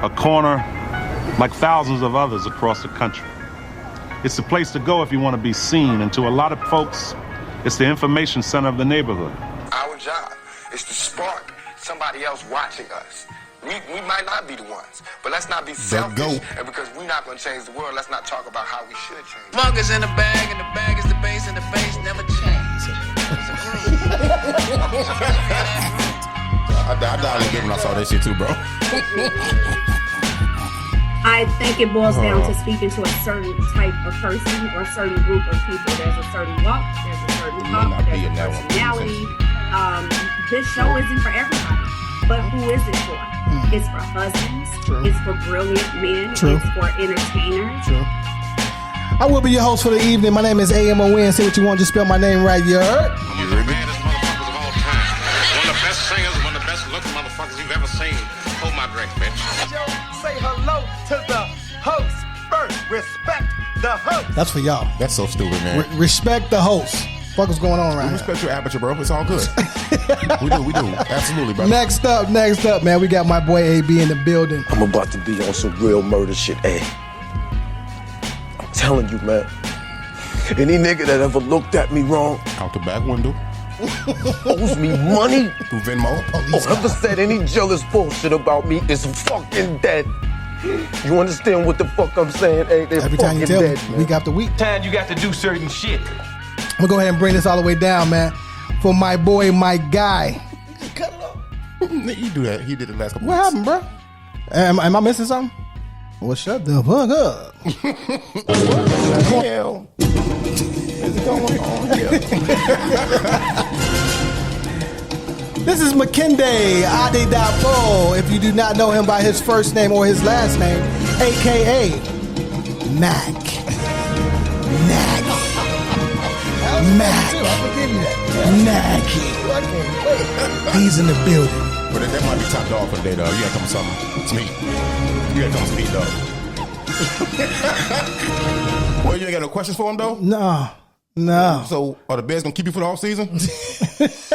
a corner like thousands of others across the country. It's the place to go if you want to be seen, and to a lot of folks, it's the information center of the neighborhood. Our job is to spark somebody else watching us. We might not be the ones, but let's not be selfish. And because we're not going to change the world, let's not talk about how we should change. Funk is in the bag, and the bag is the bass, and the bass never change. I died a little bit when I saw that shit too, bro. I think it boils down to speaking to a certain type of person or a certain group of people. There's a certain walk, there's a certain talk, there's a personality. This show isn't for everybody, but who is it for? It's for husbands. True. It's for brilliant men. True. It's for entertainers. True. I will be your host for the evening. My name is AMON. Say what you want, just spell my name right. You heard? One of the baddest motherfuckers of all time. One of the best singers, one of the best looking motherfuckers you've ever seen. Hold my drink, bitch. Yo, say hello to the host first. Respect the host. That's for y'all. That's so stupid, man. Respect the host. Fuck what's going on right now? Respect your aperture, bro. It's all good. we do. Absolutely, bro. Next up, man. We got my boy AB in the building. I'm about to be on some real murder shit, hey. I'm telling you, man. Any nigga that ever looked at me wrong out the back window owes me money through Venmo. Or ever said any jealous bullshit about me is fucking dead. You understand what the fuck I'm saying? Hey, they're every time you tell dead, me, week after week. Time you got to do certain shit. I'm gonna go ahead and bring this all the way down, man. For my boy, my guy. Cut it off. You do that. He did it last couple weeks. What happened, bro? Am I missing something? Well, shut the fuck up. What the hell is going on here? This is MAK-NAGY Oladapo. If you do not know him by his first name or his last name, a.k.a. MAK-NAGY. MAK-NAGY. He's in the building. But that might be top dog for the day, though. You gotta come with something. It's me. You gotta come with speed, dog. Well, you ain't got no questions for him, though? No. So, are the Bears gonna keep you for the off season? That's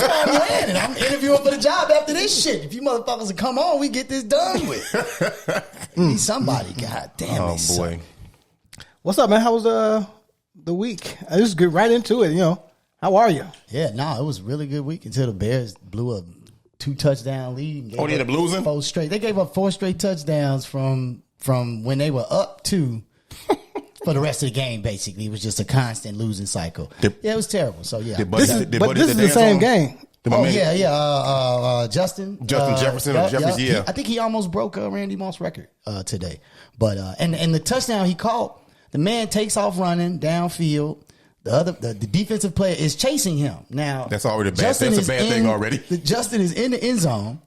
why I'm landing. I'm interviewing for the job after this shit. If you motherfuckers will come on, we get this done with. Need somebody. God damn it. Oh, boy. What's up, man? How was the week? I just get right into it, How are you? Yeah, it was a really good week until the Bears blew a 2-touchdown lead. They ended up losing? 4 straight. They gave up 4 straight touchdowns from when they were up 2 for the rest of the game, basically. It was just a constant losing cycle. It was terrible. So, yeah. This is the same game. Justin Jefferson or Jefferson, yeah. I think he almost broke Randy Moss' record today. But and the touchdown he caught, the man takes off running downfield. The defensive player is chasing him. Now that's already bad. That's a bad thing already. Justin is in the end zone,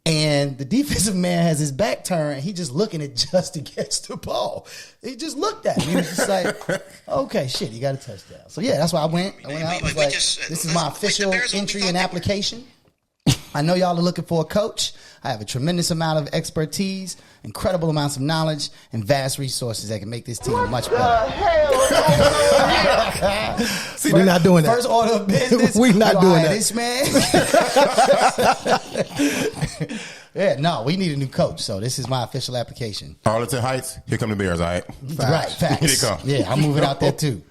and the defensive man has his back turned. He just looking at Justin gets the ball. He just looked at him. He was just like, "Okay, shit, he got a touchdown." So yeah, that's why I went out. I was like, "This is my official entry and application." I know y'all are looking for a coach. I have a tremendous amount of expertise, incredible amounts of knowledge, and vast resources that can make this team much better. See, we're not doing that. First order of business. We're not doing that. This man. Yeah, no, we need a new coach. So this is my official application. Arlington Heights, here come the Bears, all right? Right, facts. Here they come. Yeah, I'm moving out there too.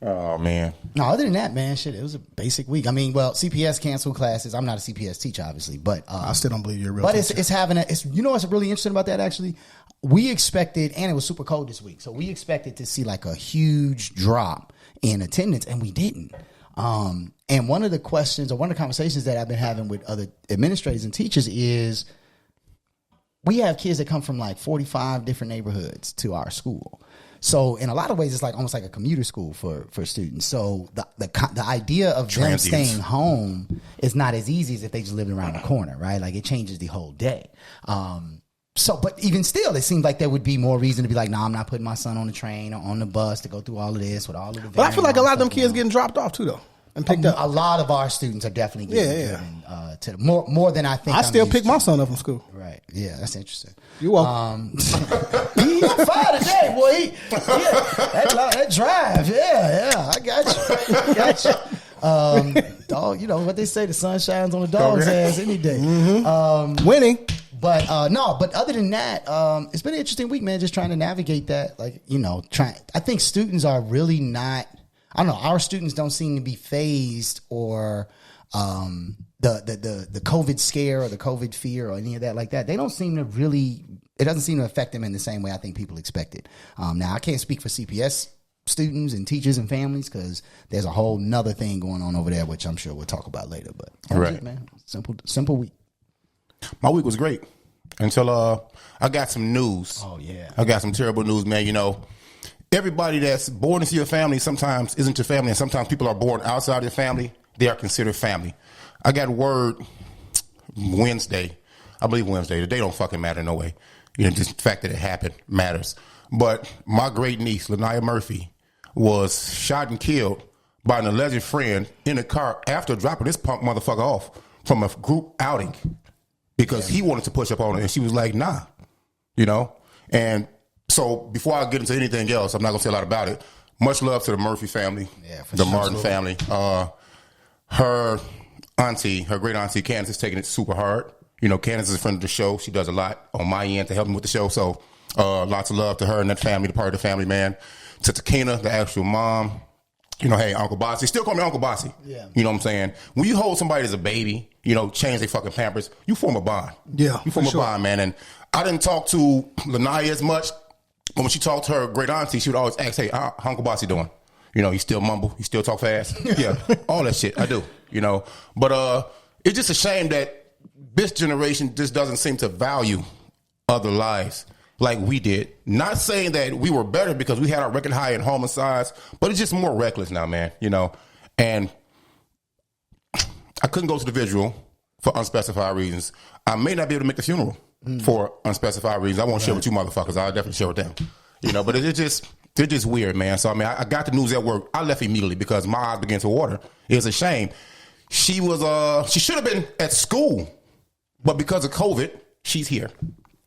Oh, man. No, other than that, man, shit, it was a basic week. I mean, well, CPS canceled classes. I'm not a CPS teacher, obviously, but I still don't believe you're a real But teacher. it's having what's really interesting about that, actually? We expected, and it was super cold this week, so we expected to see like a huge drop in attendance, and we didn't. And one of the questions or one of the conversations that I've been having with other administrators and teachers is we have kids that come from like 45 different neighborhoods to our school. So in a lot of ways, it's like almost like a commuter school for students. So the idea of them staying home is not as easy as if they just lived around the corner, right? Like it changes the whole day. But even still, it seems like there would be more reason to be like, nah, I'm not putting my son on the train or on the bus to go through all of this with all of the. But I feel like a lot of them kids getting dropped off too, though, and picked up. A lot of our students are definitely getting driven to more than I think. I still pick my son up from school. Right? Yeah, that's interesting. You welcome. He's on fire today, boy. That drive, yeah, I got you. Dog, you know what they say, the sun shines on the dog's ass any day. Winning. But other than that, it's been an interesting week, man. Just trying to navigate that. Like, I think students are really not, I don't know, our students don't seem to be phased or the COVID scare or the COVID fear or any of that like that. They don't seem to really, it doesn't seem to affect them in the same way I think people expected. Now, I can't speak for CPS students and teachers and families because there's a whole nother thing going on over there, which I'm sure we'll talk about later. But right, it, man. Simple week. My week was great until I got some news. Oh yeah, I got some terrible news, man. Everybody that's born into your family sometimes isn't your family, and sometimes people are born outside your family. They are considered family. I got word Wednesday. I believe Wednesday. The day don't fucking matter no way. Just the fact that it happened matters. But my great niece, Lanaya Murphy, was shot and killed by an alleged friend in a car after dropping this punk motherfucker off from a group outing because he wanted to push up on her, and she was like, nah, And so before I get into anything else, I'm not going to say a lot about it. Much love to the Murphy family, the Martin family. Her great auntie, Candace, is taking it super hard. Candace is a friend of the show. She does a lot on my end to help me with the show. So lots of love to her and that family, the part of the family, man. To Takina, the actual mom. Hey, Uncle Bossy. Still call me Uncle Bossy. Yeah. You know what I'm saying? When you hold somebody as a baby, change their fucking Pampers, you form a bond. Yeah, you form a bond, man. And I didn't talk to Lanaya as much, but when she talked to her great auntie, she would always ask, hey, how Uncle Bossy doing? He still mumble, he still talk fast. Yeah, all that shit, I do, But it's just a shame that this generation just doesn't seem to value other lives like we did. Not saying that we were better because we had our record high in homicides, but it's just more reckless now, man, And I couldn't go to the visual for unspecified reasons. I may not be able to make the funeral for unspecified reasons. I won't share with you motherfuckers. I'll definitely share with them. But it's just weird, man. So, I got the news at work. I left immediately because my eyes began to water. It's a shame. She should have been at school, but because of COVID, she's here.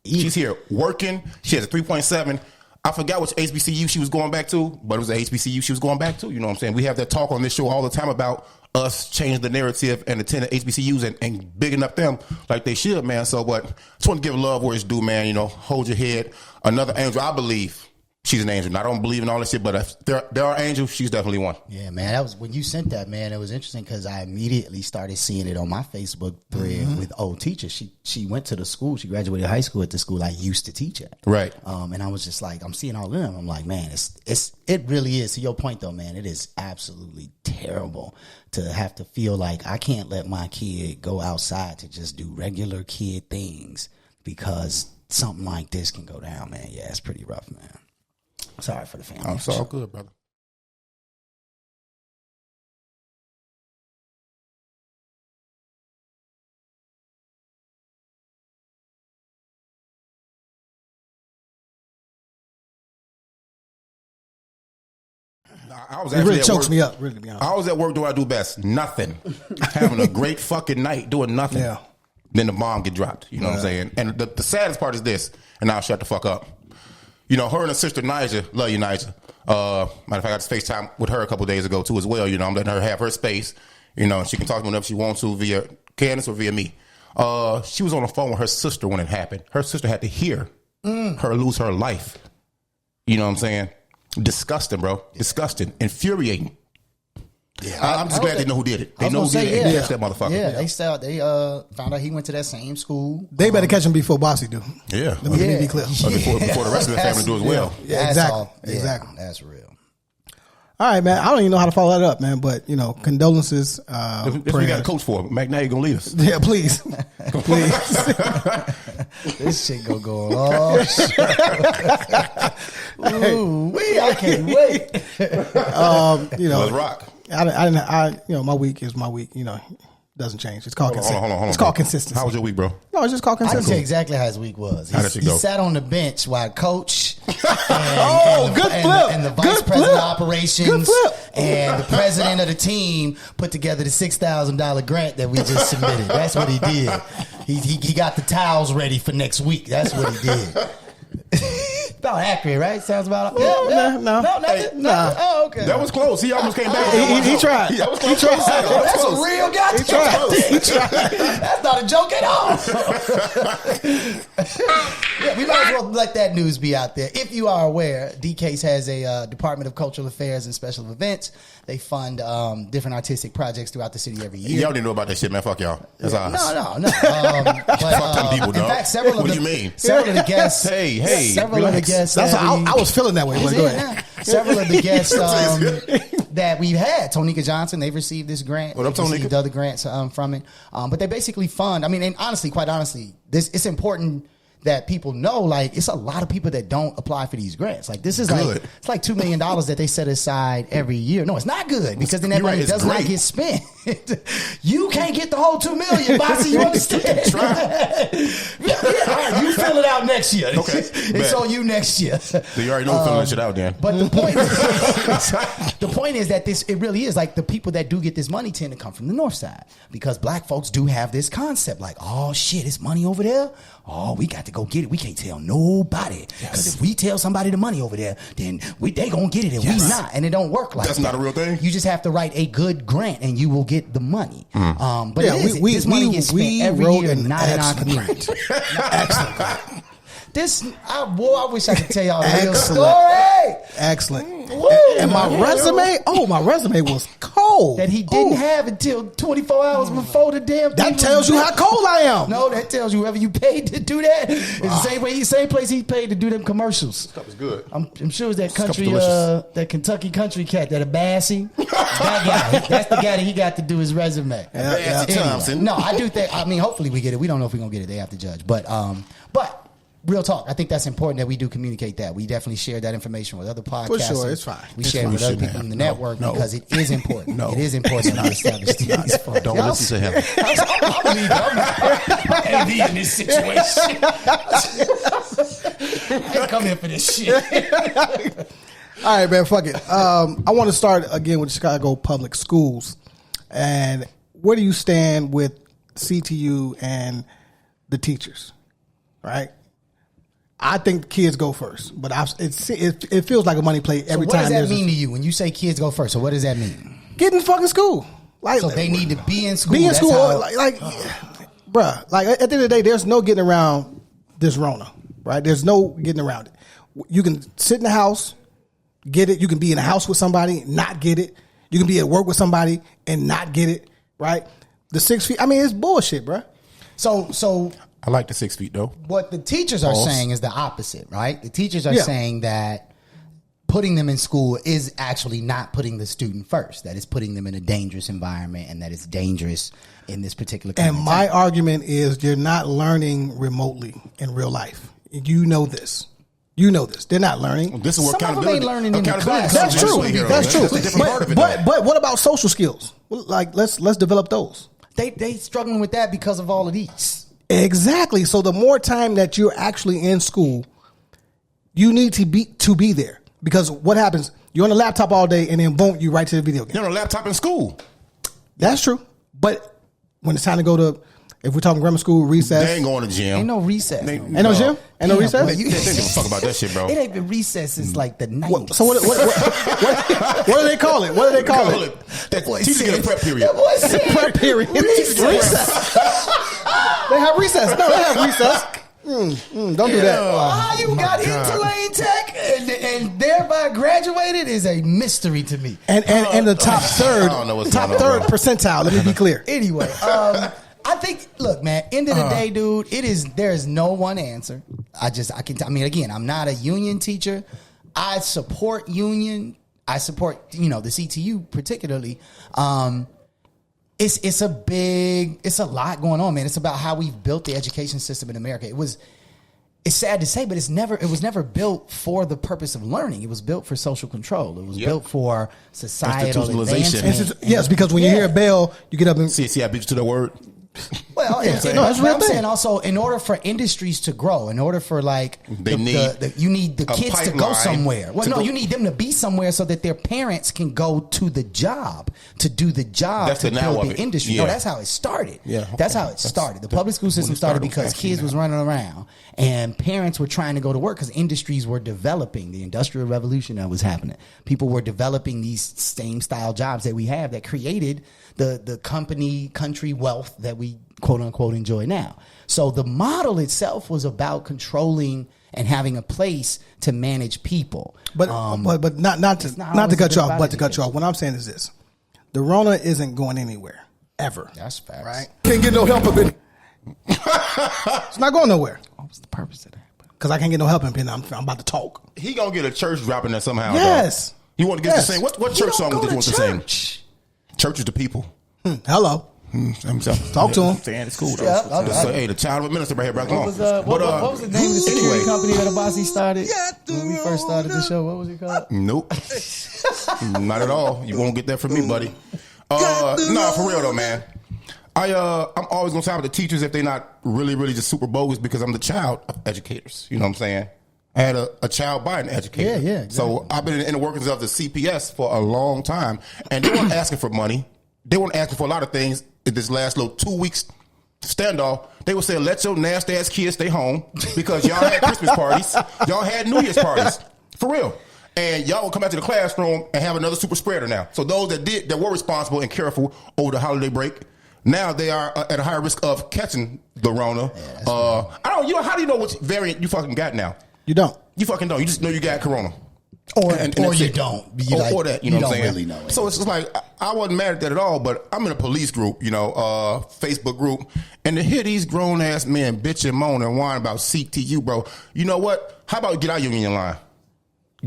She's here working. She has a 3.7. I forgot which HBCU she was going back to, but it was a HBCU she was going back to. You know what I'm saying? We have that talk on this show all the time about us changing the narrative and attending HBCUs and bigging up them like they should, man. So, but I just want to give love where it's due, man. Hold your head. Another angel, I believe. She's an angel. And I don't believe in all this shit, but if there are angels, she's definitely one. Yeah, man. That was when you sent that, man. It was interesting because I immediately started seeing it on my Facebook thread with old teachers. She went to the school. She graduated high school at the school I used to teach at. Right. And I was just like, I'm seeing all of them. I'm like, man, it really is. To your point, though, man, it is absolutely terrible to have to feel like I can't let my kid go outside to just do regular kid things because something like this can go down, man. Yeah, it's pretty rough, man. Sorry for the family. It's all good, brother. It really chokes me up, really, to be honest. I was at work doing what I do best. Nothing. Having a great fucking night doing nothing. Yeah. Then the bomb get dropped. You know what I'm saying? And the saddest part is this, and I'll shut the fuck up. Her and her sister Nija, love you, Nija. Matter of fact, I got to FaceTime with her a couple days ago too as well. I'm letting her have her space. She can talk to me whenever she wants to via Candace or via me. She was on the phone with her sister when it happened. Her sister had to hear her lose her life. You know what I'm saying? Disgusting, bro. Disgusting. Infuriating. Yeah, I'm just glad they know who did it. They know who did it. They catch that motherfucker. Yeah, they found out he went to that same school. They better catch him before Bossy do. Yeah. Let me be clear. Before the rest of the family do as well. Yeah, exactly. That's real. All right, man. I don't even know how to follow that up, man. But condolences. That's what we got a coach for. MAK-NAGY gonna lead us. Yeah, please, please. This shit gonna go on. Ooh, I can't wait. Let's rock. My week is my week. Doesn't change. It's called consistency. Hold on. It's called consistency. How was your week, bro? No, it's just called I consistency. can tell exactly how his week was. How did it go? He sat on the bench while coach good flip. And the vice president of operations and the president of the team put together the $6,000 grant that we just submitted. That's what he did. He got the towels ready for next week. That's what he did. About accurate, right? Sounds about No. nothing. No. Oh, okay. That was close. He almost came back. He tried. That was close. That's a real guy. He tried. That's not a joke at all. Yeah, we might as well let that news be out there. If you are aware, DCASE has a Department of Cultural Affairs and Special Events. They fund different artistic projects throughout the city every year. Y'all didn't know about that shit, man. Fuck y'all. That's honest. No. Fuck them people, in dog. fact, several What of do you mean? Several of the guests. Hey, Several relax. of the guests. That's I was feeling that way. Go ahead. Several of the guests that we've had, Tonika Johnson, they've received this grant. What up, Tonika? Received other grants from it. But they basically fund. I mean, and honestly, quite honestly, it's important that people know, like, it's a lot of people that don't apply for these grants. Like, this is good. it's like $2 million that they set aside every year. No, it's not good, because then that You're money right, does not great. get spent. You can't get the whole $2 million, Bossy. You understand? Yeah, all right, you fill it out next year. Okay, It's bet. on you next year. So you already know filling that shit out, then. But the point is that it really is like the people that do get this money tend to come from the north side, because black folks do have this concept like, oh shit, it's money over there. Oh, we got to go get it. We can't tell nobody, because if we tell somebody the money over there, then they gonna get it and we not, and it don't work like That's that. not a real thing. You just have to write a good grant and you will get the money. But Yeah, this money gets spent every wrote year, an not in our excellent community. Excellent. I wish I could tell y'all the real Excellent. story. Excellent. Woo. And my resume was cold. That he didn't have until 24 hours before the damn thing. That tells you how cold I am. No, that tells you whoever you paid to do that. It's the same place he paid to do them commercials. Stuff is good. I'm sure it's that Stuff country, delicious. that Kentucky country cat, that Abassi. That guy. That's the guy that he got to do his resume. Abassi Thompson. No, I do think. I mean, hopefully we get it. We don't know if we're gonna get it. They have to judge. But real talk, I think that's important that we do communicate that. We definitely share that information with other podcasts. For sure, it's fine. We share it with other people in the network because it is important. It is important to establish these funds. Don't listen to him. I'm AV in this situation. I ain't come here for this shit. All right, man, fuck it. I want to start again with Chicago Public Schools. And where do you stand with CTU and the teachers? Right? I think kids go first, but it feels like a money play every time. What does that mean to you when you say kids go first? So what does that mean? Get in fucking school. Like, so they need to be in school. Be in school. Bruh, like at the end of the day, there's no getting around this Rona, right? There's no getting around it. You can sit in the house, get it. You can be in the house with somebody, not get it. You can be at work with somebody and not get it, right? The 6 feet, I mean, it's bullshit, bruh. So I like the 6 feet, though. what the teachers are saying is the opposite, right? The teachers are saying that putting them in school is actually not putting the student first. That is putting them in a dangerous environment, and that it's dangerous in this particular kind And of my time. argument is they're not learning remotely in real life. You know this. You know this. They're not learning. This is what Some of them ain't learning in the class. That's true. That's true. That's a different part of it, But what about social skills? Like let's develop those. They struggling with that because of all of these. Exactly. So the more time that you're actually in school, you need to be there. Because what happens? You're on the laptop all day, and then boom, you right to the video game. You're on a laptop in school. That's true. But when it's time to go to, if we're talking grammar school, recess. They ain't going to the gym. Ain't no recess. Ain't no gym? Ain't no recess? boy, They give a fuck about that shit, bro. It ain't been recess since like the 90s. So what do they call it? What do they call it? That teacher get a prep period. That boy said Prep period. Recess. They have recess. No, they have recess. Don't do that. Well, how you got into Lane Tech and thereby graduated is a mystery to me. And the top third, I don't know what's top going on, third bro. percentile. Let me be clear. Anyway, I think, look, man, end of the day, dude, there is no one answer. I mean, again, I'm not a union teacher. I support union. I support, the CTU particularly. It's a lot going on, man. It's about how we've built the education system in America. It's sad to say, but it was never built for the purpose of learning. It was built for social control. It was built for societal advancement. Yes, because when you hear a bell, you get up and see, I beat you to the word. Well, I'm saying also, in order for industries to grow, in order for like you need the kids to go somewhere. Well, you need them to be somewhere so that their parents can go to the job to do the job to build the industry. No, that's how it started. Yeah, that's how it started. The public school system started because kids was running around and parents were trying to go to work because industries were developing. The Industrial Revolution that was happening. People were developing these same style jobs that we have that created the country wealth that we quote unquote enjoy now. So the model itself was about controlling and having a place to manage people. But not to cut you off, but to cut you off. What I'm saying is this: the Rona isn't going anywhere ever. That's fact, right? Can't get no help of it. It's not going nowhere. What's the purpose of that? Because I can't get no help in. I'm about to talk. He gonna get a church dropping that somehow. Yes. Dog. You want to get to sing? What church song did you want to sing? Church is the people. Hello. Talk to him. Saying it's cool though. Hey, the child of a minister right here, bro. Come on. What was the name of the security company that Abasi started when we first started the show? What was it called? Nope. Not at all. You won't get that from me, buddy. No, for real though, man. I'm always gonna side with the teachers if they're not really just super bogus because I'm the child of educators. You know what I'm saying? I had a child by an educator. Yeah, exactly. So I've been in the workings of the CPS for a long time, and they weren't asking for money. They weren't asking for a lot of things. In this last little 2 weeks standoff, they would say, let your nasty ass kids stay home because y'all had Christmas parties. Y'all had New Year's parties. For real. And y'all will come back to the classroom and have another super spreader now. So those that were responsible and careful over the holiday break, now they are at a higher risk of catching the Rona. How do you know which variant you fucking got now? You don't. You fucking don't. You just know you got Corona. Or you don't. Or that, you know what I'm saying? Really know it. So it's just like, I wasn't mad at that at all, but I'm in a police group, Facebook group, and to hear these grown-ass men bitch and moan and whine about CTU, bro, you know what? How about get out your union line?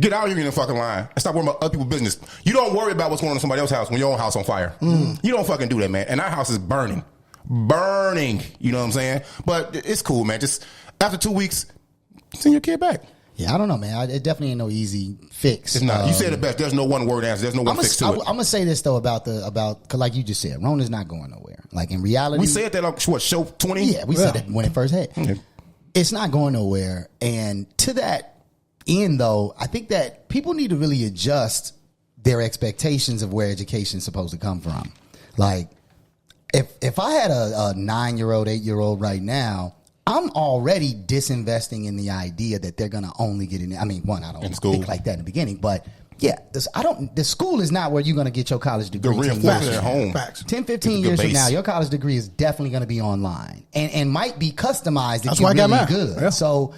Get out your union fucking line and stop worrying about other people's business. You don't worry about what's going on in somebody else's house when your own house on fire. You don't fucking do that, man. And our house is burning. You know what I'm saying? But it's cool, man. Just after 2 weeks, send your kid back. Yeah, I don't know, man. It definitely ain't no easy fix. It's not. You said it best. There's no one word answer. There's no one fix to it. I'm gonna say this though about cause like you just said, Rona's not going nowhere. Like in reality, we said that on show 20. Yeah, we said it when it first hit. Okay. It's not going nowhere. And to that end, though, I think that people need to really adjust their expectations of where education is supposed to come from. Like, if I had a 9-year-old, 8-year-old right now, I'm already disinvesting in the idea that they're going to only get in. I mean, I don't think like that in the beginning, but yeah, the school is not where you're going to get your college degree. The reinforcement at home. 10, 15 years from now, your college degree is definitely going to be online and might be customized if That's you're why I got really mine. good. Yeah. So,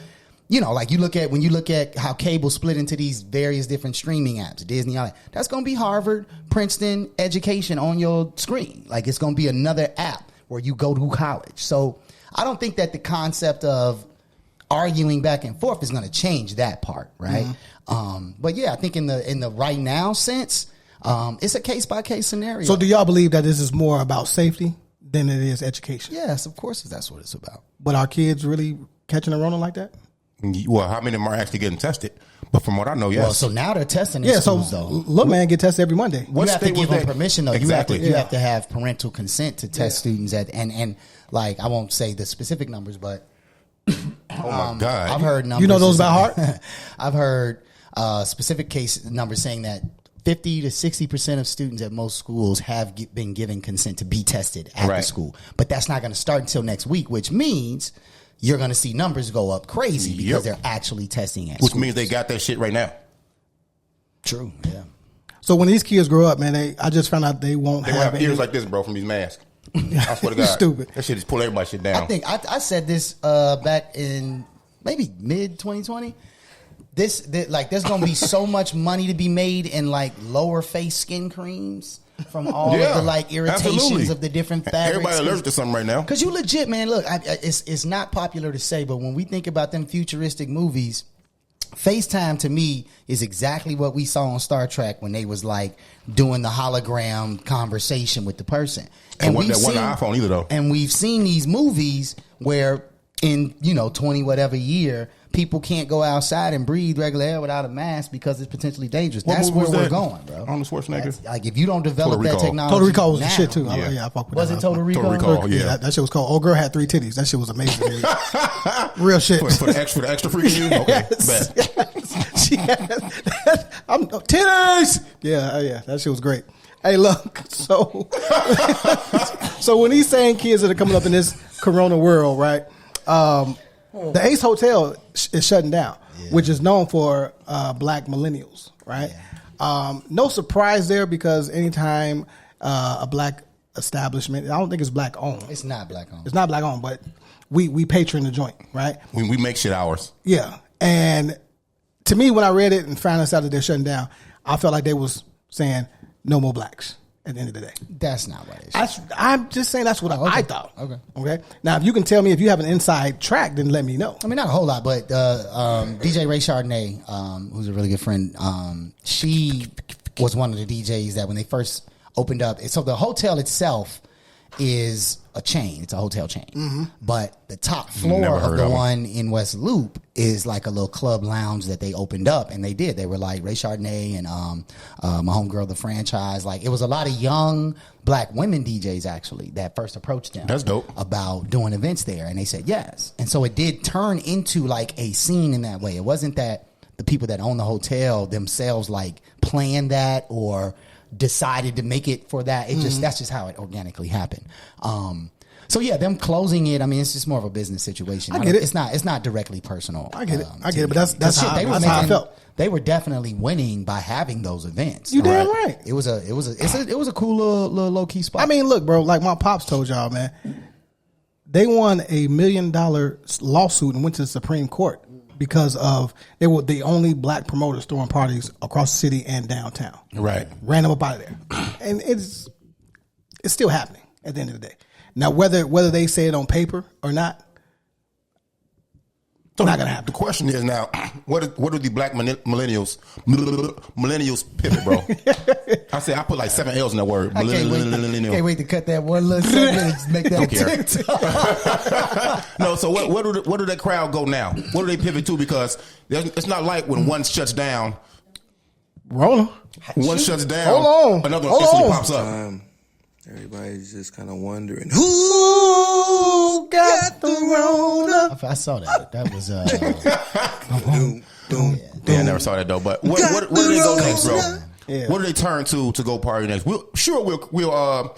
like when you look at how cable split into these various different streaming apps, Disney, all that, that's going to be Harvard, Princeton education on your screen. Like it's going to be another app where you go to college. So I don't think that the concept of arguing back and forth is going to change that part, right? Mm-hmm. But yeah, I think in the right now sense, it's a case by case scenario. So do y'all believe that this is more about safety than it is education? Yes, of course, that's what it's about. But are kids really catching a Rona like that? Well, how many of them are actually getting tested? But from what I know, yes. Well, so now they're testing in schools, though. Look, man, get tested every Monday. You have to give them permission, though. Exactly. You have to have parental consent to test students and like I won't say the specific numbers, but oh my God, I've heard numbers. You know those by heart? I've heard specific case numbers saying that 50 to 60% of students at most schools have been given consent to be tested at the school, but that's not going to start until next week, which means you're going to see numbers go up crazy because they're actually testing at which schools. means they got that shit right now. True. Yeah. So when these kids grow up, man, I just found out they won't have ears like this, bro, from these masks. I swear to God. Stupid. That shit just pull everybody's shit down. I think I said this back in maybe mid 2020. There's going to be so much money to be made in like lower face skin creams from all of the like irritations of the different fabrics. Everybody allergic to something right now. Because you legit, man, look, it's not popular to say, but when we think about them futuristic movies, FaceTime to me is exactly what we saw on Star Trek when they was like doing the hologram conversation with the person. And we've seen the iPhone either though. And we've seen these movies where in 20 whatever year, people can't go outside and breathe regular air without a mask because it's potentially dangerous. What That's movie where was we're that? going, bro. Arnold Schwarzenegger. Like if you don't develop Total that Recall. technology, Total Recall was the now, shit too. Yeah. I fuck with Was that. it Total Recall? Total Recall, yeah. That shit was called Old Girl Had 3 Titties. That shit was amazing. Real shit. For the extra freaking you? Okay, bet. She had, I'm titties. Yeah, that shit was great. Hey, look, so when he's saying kids that are coming up in this corona world, right? The Ace Hotel is shutting down, which is known for black millennials, right? Yeah. No surprise there because anytime a black establishment, I don't think it's black owned. It's not black owned. It's not black owned, but we patron the joint, right? We make shit ours. Yeah, and to me, when I read it and found out that they're shutting down, I felt like they was saying no more blacks at the end of the day. That's not what it is. I'm just saying that's what I thought. Okay. Now, if you can tell me if you have an inside track, then let me know. I mean, not a whole lot, but DJ Ray Chardonnay, who's a really good friend, she was one of the DJs that when they first opened up. So the hotel itself is a chain. It's a hotel chain. Mm-hmm. But the top floor of the one in West Loop is like a little club lounge that they opened up, and they were like Ray Chardonnay and my homegirl, The Franchise. Like it was a lot of young black women DJs actually that first approached them. That's dope. About doing events there, and they said yes. And so it did turn into like a scene in that way. It wasn't that the people that own the hotel themselves like planned that or decided to make it for that. It just that's just how it organically happened. So yeah, them closing it. I mean, it's just more of a business situation. I get it. It's not directly personal. I get it. But that's how I felt. They were definitely winning by having those events. You damn right. It was a cool little low key spot. I mean, look, bro. Like my pops told y'all, man. They won $1 million lawsuit and went to the Supreme Court because of they were the only black promoters throwing parties across the city and downtown. Right. Ran them up out of there. And it's still happening at the end of the day. Now, whether they say it on paper or not, it's not going to happen. The question is now, what do the black millennials pivot, bro? I put like 7 L's in that word. I can't wait to cut that one little segment and make that TikTok. No, so what do that crowd go now? What do they pivot to? Because it's not like when one shuts down. Rona. One shuts down. Another one instantly pops up. Everybody's just kind of wondering who got the Rona. I saw that. That was I never saw that though. But what do they go next, bro? Yeah. What do they turn to go party next? We'll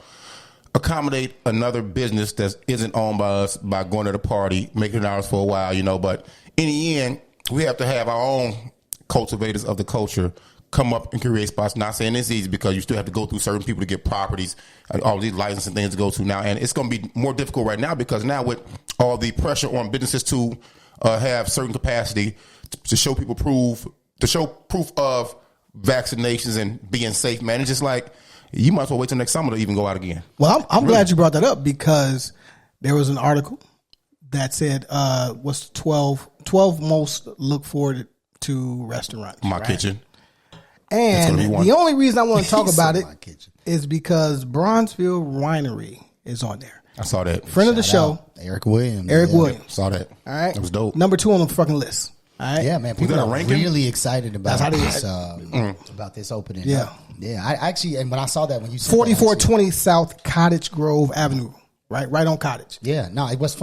accommodate another business that isn't owned by us by going to the party, making it ours for a while, you know. But in the end, we have to have our own cultivators of the culture come up and create spots. Not saying it's easy because you still have to go through certain people to get properties, all these licensing things to go to now. And it's going to be more difficult right now because now with all the pressure on businesses to have certain capacity to show people proof of vaccinations and being safe, man. It's just like, you might as well wait till next summer to even go out again. Well, I'm glad you brought that up because there was an article that said what's 12 most look forward to restaurants. My kitchen. And the only reason I want to talk about it is because Bronzeville Winery is on there. I saw that. Friend of the show. Eric Williams. Williams. Saw that. All right. That was dope. Number 2 on the fucking list. All right. Yeah, man. People are really excited about this opening. Yeah. Yeah. I actually, and when I saw that, when you said 4420 South Cottage Grove Avenue. Right on Cottage. Yeah, no. What's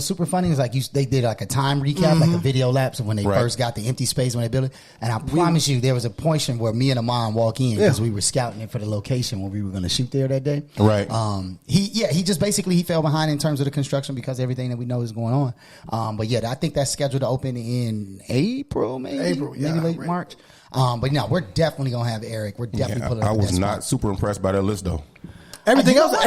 super funny is like they did like a time recap, like a video lapse of when they first got the empty space when they built it. And I promise you, there was a portion where me and a mom walk in because we were scouting it for the location where we were going to shoot there that day. Right. He just basically he fell behind in terms of the construction because everything that we know is going on. But yeah, I think that's scheduled to open in April, maybe late March. But no, we're definitely gonna have Eric. We're definitely pulling up. I was not super impressed by that list though. Everything else I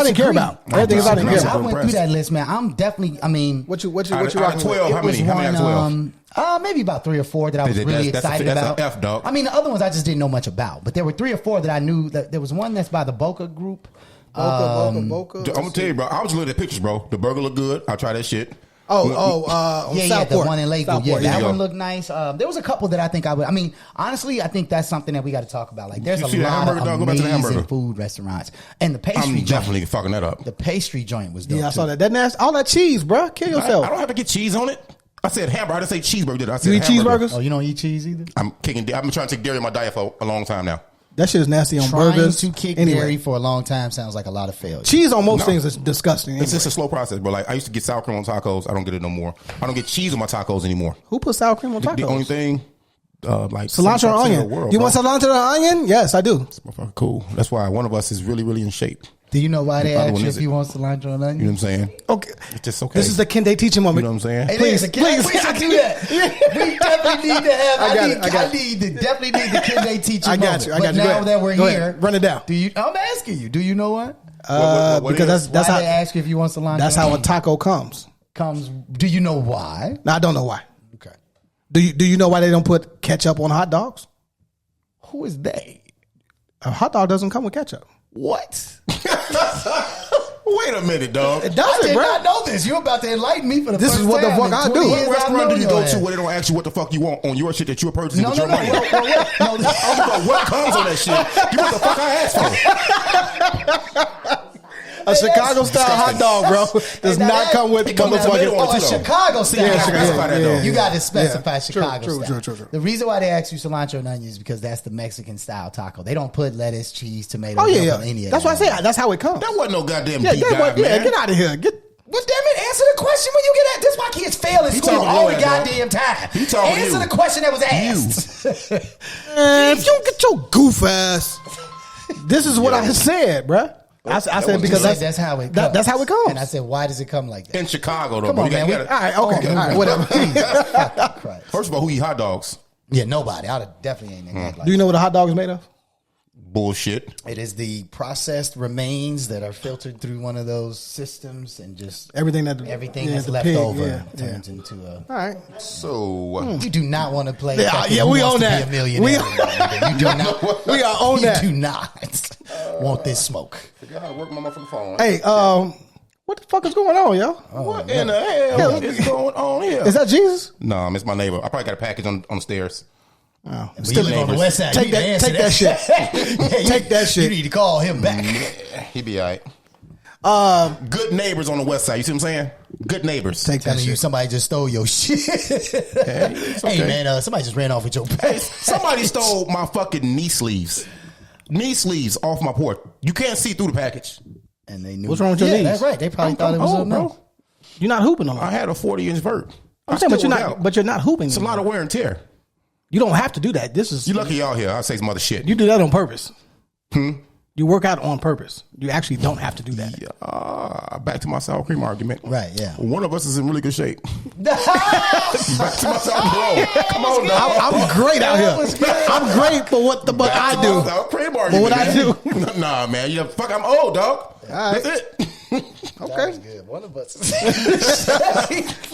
didn't care about. Everything else I didn't care about. I went through that list, man. I'm definitely. I mean, what you rocking with? 12? How many out of 12? Maybe about 3 or 4 that I was really excited about. That's an F, dog. I mean, the other ones I just didn't know much about, but there were 3 or 4 that I knew. That there was one that's by the Boca Group. Boca. I'm gonna tell you, bro. I was looking at pictures, bro. The burger looked good. I'll try that shit. The one in Lakewood. Southport. That one looked nice. There was a couple that I think I would. I mean, honestly, I think that's something that we got to talk about. Like, there's a lot of amazing food restaurants, and the pastry. I'm definitely fucking that up. The pastry joint was dope. Yeah, I saw that. All that cheese, bro. Kill yourself. I don't have to get cheese on it. I said hamburger. I didn't say cheeseburger. Did I? I said You eat hamburger. cheeseburgers? Oh, you don't eat cheese either? I'm trying to take dairy in my diet for a long time now. That shit is nasty on Trying burgers. to kick Anyway. dairy for a long time sounds like a lot of failure. Cheese on most things is disgusting. It's Anyway. just a slow process, bro. Like I used to get sour cream on tacos. I don't get it no more. I don't get cheese on my tacos anymore. Who puts sour cream on tacos? The only thing, like cilantro and onion. World, you want cilantro and onion? Yes, I do. It's motherfucking cool. That's why one of us is really, really in shape. Do you know why they The other ask one you is if you want cilantro and onion? You know what I'm saying? Okay. It's just okay. This is the Can They Teach Him moment. You know what I'm saying? It Please, is. please. We should do that. We definitely need to have. I definitely need the Can They Teach Him I got moment. you. But Go now ahead. that we're Go here, ahead. Run it down. I'm asking you. Do you know what? What Because that's Why how they ask you if you want cilantro? that's how a taco comes. Do you know why? No, I don't know why. Okay. Do you know why they don't put ketchup on hot dogs? Who is they? A hot dog doesn't come with ketchup. What? Wait a minute, dog. It I doesn't, did bro. not know this. You're about to enlighten me for the This first is what the time fuck in I 20 do. years What restaurant do you I've go known to your where they don't ask you what the fuck you want on your shit that you're purchasing with No, your no, money? no. What comes on that shit? You what the fuck I asked for? A Chicago style hot dog, bro, does not come with motherfucking. Oh, a Chicago style. Yeah, Chicago. yeah. You got to specify Yeah. Chicago True. style. The reason why they ask you cilantro and onions is because that's the Mexican style taco. They don't put lettuce, cheese, tomato. Oh milk yeah, on any yeah. of That's why I that. say that's how it comes. That wasn't no goddamn Yeah, deep that dive, was, yeah. man. Get out of here. Get. Well, damn it, answer the question when you get at this. Why kids fail in He school talking all to the your ass, goddamn time? He talking to Answer you. the question that was asked. If you don't get your goof ass, this is what I said, bruh. I said because that's how it comes. That's how it comes. And I said, why does it come like that? In Chicago, though. Come bro. on, You man. gotta- All right, okay, all right, whatever. Christ. First of all, who eat hot dogs? Yeah, nobody. I definitely ain't act like Do you know what a hot dog is made of? Bullshit. It is the processed remains that are filtered through one of those systems, and just Everything that's the left pig, over yeah. turns into a. All right. So, You do not want to play. Yeah, fucking yeah, Who we Wants own to that. Be a millionaire. You do not. We are on that. You do not want this smoke. figure out how to work my motherfucking phone. Hey, what the fuck is going on, yo? What in the hell is going on here? Is that Jesus? No, it's my neighbor. I probably got a package on the stairs. Oh, Still live on the west side. Take You need to that answer shit. Take that shit. You need to call him back. He be all right. Good neighbors on the west side. You see what I'm saying? Good neighbors. Take that Telling you shit. somebody just stole your shit. It's okay. Hey man, somebody just ran off with your Hey, bag. somebody stole my fucking knee sleeves. Knee sleeves off my porch. You can't see through the package. And they knew. What's wrong with your knees? That's right. They probably thought it was old, no. bro. You're not hooping no more. I had a 40-inch vert. I'm saying, but you're not hooping. It's a lot of wear and tear. You don't have to do that. This is You lucky y'all here. I'll say some other shit. You do that on purpose. You work out on purpose. You actually don't have to do that. Back to my sour cream argument. Right, yeah. One of us is in really good shape. Back to my sour cream. Come on now. I'm great out here. I'm great for what I do. Sour cream For argument, what I man. do. Nah, man. You fuck. I'm old, dog. right. That's it. Okay. Good. One of us.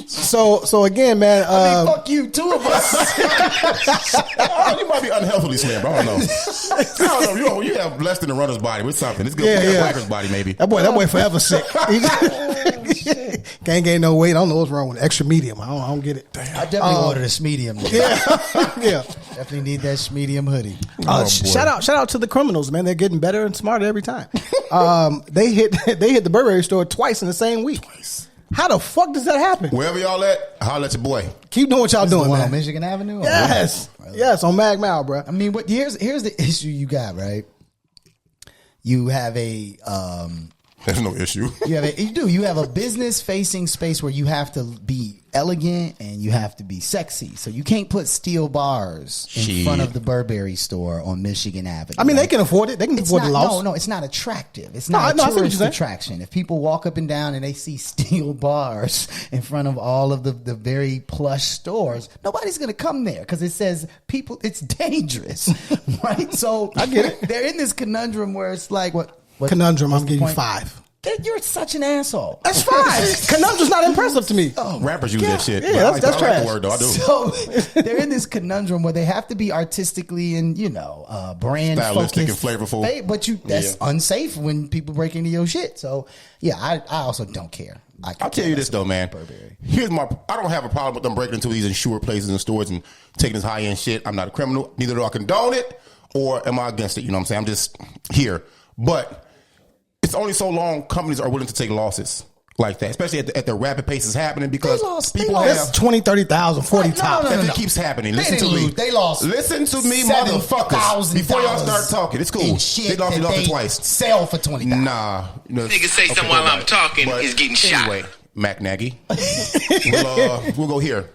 So again, man. Fuck you, two of us. You might be unhealthily slim, bro. I don't know. You have less than a runner's body with something. It's good. Yeah. Wacker's body, maybe. That boy forever sick. Can't gain no weight. I don't know what's wrong with it. Extra medium. I don't get it. I definitely ordered a medium. Yeah. Definitely need that medium hoodie. Shout out to the criminals, man. They're getting better and smarter every time. They hit the Burberry store twice in the same week. How the fuck does that happen? Wherever y'all at, holla at your boy. Keep doing what y'all doing, One man. on Michigan Avenue. Yes, yes, on MAK-NAGY, bro. I mean, here's the issue you got, right? You have a There's no issue. you have a business facing space where you have to be elegant and you have to be sexy. So you can't put steel bars in front of the Burberry store on Michigan Avenue. I mean, they can afford it. They can afford the loss. No, it's not attractive. It's No, not I a see what you're tourist saying. attraction. If people walk up and down and they see steel bars in front of all of the very plush stores, nobody's going to come there because it says it's dangerous, right? So I get it. They're in this conundrum where it's like, what Conundrum, I'm giving you point? 5. You're such an asshole. That's 5. Conundrum's not impressive to me. Rappers use that shit. Yeah, But that's I like trash. the word, though. I do. So they're in this conundrum where they have to be artistically and brand Stylistic focused, and flavorful. But that's unsafe when people break into your shit. So yeah, I also don't care. I'll tell you this though, man. Burberry. I don't have a problem with them breaking into these insured places and stores and taking this high end shit. I'm not a criminal. Neither do I condone it or am I against it. You know what I'm saying? I'm just here. But it's only so long companies are willing to take losses. like that, especially at the rapid pace is happening because they lost 20, 30,000, 40 tops. If it keeps happening, listen to me. They lost. Listen to me, motherfuckers. Before y'all start talking, it's cool. They lost it twice. Sell for 20,000. Nah, Niggas say something while I'm talking is getting shot. Anyway, MAK-NAGY, we'll go here.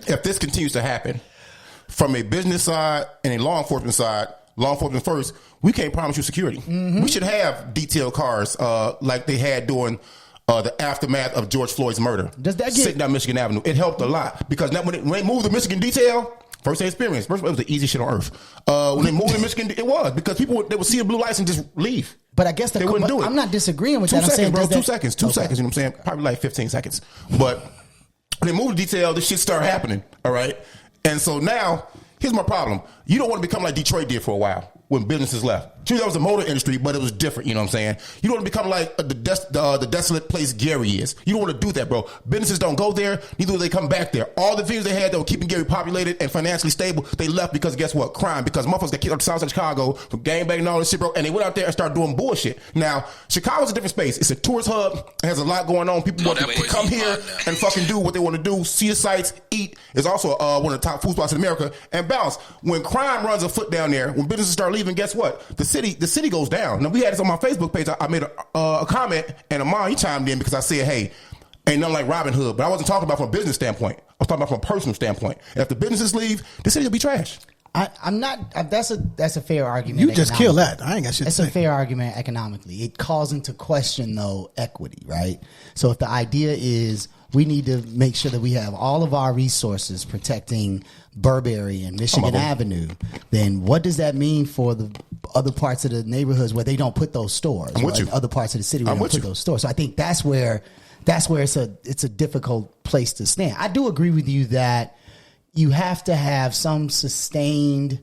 If this continues to happen, from a business side and a law enforcement side, law enforcement first, we can't promise you security. We should have detailed cars like they had during the aftermath of George Floyd's murder. Does that get sitting down Michigan Avenue? It helped a lot because now when they moved the Michigan detail, first experience. First, it was the easiest shit on earth. When they moved to Michigan, it was because people they would see a blue lights and just leave. But I guess they wouldn't do it. I'm not disagreeing with 2 that. seconds, I'm saying, bro. 2 seconds. 2 seconds. You know what I'm saying? Probably like 15 seconds. But when they moved the detail, this shit started happening. All right. And so now, here's my problem. You don't want to become like Detroit did for a while when businesses left. True, that was the motor industry, but it was different. You know what I'm saying? You don't want to become like the desolate place Gary is. You don't want to do that, bro. Businesses don't go there. Neither will they come back there. All the things they had that were keeping Gary populated and financially stable, they left because guess what? Crime. Because motherfuckers got kicked out of south side of Chicago for gangbanging and all this shit, bro. And they went out there and started doing bullshit. Now, Chicago's a different space. It's a tourist hub. It has a lot going on. People want to come here and fucking do what they want to do. See the sights, eat. It's also one of the top food spots in America. And bounce. When crime runs afoot down there, when businesses start leaving, guess what? The city goes down. Now, we had this on my Facebook page. I made a comment, and Amon, he chimed in because I said, hey, ain't nothing like Robin Hood. But I wasn't talking about from a business standpoint. I was talking about from a personal standpoint. And if the businesses leave, the city will be trash. I'm not. That's a fair argument. You just kill that. I ain't got shit to say. It's a fair argument economically. It calls into question though equity, right? So if the idea is we need to make sure that we have all of our resources protecting Burberry and Michigan Avenue, then what does that mean for the other parts of the neighborhoods where they don't put those stores? I'm with you. Other parts of the city where they don't put those stores. So I think that's where it's a difficult place to stand. I do agree with you that you have to have some sustained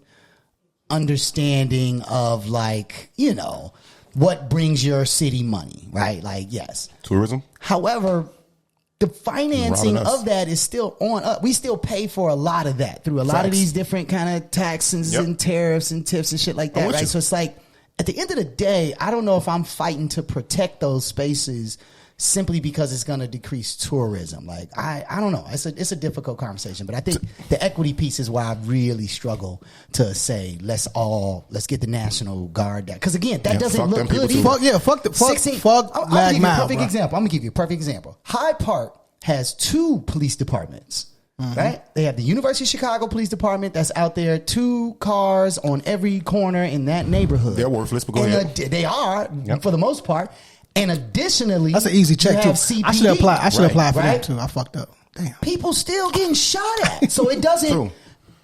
understanding of, like, you know, what brings your city money, right? Like, yes. Tourism. However, the financing of that is still on us. We still pay for a lot of that through a lot of these different kind of taxes and tariffs and tips and shit like that, right? So it's like, at the end of the day, I don't know if I'm fighting to protect those spaces simply because it's going to decrease tourism. Like, I don't know. It's a difficult conversation, but I think the equity piece is why I really struggle to say let's get the National Guard that, because again, that doesn't look good either. Fuck I'm gonna give you a perfect example. Hyde Park has 2 police departments. Right? They have the University of Chicago Police Department that's out there, 2 cars on every corner in that neighborhood. They're worthless, but go ahead. They are, for the most part. And additionally, that's an easy check too. CPD, I should apply for that too. I fucked up. Damn. People still getting shot at. So it doesn't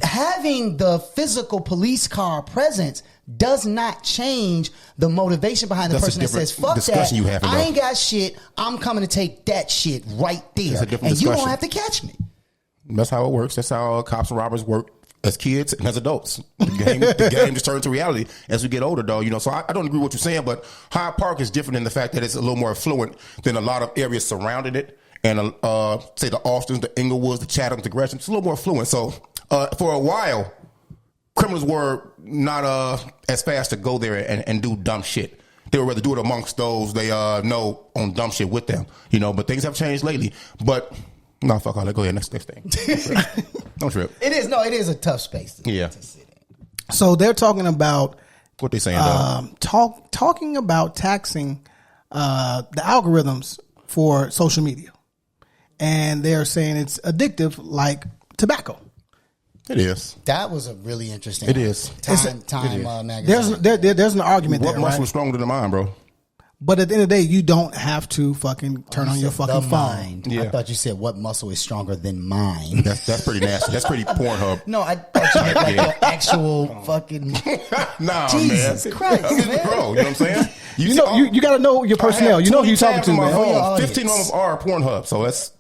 having the physical police car presence does not change the motivation behind the person that says, fuck that. I ain't got shit. I'm coming to take that shit right there. And you don't have to catch me. That's how it works. That's how cops and robbers work as kids and as adults. The game just turns to reality as we get older, though. You know, so I don't agree with what you're saying, but Hyde Park is different in the fact that it's a little more affluent than a lot of areas surrounding it. And say the Austins, the Inglewoods, the Chathams, the Gresham, it's a little more affluent. So for a while, criminals were not as fast to go there and do dumb shit. They would rather do it amongst those they know on dumb shit with them. You know, but things have changed lately. But no, fuck all that. Go ahead. Next thing. Don't trip. It is a tough space to sit in. So they're talking about what they saying. Talking about taxing the algorithms for social media, and they're saying it's addictive like tobacco. It is. That was a really interesting. It is. Time magazine. There's an argument what there. What muscle right? is stronger than mine, bro? But at the end of the day, you don't have to fucking turn on your fucking phone. Mind. Yeah. I thought you said what muscle is stronger than mine. That's pretty nasty. That's pretty Pornhub. No, I thought you meant like your actual fucking. Nah, Jesus man. Christ, man. Bro, you know what I'm saying? You got to know your personnel. You know who you're talking to, man. 15 of them are Pornhub, so let's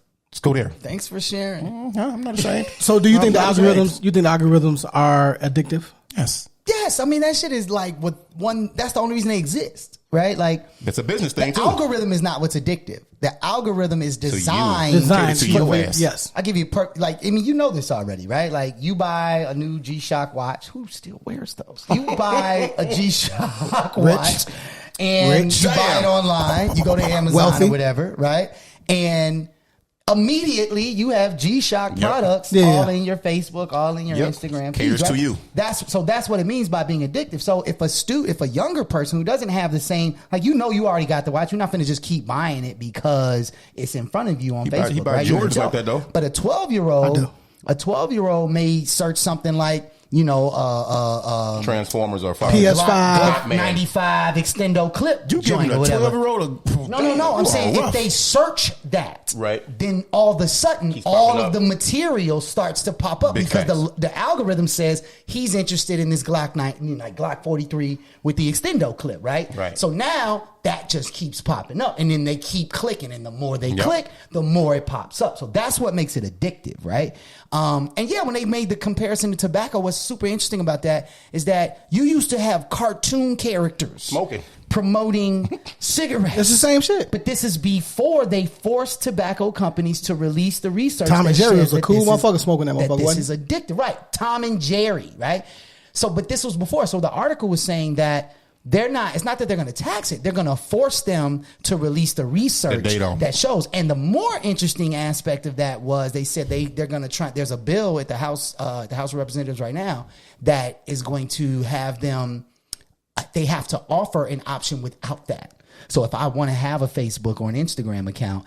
go there. Thanks for sharing. I'm not ashamed. So, do you think the algorithms? You think the algorithms are addictive? Yes. Yes, I mean that shit is like that's the only reason they exist, right? Like it's a business thing too. The algorithm is not what's addictive. The algorithm is designed to your ass. Yes, I give you you know this already, right? Like you buy a new G-Shock watch. Who still wears those? You buy a G-Shock watch, and Rich. you buy it online. You go to Amazon Wealthy. or whatever, right? And immediately you have G-Shock products Yeah. all in your Facebook, all in your Instagram. Caters feeds, to right? you. That's what it means by being addictive. So if a younger person who doesn't have the same, like, you already got the watch, you're not going to just keep buying it because it's in front of you on Facebook. He buy right? Jordans like that, though. But a 12-year-old may search something like, Transformers or PS5, 95 extendo clip. You give joint me a or whatever. 12-year-old. No. I'm saying if they search that, right, then all of a sudden all of the material starts to pop up because the algorithm says he's interested in this Glock 43 with the extendo clip, right? Right. So now that just keeps popping up, and then they keep clicking, and the more they click, the more it pops up. So that's what makes it addictive, right? And yeah, when they made the comparison to tobacco, what's super interesting about that is that you used to have cartoon characters smoking, promoting cigarettes. It's the same shit. But this is before they forced tobacco companies to release the research. Tom and Jerry was a cool motherfucker motherfucker smoking that motherfucker. This is addictive, right? Tom and Jerry, right? So, but this was before. So the article was saying that it's not that they're going to tax it. They're going to force them to release the research that shows. And the more interesting aspect of that was they said they're going to try. There's a bill at the House of Representatives right now that is going to have them. They have to offer an option without that. So if I want to have a Facebook or an Instagram account,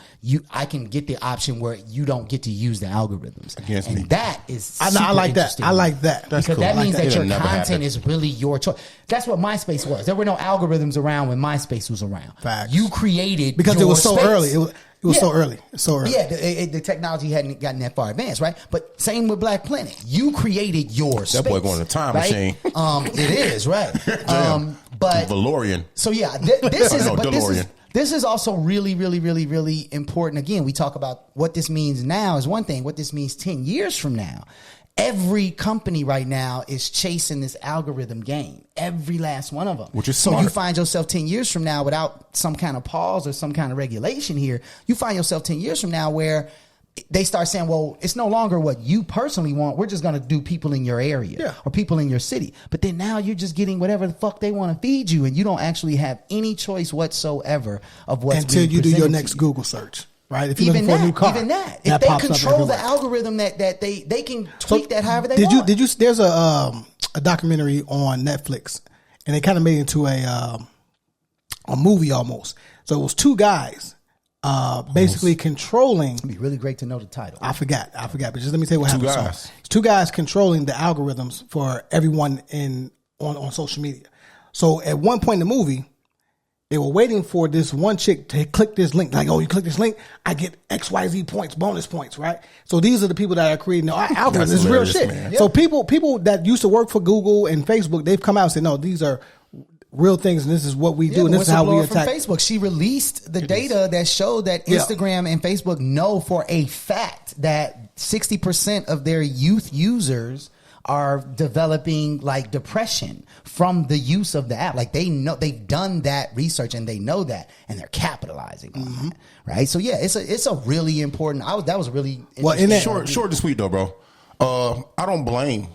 I can get the option where you don't get to use the algorithms. Against me. That is I like that. I like that. That's because that means that your content is really your choice. That's what MySpace was. There were no algorithms around when MySpace was around. Facts. You created because it was so space. early. It was so early. So early. Yeah, the technology hadn't gotten that far advanced, right? But same with Black Planet. You created your space. That boy going to the time machine. It is, right? But DeLorean. So yeah, this is also really, really, really, really important. Again, we talk about what this means now is one thing. What this means 10 years from now. Every company right now is chasing this algorithm game. Every last one of them. Which is so smart. you find yourself 10 years from now without some kind of pause or some kind of regulation here. You find yourself 10 years from now where they start saying, well, it's no longer what you personally want. We're just going to do people in your area or people in your city. But then now you're just getting whatever the fuck they want to feed you. And you don't actually have any choice whatsoever of what's until you do your next Google search. Right, if you're looking for a new car, even that, if they control the algorithm, that they can tweak that however they want. Did you? There's a documentary on Netflix, and they kind of made it into a movie almost. So it was two guys, basically controlling. It'd be really great to know the title. I forgot, but just let me tell you what happened. So it's two guys controlling the algorithms for everyone on social media. So at one point in the movie, they were waiting for this one chick to click this link. Like, oh, you click this link, I get XYZ points, bonus points, right? So these are the people that are creating the algorithms. It's real shit. Man. So people that used to work for Google and Facebook, they've come out and said, no, these are real things, and this is what we do, and this is how we attack. From Facebook, she released the data that showed that Instagram and Facebook know for a fact that 60% of their youth users are developing like depression from the use of the app. Like they know, they've done that research and they know that, and they're capitalizing on that, right? So yeah, it's a really important. That was really in that short and sweet though, bro. I don't blame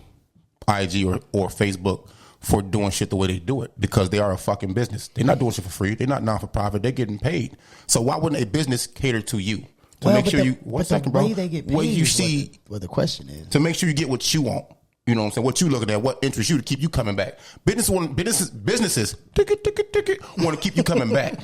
IG or Facebook for doing shit the way they do it, because they are a fucking business. They're not doing shit for free. They're not non-for-profit. They're getting paid. So why wouldn't a business cater to you to make sure you? One second, bro. They get paid. What you see? What the question is to make sure you get what you want. You know what I'm saying? What you looking at? What interests you to keep you coming back? Businesses want to keep you coming back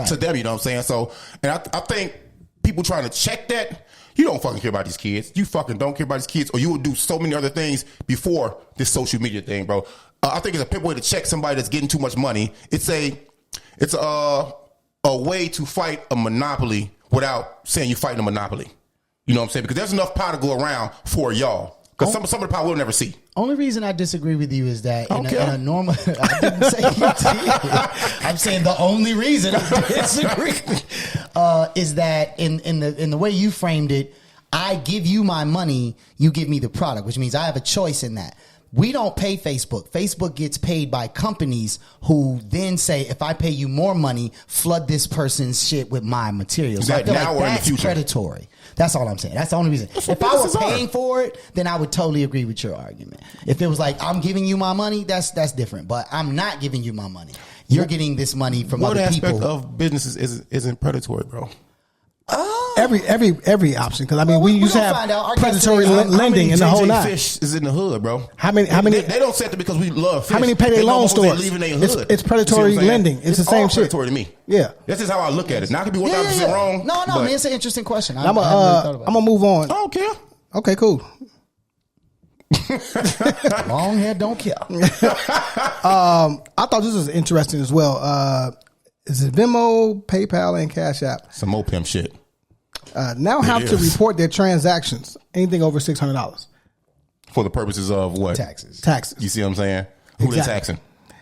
to them. You know what I'm saying? So, and I think people trying to check that. You don't fucking care about these kids. You fucking don't care about these kids, or you will do so many other things before this social media thing, bro. I think it's a pimp way to check somebody that's getting too much money. It's a way to fight a monopoly without saying you're fighting a monopoly. You know what I'm saying? Because there's enough power to go around for y'all. Because some of the power we'll never see. Only reason I disagree with you is that in a normal... I didn't say you did. I'm saying the only reason I disagree is that in the way you framed it, I give you my money, you give me the product, which means I have a choice in that. We don't pay Facebook. Facebook gets paid by companies who then say, if I pay you more money, flood this person's shit with my material. So I feel like that's predatory. That's all I'm saying. That's the only reason. If I were paying for it, then I would totally agree with your argument. If it was like, I'm giving you my money, that's different. But I'm not giving you my money. You're getting this money from what other aspect people. of businesses isn't predatory, bro? Every option, because I mean we used to have find out. Our predatory guest today- lending in the whole nine. Fish is in the hood, bro. How many? They don't set it because we love fish. How many payday They loan know stores? Leaving their hood. It's predatory You see what I'm saying? lending. It's the same all shit. predatory to me. Yeah. That's just how I look at it. Now I could be 1,000% wrong. No, but man, it's an interesting question. I'm gonna move on. I don't care. Okay, cool. Long hair don't care. I thought this was interesting as well. Is it Venmo, PayPal, and Cash App? Some more pimp shit. Now have to report their transactions, anything over $600. For the purposes of what? Taxes. Taxes. You see what I'm saying? Who they Exactly. taxing?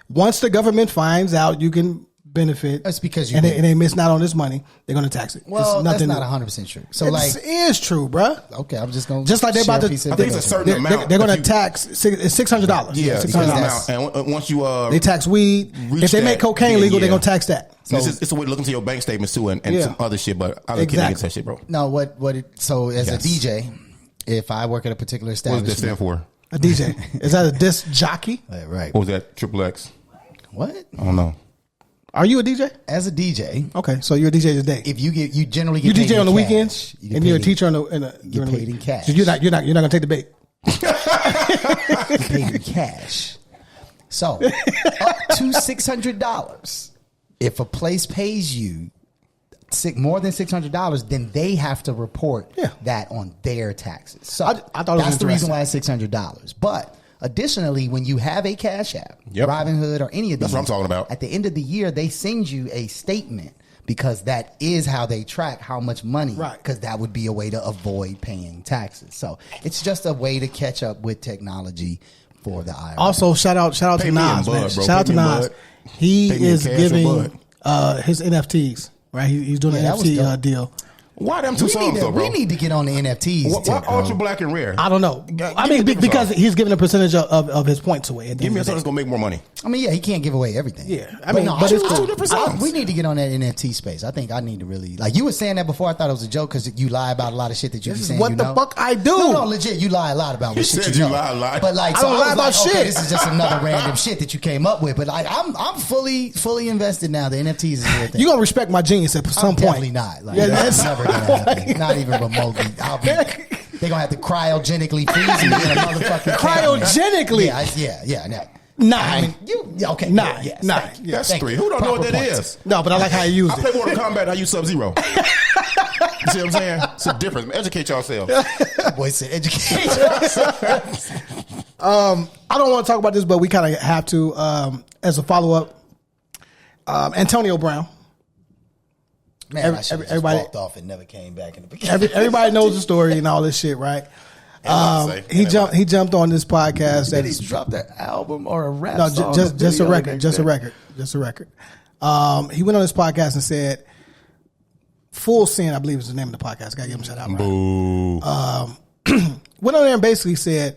Once the government finds out you can benefit, That's because and they missing out on this money, they're going to tax it. Well, It's that's nothing- not 100% true. So, It like, is true, bruh. okay, I'm just going Just like they're about to, I think it's a certain amount. they're going to if you- tax it's $600. Yeah, $600. certain amount. And once you They tax weed. reach If they make that, cocaine then legal, they're yeah. going to tax that. So it's a way to look into your bank statements too, and Yeah. some other shit. But I can't get that shit, bro. no, so as Yes. a DJ, if I work at a particular What does that establishment. stand for? a DJ, is that a disc jockey? Right. What was that? Triple X? What? I don't know. Are you a DJ? As a DJ, Okay, so you're a DJ today. if you generally You get paid DJ on the in weekends, cash. You get and you're a paid- teacher on the get during the paid week. in cash. So you're not gonna take the bait. paid in cash. So up to $600. If a place pays you more than $600, then they have to report that on their taxes. So I thought it was that's the reason interesting. why it's $600. But additionally, when you have a Cash App, Yep. Robinhood, or any of these, That's what I'm talking about. At the end of the year, they send you a statement because that is how they track how much money. Right. Because that would be a way to avoid paying taxes. So it's just a way to catch up with technology for the IRS. Also, shout out Pay to me in Nas, bud, man. bro. Shout out Pay to me in Nas. bud. He Pay me in is cash or giving bud. his NFTs. Right, he's doing an Yeah, that was NFT dope. deal. Why them two songs though, bro? We need to get on the NFTs. Why tip, bro. Ultra Black and Rare? I don't know. I me mean, a different because song. he's giving a percentage of his points away. At the Give me end a of song the that's day. gonna make more money. I mean, yeah, he can't give away everything. Yeah, I mean, but it's two cool. different songs. We need to get on that NFT space. I think I need to really, like you were saying that before. I thought it was a joke because you lie about a lot of shit that you This be is saying. what you the know. fuck I do. No, legit, you lie a lot about You what shit said you you know. lie a lot. But like, I so don't I lie was about like, okay, shit. this is just another random shit that you came up with. But like, I'm fully invested now. The NFTs is a real thing. You're gonna respect my genius at some Definitely point. not. Like, Yeah, that's that's never gonna happen. Not even remotely. They're gonna have to cryogenically freeze me in a motherfucking Cryogenically? Yeah. No. Nine. I mean, okay. Nine. Yes, Nine. thank you. That's Thank three. you. Who don't know what Proper that points. is? No, but I like how you used I play it. Mortal Kombat. I use Sub-Zero. You see what I'm saying? It's a difference. Educate yourselves. Boy said education. I don't want to talk about this, but we kind of have to as a follow up. Antonio Brown. Man, I should have just everybody- walked off and never came back in the beginning. Everybody knows the story and all this shit, right? He jumped on this podcast. Did he drop an album or a rap No, song? just a record. Just a record. He went on this podcast and said, "Full Sin," I believe is the name of the podcast. Gotta give him a shout out. Right? Boo. Went on there and basically said,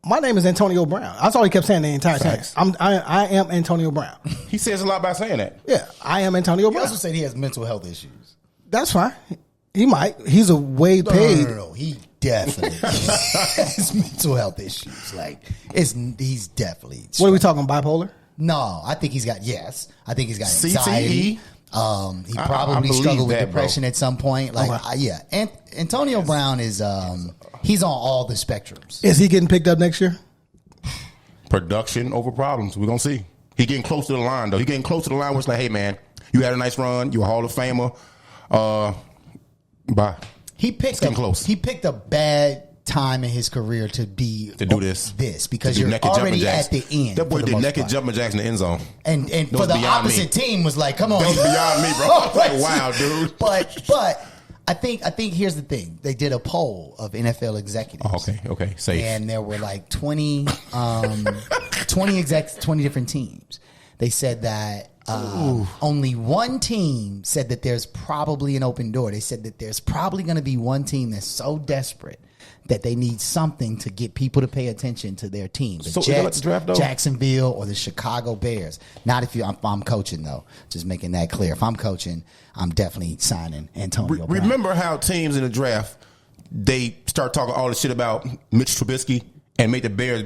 "My name is Antonio Brown." That's all he kept saying the entire time. Facts. I am Antonio Brown. He says a lot by saying that. Yeah, I am Antonio He Brown. also said he has mental health issues. That's fine. He might. He's a way paid. No. He definitely has mental health issues. Like, he's definitely. What are we talking? Bipolar? No, I think he's got. Yes, I think he's got CTE? anxiety. He probably believe struggled with that, depression bro. at some point. Like, Okay. Antonio Brown is. He's on all the spectrums. Is he getting picked up next year? Production over problems. We're gonna see. He getting close to the line though. He getting close to the line where it's like, hey man, you had a nice run. You a Hall of Famer. Bye. He picked getting close. He picked a bad time in his career to do this because To do you're naked jumping already jacks. at the end. That boy for the did most naked part. jumping jacks in the end zone. And That for was the beyond opposite me. team was like, come on, That was beyond me, bro. I was like, wow, dude. But I think here's the thing. They did a poll of NFL executives. Okay, safe. And there were like 20 execs, 20 different teams. They said that only one team said that there's probably an open door. They said that there's probably going to be one team that's so desperate that they need something to get people to pay attention to their team. The So is that like Jets, the draft, though? Jacksonville, or the Chicago Bears. Not if I'm coaching, though. Just making that clear. If I'm coaching, I'm definitely signing Antonio Brown. Remember how teams in the draft, they start talking all the shit about Mitch Trubisky and made the Bears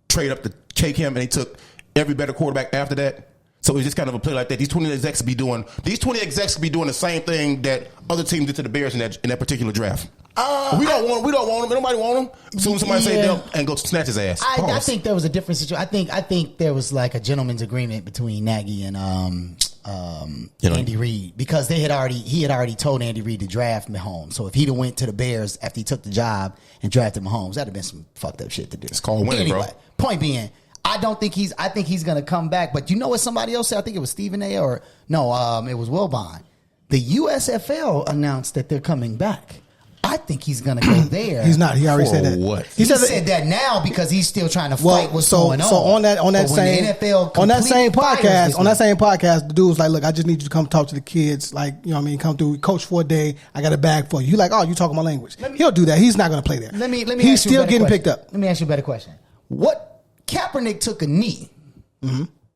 trade up to take him, and they took every better quarterback after that. So it's just kind of a play like that. These 20 execs be doing the same thing that other teams did to the Bears in that particular draft. We don't want them. Nobody want them. As soon as somebody say them and go snatch his ass. I think there was a different situation. I think there was like a gentleman's agreement between Nagy and Andy Reid, because he had already told Andy Reid to draft Mahomes. So if he'd have went to the Bears after he took the job and drafted Mahomes, that'd have been some fucked up shit to do. It's called winning, bro. Point being, I think he's gonna come back. But you know what somebody else said? I think it was Stephen A. It was Wilbon. The USFL announced that they're coming back. I think he's going to go there. He's not. He already said that. What? He said that now because he's still trying to fight what's going on. So on that same podcast, the dude was like, "Look, I just need you to come talk to the kids. Like, you know what I mean? Come through, coach for a day. I got a bag for you." You're like, "Oh, you talking my language?" He'll do that. He's not going to play there. Let me. He's still getting picked up. Let me ask you a better question. What Kaepernick took a knee,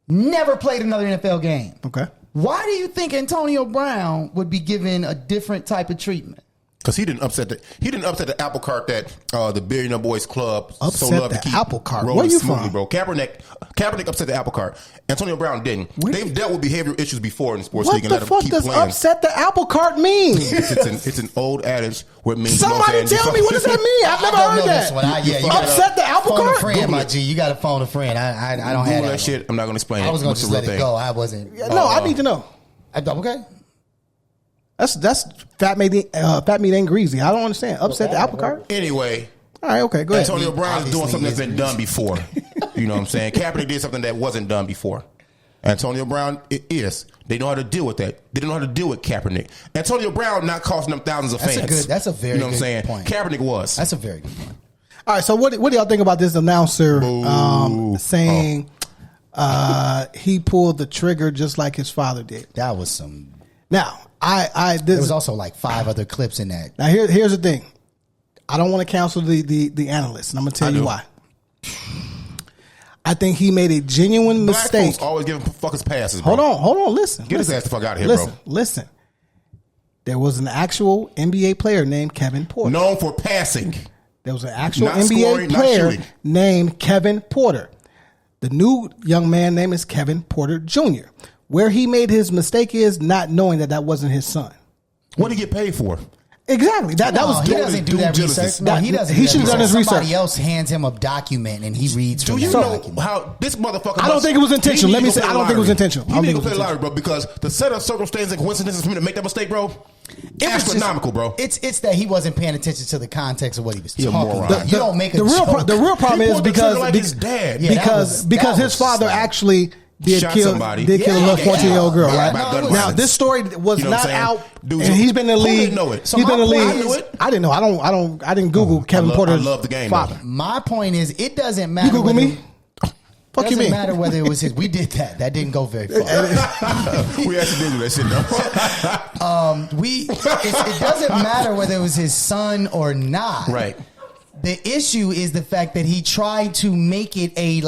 never played another NFL game. Okay. Why do you think Antonio Brown would be given a different type of treatment? Because he didn't upset the apple cart that the Billionaire Boys Club upset loved to keep apple cart. Where you smoothly, from, bro? Kaepernick upset the apple cart. Antonio Brown didn't. They've dealt with behavioral issues before in the sports league and let them keep playing. What the fuck does upset the apple cart mean? It's an old adage where it means. Somebody tell me, what does that mean? I've never heard that. You upset the apple cart. Phone a friend, my G. You got to phone a friend. I don't have that shit. I'm not going to explain it. I was going to just let it go. I wasn't. No, I need to know. Okay. That's fat meat ain't greasy. I don't understand. Upset the apple cart. Anyway. All right, okay, go ahead. Antonio Brown is doing something that's been done before. You know what I'm saying? Kaepernick did something that wasn't done before. Antonio Brown is. They know how to deal with that. They don't know how to deal with Kaepernick. Antonio Brown not costing them thousands of fans. That's a very good point. Kaepernick was. That's a very good point. All right, so what do y'all think about this announcer saying he pulled the trigger just like his father did? That was some. Now, there was also like 5 other clips in that. Now, here's the thing. I don't want to counsel the analysts, and I'm going to tell you why. I think he made a genuine mistake. Black folks always giving fuckers passes, bro. Hold on, listen. Get his ass the fuck out of here, bro. Listen. There was an actual NBA player named Kevin Porter. Known for passing. There was an actual NBA player named Kevin Porter. The new young man name is Kevin Porter Jr. Where he made his mistake is not knowing that wasn't his son. What did he get paid for? Exactly. That was he doesn't do that research. No, he doesn't. He should have done his research. Somebody else hands him a document and he reads from that document. Do you know how this motherfucker? I don't think it was intentional. Let me say, I don't think it was intentional. He need to play lottery, bro, because the set of circumstances and coincidences for me to make that mistake, bro. It was astronomical, bro. It's that he wasn't paying attention to the context of what he was talking about. You don't make the real problem is because his dad, because his father actually did kill a little 14-year-old girl, right? Now this story was not out, and he's been in the league. He's been in the league. I didn't know. I didn't Google Kevin Porter's father. My point is, it doesn't matter. You Google me? Fuck you mean? It doesn't matter whether it was his. We did that. That didn't go very far. We actually did that shit though. It doesn't matter whether it was his son or not. Right. The issue is the fact that he tried to make it a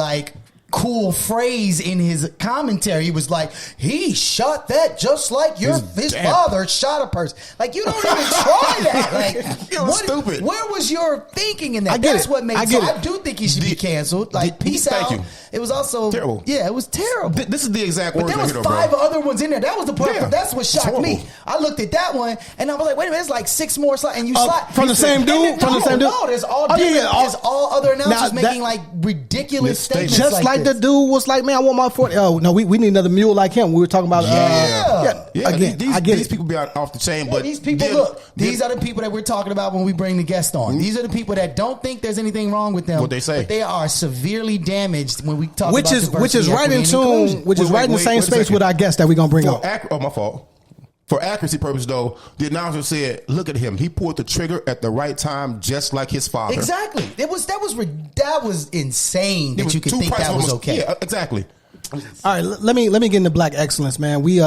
cool phrase in his commentary. He was like, he shot that just like his father shot a person. Like, you don't even try that. Like, you're stupid. Where was your thinking in that? That's what made it. I do think he should be canceled. Like, peace out. Thank you. It was also terrible. Yeah, it was terrible. This is the exact word. But there was 5 other ones in there. That was the part. That's what shocked me. I looked at that one and I was like, wait a minute, it's like 6 more slides. And you slide from the same dude. No, there's all different. There's all other announcers making like ridiculous statements. Just like the dude was like, man, I want my 40. Oh no, we need another mule like him. We were talking about. Again, I get these people be off the chain, but these people these are the people that we're talking about when we bring the guest on. These are the people that don't think there's anything wrong with them. What they say, but they are severely damaged when we talk about diversity. Which is right in tune, which is right in the same space with our guest that we're gonna bring up. My fault. For accuracy purposes, though, the announcer said, "Look at him. He pulled the trigger at the right time, just like his father." Exactly. That was insane that you could think that was okay. Yeah, exactly. All right, let me get into Black Excellence, man. We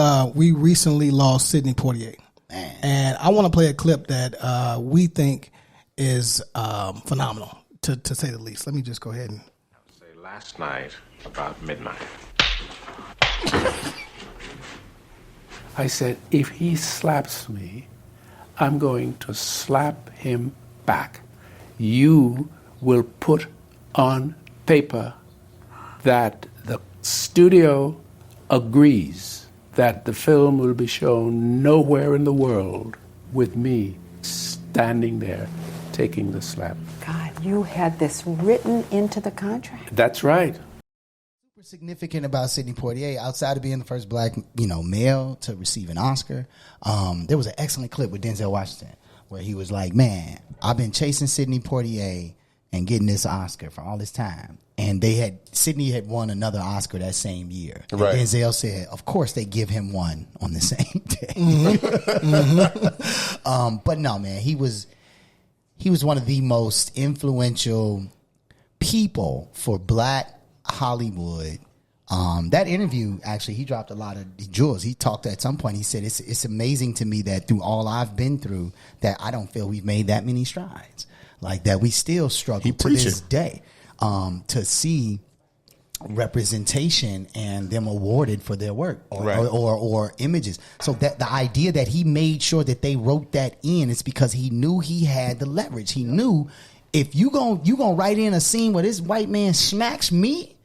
recently lost Sidney Poitier, and I want to play a clip that we think is phenomenal, to say the least. Let me just go ahead and say last night about midnight. I said, if he slaps me, I'm going to slap him back. You will put on paper that the studio agrees that the film will be shown nowhere in the world with me standing there taking the slap. God, you had this written into the contract. That's right. Super significant about Sidney Poitier, outside of being the first black, male to receive an Oscar, there was an excellent clip with Denzel Washington where he was like, man, I've been chasing Sidney Poitier and getting this Oscar for all this time. And Sidney had won another Oscar that same year. And right. Denzel said, of course they give him one on the same day. But no, man, he was one of the most influential people for black Hollywood. That interview, actually, he dropped a lot of jewels. He talked at some point, he said, it's amazing to me that through all I've been through, that I don't feel we've made that many strides. Like that we still struggle to this day to see representation and them awarded for their work or images. So that the idea that he made sure that they wrote that in is because he knew he had the leverage. He knew if you gonna write in a scene where this white man smacks me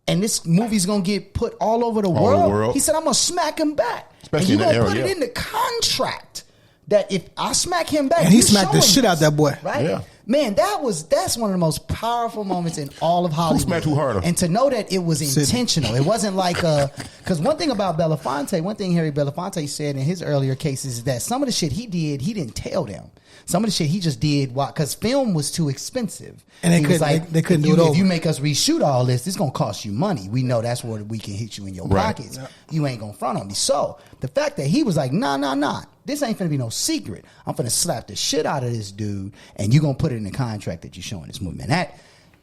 and this movie's gonna get put all over the world. He said, I'm gonna smack him back. Especially and in that you're gonna era, put it in the contract that if I smack him back, and he smacked the shit out that boy. Right? Yeah. Man, that's one of the most powerful moments in all of Hollywood. Who smacked who harder? And to know that it was intentional. It wasn't like because one thing about Belafonte, one thing Harry Belafonte said in his earlier cases is that some of the shit he did, he didn't tell them. Some of the shit he just did because film was too expensive. And they couldn't do it over. If you make us reshoot all this, it's going to cost you money. We know that's where we can hit you in your pockets. Yeah. You ain't going to front on me. So the fact that he was like, nah. This ain't finna be no secret. I'm finna slap the shit out of this dude, and you gonna put it in the contract that you're showing this movie. Man,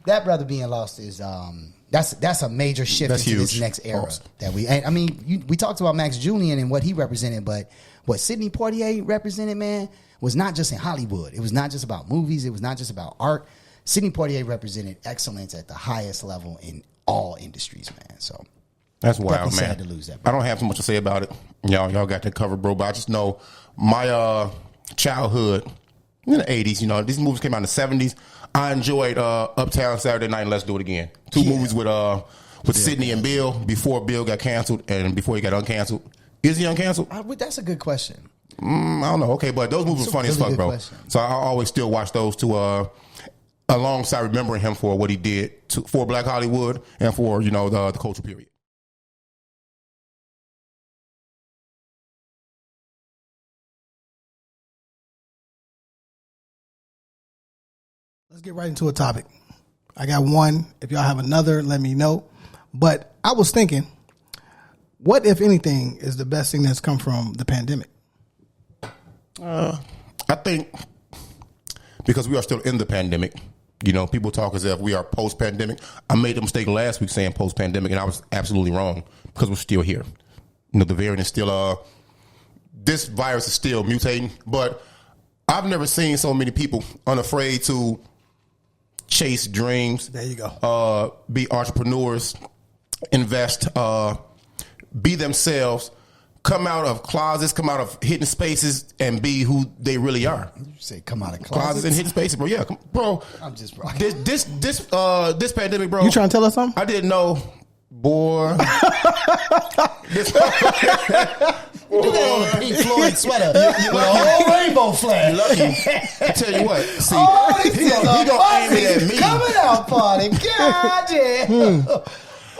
that brother being lost is that's a major shift into huge. This next era that we talked about Max Julian and what he represented, but what Sidney Poitier represented, man, was not just in Hollywood. It was not just about movies. It was not just about art. Sidney Poitier represented excellence at the highest level in all industries, man. So. That's wild, man. Sad to lose that, I don't have too much to say about it. Y'all got that covered, bro. But I just know my childhood in the 80s, these movies came out in the 70s. I enjoyed Uptown Saturday Night and Let's Do It Again. Two movies with Sidney and Bill before Bill got canceled and before he got uncanceled. Is he uncanceled? That's a good question. I don't know. Okay, but those movies were funny as fuck, bro. Question. So I always still watch those two alongside remembering him for what he did for Black Hollywood and for, the cultural period. Let's get right into a topic. I got one. If y'all have another, let me know. But I was thinking, what, if anything, is the best thing that's come from the pandemic? I think because we are still in the pandemic, people talk as if we are post-pandemic. I made the mistake last week saying post-pandemic, and I was absolutely wrong because we're still here. The variant is still, this virus is still mutating, but I've never seen so many people unafraid to chase dreams. There you go. Be entrepreneurs, invest, be themselves, come out of closets, come out of hidden spaces, and be who they really are. You say come out of closets and hidden spaces, bro. Yeah, bro. I'm just this pandemic, bro. You trying to tell us something? I didn't know, boy. You do that on a Pink Floyd sweater with a whole rainbow flag. Lucky. I tell you what. See, he gonna aim it at me. Coming out party. God, yeah.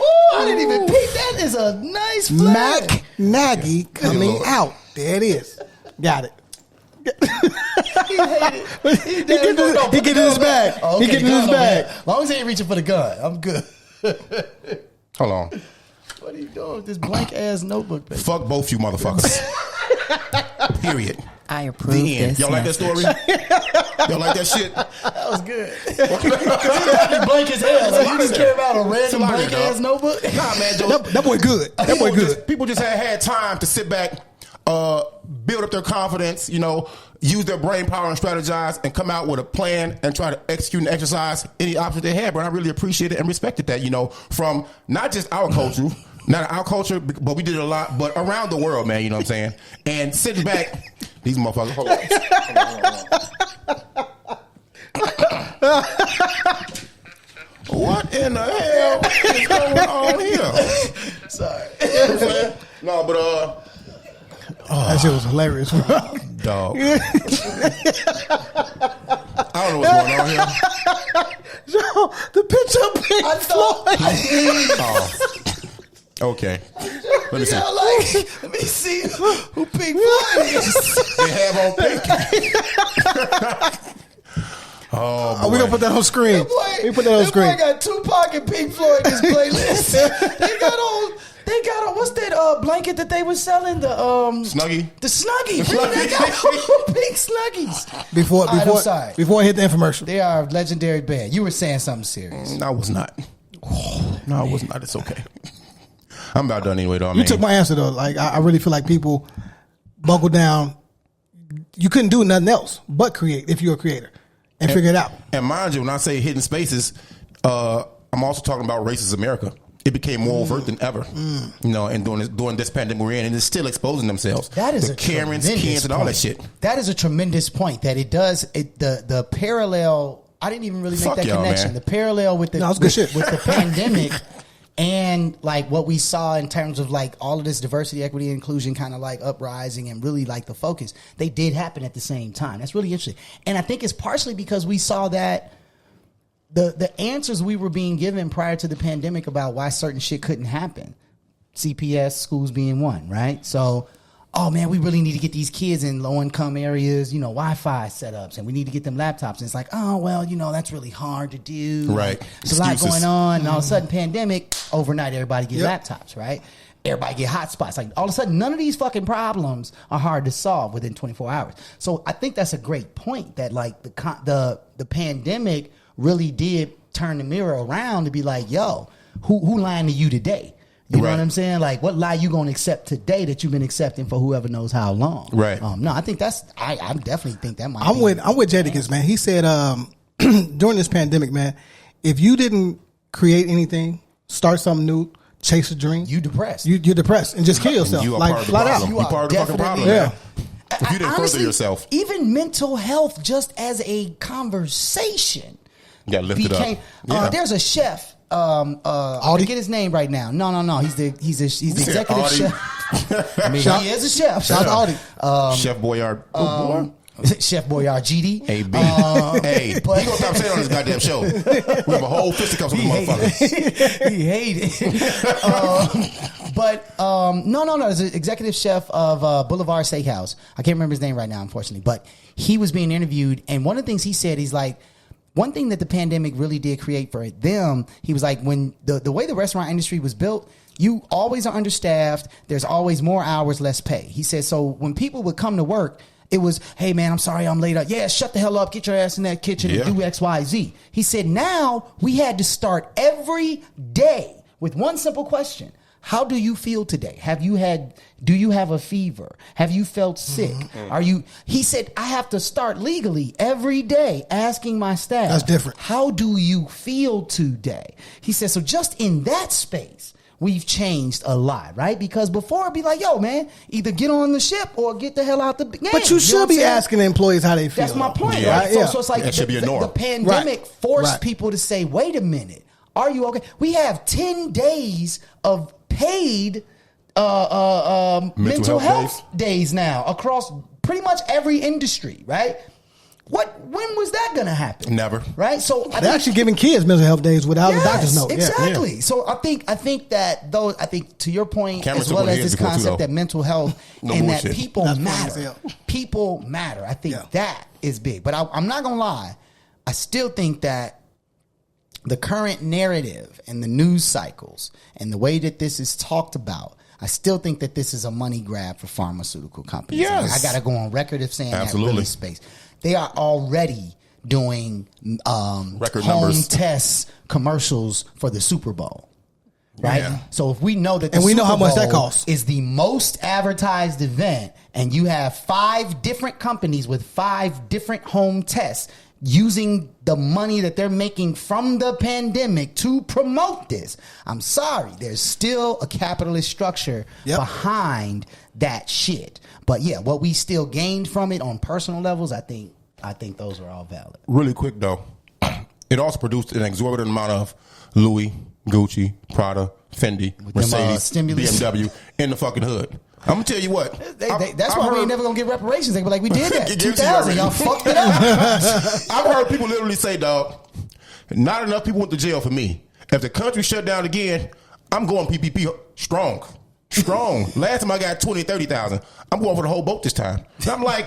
Ooh, I didn't even peek. That is a nice flag. MAK-NAGY coming out. There it is. Got it. He hated it. He getting his bag. Okay, he getting his bag. As long as he ain't reaching for the gun, I'm good. Hold on. What are you doing with this blank ass notebook, baby? Fuck both you motherfuckers. Period. I approve this. Y'all like that story? Y'all like that shit? That was good. Because he got me blank as hell. Like, you just care about a random blank ass notebook? Nah, man. That boy good. That boy good. People just had time to sit back, build up their confidence, use their brain power and strategize and come out with a plan and try to execute and exercise any options they had. But I really appreciate it and respected that, from not just our culture, not our culture, but we did it a lot, but around the world, man, you know what I'm saying? And sitting back, these motherfuckers, hold on. What in the hell is going on here? Sorry. No, but that shit was hilarious, bro. Dog. I don't know what's going on here. Yo, the picture of Pink Floyd. Oh. Okay. Let me see. Let me see who Pink Floyd is. They have on Pink. Oh, boy. We gonna put that on screen. We put that on screen. Boy got Tupac and Pink Floyd in this playlist. They got on. What's that blanket that they were selling? The Snuggie. The Snuggie. They got pink Snuggies. Before I hit the infomercial, they are a legendary band. You were saying something serious. No, I was not. No, I was not. It's okay. I'm about done anyway, though. You took my answer though. Like I really feel like people buckle down. You couldn't do nothing else but create if you're a creator and figure it out. And mind you, when I say hidden spaces, I'm also talking about racist America. It became more overt than ever, you know. And during this pandemic we're in, and it's still exposing themselves. That is the Karens, Kens, and all that shit. That is a tremendous point. That it does. The parallel. I didn't even really make that connection. Man. The parallel with the with the pandemic. And like what we saw in terms of like all of this diversity, equity, and inclusion kind of like uprising and really like the focus, they did happen at the same time. That's really interesting. And I think it's partially because we saw that the answers we were being given prior to the pandemic about why certain shit couldn't happen, CPS, schools being one, right? So, oh man, we really need to get these kids in low income areas, you know, Wi-Fi setups, and we need to get them laptops. And it's like, oh, well, you know, that's really hard to do. Right. There's a lot going on. And all of a sudden, pandemic, overnight, everybody get laptops, right? Everybody get hotspots. Like all of a sudden, none of these fucking problems are hard to solve within 24 hours. So I think that's a great point that like the pandemic really did turn the mirror around to be like, yo, who lying to you today? You know what I'm saying? Like, what lie you gonna accept today that you've been accepting for whoever knows how long? Right. No, I think that's. I definitely think that might. I'm with Jadakiss, man. He said during this pandemic, man, if you didn't create anything, start something new, chase a dream, you depressed. You're depressed and just kill yourself. You are like part of the flat problem. out. You are part of the fucking problem. Yeah. If you didn't further yourself, even mental health, just as a conversation, lift it up. Yeah. There's a chef. I forget his name right now. No. He's the executive chef. I mean, he is a chef. Shout out to Audie. Chef Boyard. Chef Boyard GD. AB. Hey, he gonna stop saying on this goddamn show. We have a whole fisticuffs with the motherfuckers. He hated it. But no. There's an executive chef of Boulevard Steakhouse. I can't remember his name right now, unfortunately. But he was being interviewed, and one of the things he said, he's like, one thing that the pandemic really did create for them, he was like, when the way the restaurant industry was built, you always are understaffed. There's always more hours, less pay. He said, so when people would come to work, it was, hey, man, I'm sorry I'm late. Yeah, shut the hell up. Get your ass in that kitchen and do X, Y, Z. He said, now we had to start every day with one simple question. How do you feel today? Do you have a fever? Have you felt sick? He said, I have to start legally every day asking my staff. That's different. How do you feel today? He said, so just in that space, we've changed a lot, right? Because before it'd be like, yo, man, either get on the ship or get the hell out the game. But you should be asking employees how they feel. That's my point, yeah. right? Yeah. So it's like that should be a norm. The pandemic forced people to say, wait a minute, are you okay? We have 10 days of paid mental health days now across pretty much every industry, right? When was that going to happen? Never. Right? So they're actually giving kids mental health days without the doctor's note. Exactly. Yeah. So I think that to your point, as well as this concept that mental health and that people matter. People matter. I think that is big. But I'm not going to lie. I still think that the current narrative and the news cycles and the way that this is talked about, I still think that this is a money grab for pharmaceutical companies. Yes. I got to go on record of saying Absolutely. that really space. They are already doing record home numbers test commercials for the Super Bowl. Right? Yeah. So if we know that and we know how much that Bowl costs is the most advertised event, and you have 5 different companies with 5 different home tests using the money that they're making from the pandemic to promote this, I'm sorry, there's still a capitalist structure behind that shit. But yeah, what we still gained from it on personal levels, I think those are all valid. Really quick though, it also produced an exorbitant amount of Louis, Gucci, Prada, Fendi, Mercedes, BMW in the fucking hood. I'm gonna tell you what. That's why we ain't never gonna get reparations. They be like, we did that. 2000, y'all fucked it up. I've heard people literally say, dog, not enough people went to jail for me. If the country shut down again, I'm going PPP strong. Last time I got 20, 30,000. I'm going for the whole boat this time. And I'm like,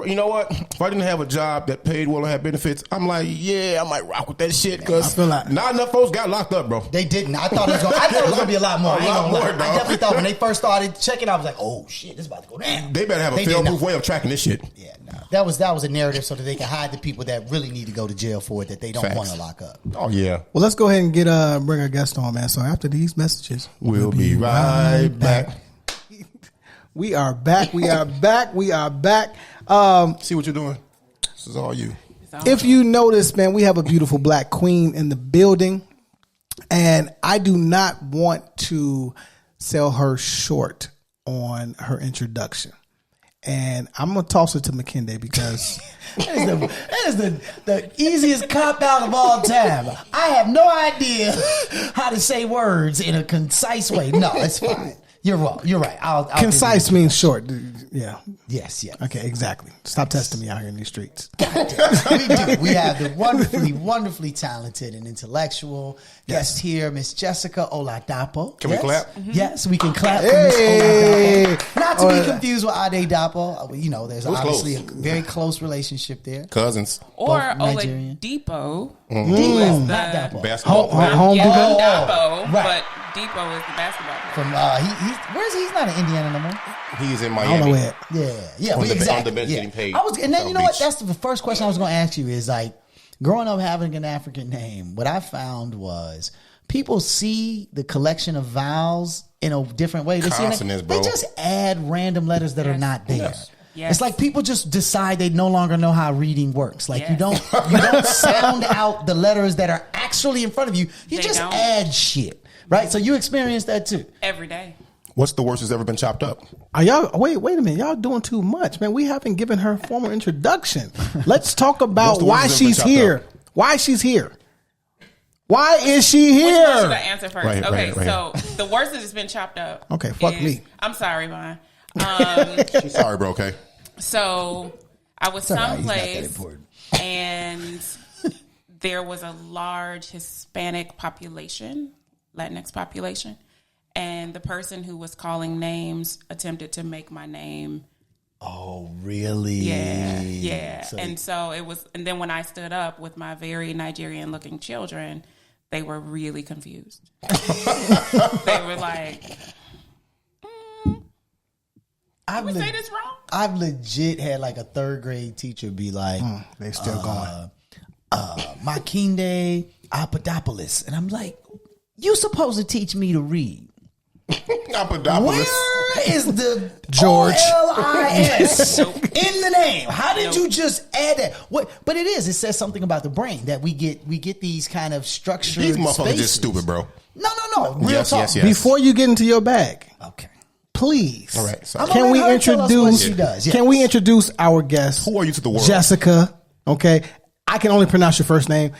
you know what? If I didn't have a job that paid well and had benefits, I'm like, yeah, I might rock with that shit because not enough folks got locked up, bro. They didn't. I thought it was going to be a lot more. I definitely thought when they first started checking, I was like, oh shit, this is about to go down. They better have a fail-proof way of tracking this shit. Yeah, no. That was a narrative so that they can hide the people that really need to go to jail for it that they don't want to lock up. Oh yeah. Well, let's go ahead and bring our guest on, man. So after these messages, we'll be right back. We are back. See what you're doing. This is all you. If you notice, man, we have a beautiful black queen in the building, and I do not want to sell her short on her introduction. And I'm gonna toss it to McKinday because that is the easiest cop out of all time. I have no idea how to say words in a concise way. No, it's fine. You're wrong. You're right. I'll concise means short. Yeah. Yes. Okay. Exactly. Stop testing me out here in these streets. We do. We have the wonderfully talented and intellectual guest here, Miss Jessica Oladapo. Can we clap? Mm-hmm. Yes, we can clap for Miss Oladapo. Not to be confused with Addictive. You know, there's obviously a very close relationship there. Cousins. Or Oladapo. Mm-hmm. Not Dapo. Basketball home Dapo, but Depot is the basketball player. From he's not in Indiana no more. He's in Miami. I don't know where. Yeah, exactly. On the bench getting paid. And then you know what? That's the first question I was going to ask you is like, growing up having an African name, what I found was people see the collection of vowels in a different way. They just add random letters that are not there. Yes. It's like people just decide they no longer know how reading works. Like you don't sound out the letters that are actually in front of you. You just add shit. Right? So you experience that too. Every day. What's the worst that's ever been chopped up? Are y'all wait a minute. Y'all doing too much, man. We haven't given her a formal introduction. Let's talk about why she's here. Why she's here. Why is she here? Which one should I answer first? Right so the worst that has been chopped up. Okay, fuck me. I'm sorry, Vaughn. She's sorry, bro, okay? So I was someplace and there was a large Hispanic population, Latinx population, and the person who was calling names attempted to make my name. Oh, really? Yeah. So it was, and then when I stood up with my very Nigerian looking children, they were really confused. They were like, did we say this wrong? I've legit had like a third grade teacher be like, they still going. MAK-NAGY Apodopoulos. And I'm like, you supposed to teach me to read. Apodopoulos. Where is the George O-L-I-S in the name? How did you just add that? What? But it says something about the brain that we get these kind of structured These motherfuckers spaces. just stupid, bro. No. Real talk. Yes. Before you get into your bag. Okay. Please. All right. So Can we introduce Can we introduce our guest? Who are you to the world? Jessica. Okay. I can only pronounce your first name.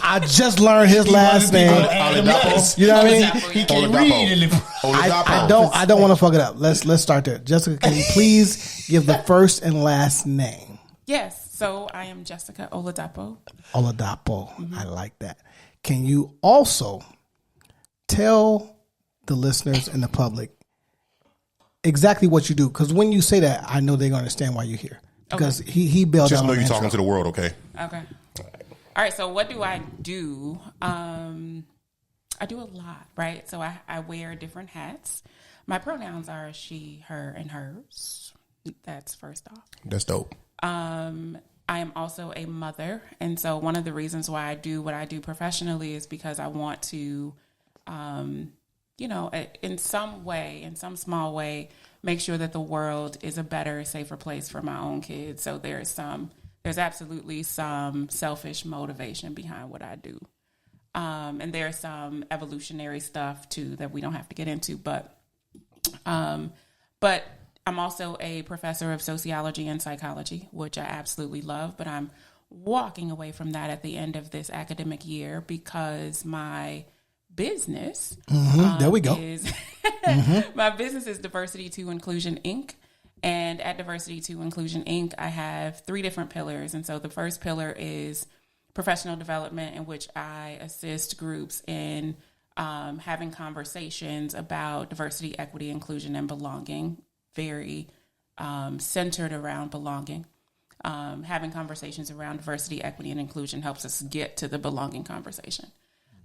I just learned his last name. You know what I mean? He can't read. I don't want to fuck it up. Let's start there. Jessica, can you please give the first and last name? Yes. So I am Jessica Oladapo. Oladapo. Mm-hmm. I like that. Can you also tell the listeners and the public exactly what you do? Because when you say that, I know they're going to understand why you're here. Because he bailed out. Just know you're talking to the world, okay? Okay. All right, so what do I do? I do a lot, right? So I wear different hats. My pronouns are she, her, and hers. That's first off. That's dope. I am also a mother. And so one of the reasons why I do what I do professionally is because I want to, in some way, in some small way, make sure that the world is a better, safer place for my own kids. So there's absolutely some selfish motivation behind what I do. And there's some evolutionary stuff too that we don't have to get into, but I'm also a professor of sociology and psychology, which I absolutely love, but I'm walking away from that at the end of this academic year because my business. There we go. My business is Diversity to Inclusion, Inc. And at Diversity to Inclusion, Inc., I have 3 different pillars. And so the first pillar is professional development, in which I assist groups in having conversations about diversity, equity, inclusion, and belonging, very centered around belonging. Having conversations around diversity, equity, and inclusion helps us get to the belonging conversation.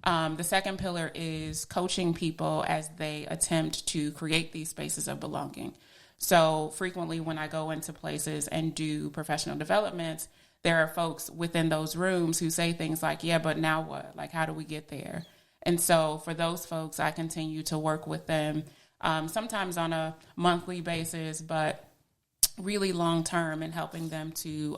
The second pillar is coaching people as they attempt to create these spaces of belonging. So frequently when I go into places and do professional developments, there are folks within those rooms who say things like, yeah, but now what? Like, how do we get there? And so for those folks, I continue to work with them, sometimes on a monthly basis, but really long term, in helping them to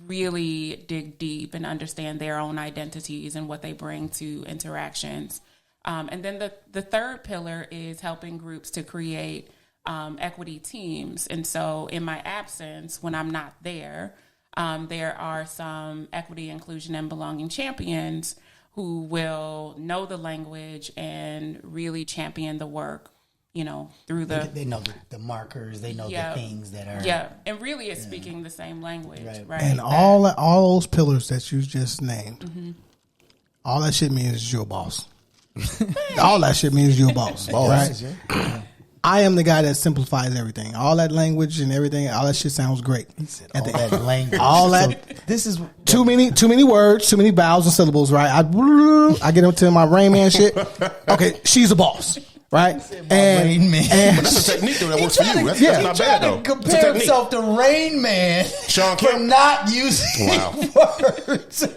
really dig deep and understand their own identities and what they bring to interactions. And then the third pillar is helping groups to create equity teams. And so in my absence, when I'm not there, there are some equity, inclusion, and belonging champions who will know the language and really champion the work, through they know the markers, they know the things that are and really it's speaking the same language, right? And all those pillars that you just named, all that shit means you're a boss. All that shit means you're a boss, right? I am the guy that simplifies everything. All that language and everything, all that shit sounds great. He said all that language. All that. This is too many words, too many vowels and syllables, right? I get into my Rain Man shit. Okay, she's a boss, right? Rain Man. But that's a technique though that works for you. That's not bad though. Compare himself to Rain Man for not using words.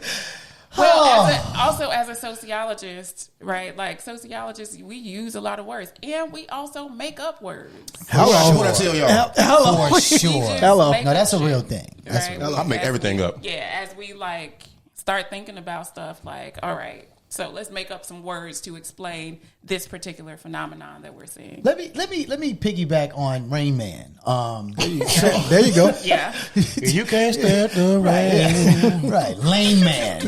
Well, also as a sociologist, right? Like sociologists, we use a lot of words, and we also make up words. Hello, what I tell y'all? Hello, for sure. Hello. No, that's a real thing. Right? I make everything up. Yeah, as we start thinking about stuff, all right, so let's make up some words to explain this particular phenomenon that we're seeing. Let me piggyback on Rain Man. There you go. Yeah, you can't stand the rain. Right, Lane Man.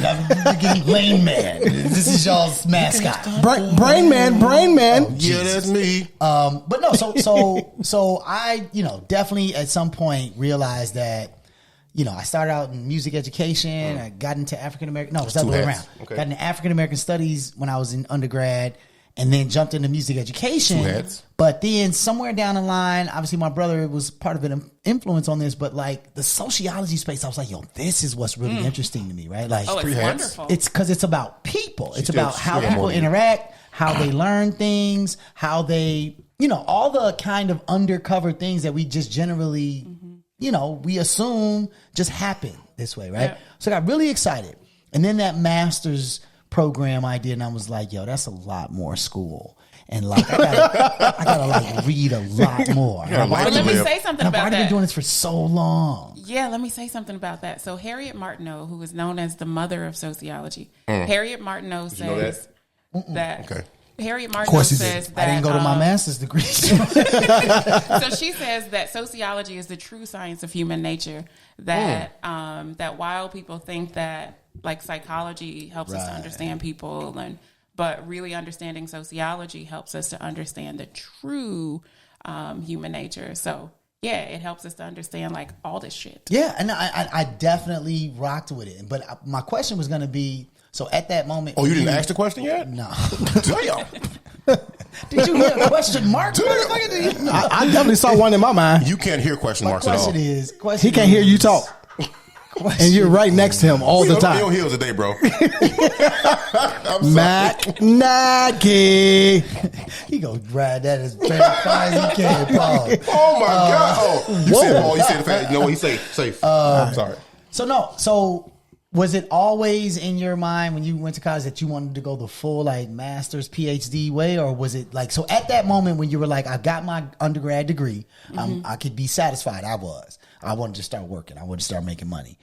Lane Man. This is y'all's mascot. Brain Man. Oh, yeah, that's me. But no, so I definitely at some point realized that. I started out in music education. I got into African American. No, it's the other way around. Okay. Got into African American studies when I was in undergrad, and then jumped into music education. But then somewhere down the line, obviously my brother was part of an influence on this. But the sociology space, I was like, this is what's really interesting to me, right? Like, it's wonderful. It's because it's about people. It's about how people interact, how they learn things, how they, all the kind of undercover things that we just generally. We assume just happen this way, right? Yeah. So I got really excited. And then that master's program I did, and I was like, that's a lot more school. And I gotta read a lot more. Let me say something about that. I've already been doing this for so long. Yeah, let me say something about that. So Harriet Martineau, who is known as the mother of sociology, Harriet Martineau says that okay. Harriet Martineau says that I didn't go to my master's degree. So she says that sociology is the true science of human nature. That that while people think that psychology helps us to understand people, but really understanding sociology helps us to understand the true human nature. So yeah, it helps us to understand all this shit. Yeah, and I definitely rocked with it. But my question was going to be. So at that moment... Oh, you didn't ask the question yet? No. Damn. Did you hear a question mark? I definitely saw one in my mind. You can't hear question marks at all. He can't hear you talk. And you're right next to him all the time. He on heels today, bro. MAK-NAGY. He gonna ride that as fast as he can, Paul. Oh my God. You said Paul. You said fast. You know what he say? Safe. I'm sorry. So was it always in your mind when you went to college that you wanted to go the full master's PhD way, or was it so at that moment when you were I got my undergrad degree, I could be satisfied? I wanted to start working. I wanted to start making money.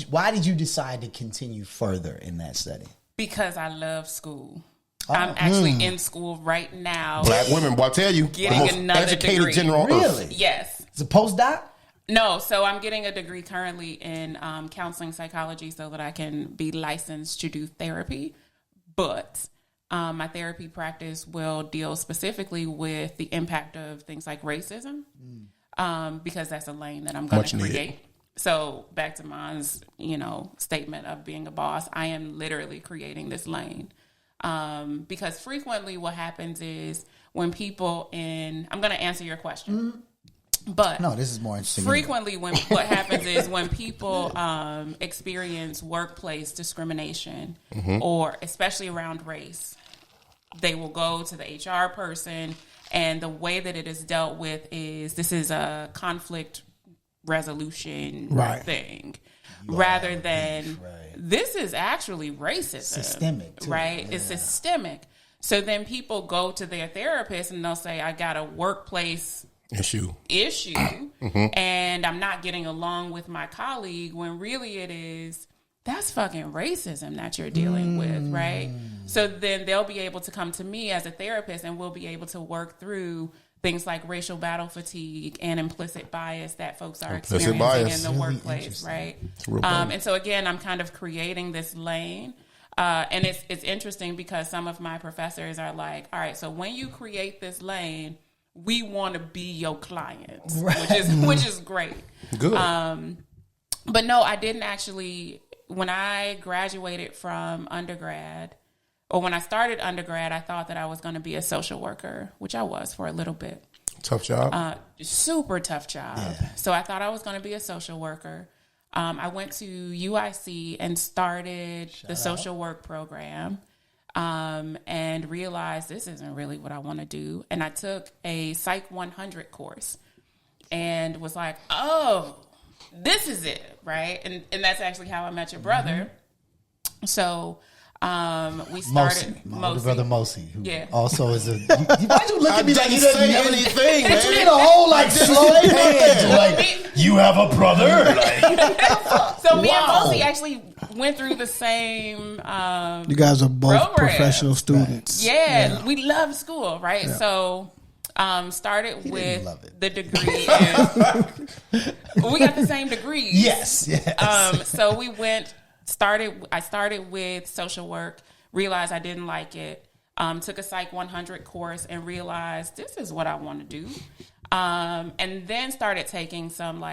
Why did you decide to continue further in that study? Because I love school. I'm actually in school right now. Black women, I tell you, getting the most another educated degree. general on Really? earth. Yes. It's a postdoc? No, so I'm getting a degree currently in counseling psychology so that I can be licensed to do therapy. But My therapy practice will deal specifically with the impact of things like racism, because that's a lane that I'm going to create. So back to Mon's, statement of being a boss, I am literally creating this lane. Because frequently what happens is when people I'm going to answer your question, but no, this is more interesting. Frequently what happens is when people experience workplace discrimination, or especially around race, they will go to the HR person, and the way that it is dealt with is this is a conflict resolution thing, rather than this is actually racism. Systemic, too. Right? Yeah. It's systemic. So then people go to their therapist and they'll say, I got a workplace issue and I'm not getting along with my colleague, when really it is, that's fucking racism that you're dealing with, right? So then they'll be able to come to me as a therapist, and we'll be able to work through things like racial battle fatigue and implicit bias that folks are experiencing in the workplace, right? And so again, I'm kind of creating this lane. And it's interesting because some of my professors are like, all right, so when you create this lane, we want to be your clients, which is great. Good. But no, I didn't actually. When I graduated from undergrad, or when I started undergrad, I thought that I was going to be a social worker, which I was for a little bit. Tough job. Super tough job. Yeah. So I thought I was going to be a social worker. I went to UIC and started the social work program, and realized this isn't really what I want to do. And I took a Psych 100 course and was like, oh, this is it, right? And that's actually how I met your brother. So we started my older brother Mosi, who also is a. Why you look at me like you didn't know anything, man? You did a whole slow hand, like you have a brother. So me and Mosi actually went through the same. You guys are both professional students. Right. Yeah, we love school, right? Yeah. So. Started with the degree. We got the same degrees. Yes. So I started with social work, realized I didn't like it, took a Psych 100 course and realized this is what I want to do. And then started taking some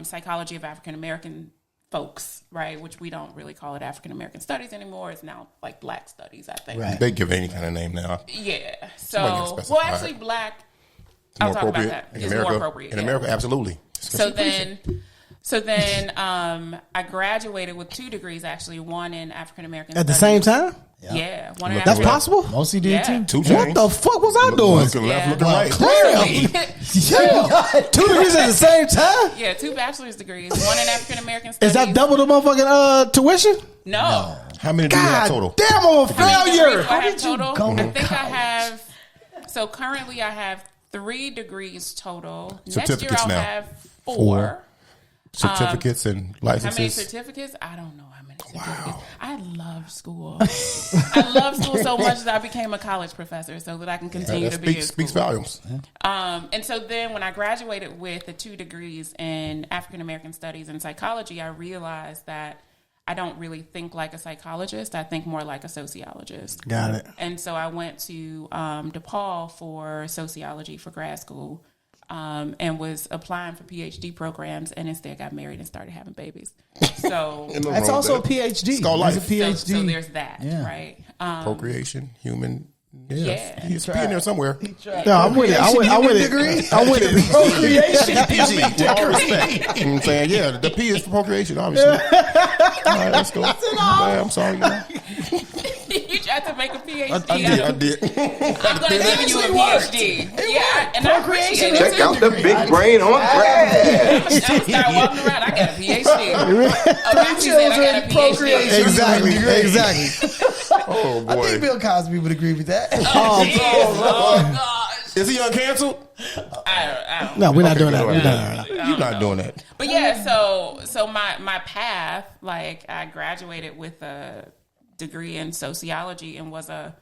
psychology of African American folks, right? Which we don't really call it African American studies anymore. It's now like Black studies, I think. Right. They give any kind of name now. Yeah. So, actually, Black. I'll talk about that. It's more appropriate. In America, absolutely. So then, I graduated with 2 degrees. Actually, one in African American at studies. the same time. Yeah, one that's possible. Mostly did too. What the fuck was I doing? Looking left, looking right. Clearly, 2 degrees at the same time. Yeah, 2 bachelor's degrees. One in African American studies. Is that double the motherfucking tuition? No. How many do you have total? Damn, I'm a failure. How did you go? I think I have. So currently, I have 3 degrees total. Next year, I'll have 4. Certificates and licenses. How many certificates? I don't know how many certificates. Wow. I love school. I love school so much that I became a college professor so that I can continue to be in school. Speaks volumes. And so then when I graduated with the 2 degrees in African American studies and psychology, I realized that I don't really think like a psychologist. I think more like a sociologist. Got it. And so I went to DePaul for sociology for grad school. And was applying for PhD programs, and instead got married and started having babies. So that's also a PhD. It's called life. It's a PhD. So there's that, right? Procreation, human. Yeah, he's in there somewhere. No, I'm with it. I'm with it. I'm with it. Procreation, PhD. All respect. You know what I'm saying? Yeah, the P is for procreation, obviously. All right, let's go. I'm sorry. You tried to make a PhD. I did. I'm going to give you a PhD. And I appreciate it. Check out the big brain on I'm going to start walking around. I got a PhD. I got a PhD. Exactly. Oh, boy. I think Bill Cosby would agree with that. Oh, gosh. Is he uncanceled? I don't No, we're not doing that. You're not doing that. But yeah, so my path, like I graduated with a degree in sociology and was a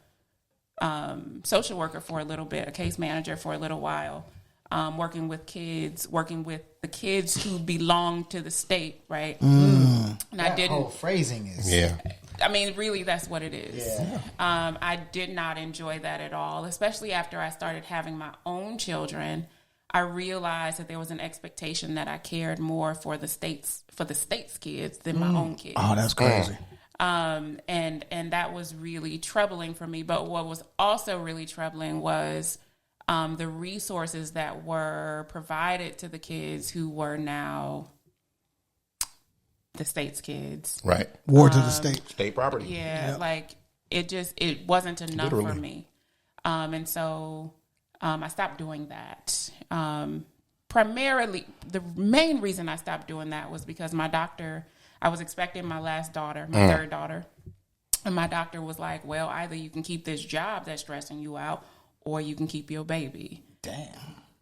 social worker for a little bit, a case manager for a little while, working with the kids who belong to the state, right? And that whole phrasing is I mean, really, that's what it is. Yeah. I did not enjoy that at all, especially after I started having my own children. I realized that there was an expectation that I cared more for the state's kids than my own kids. Oh, that's crazy. And that was really troubling for me. But what was also really troubling was the resources that were provided to the kids who were now the state's kids. Right. Wards of the state. State property. Yeah, like it wasn't enough for me. And so I stopped doing that. Primarily, the main reason I stopped doing that was because I was expecting my last daughter, my third daughter. And my doctor was like, well, either you can keep this job that's stressing you out or you can keep your baby. Damn.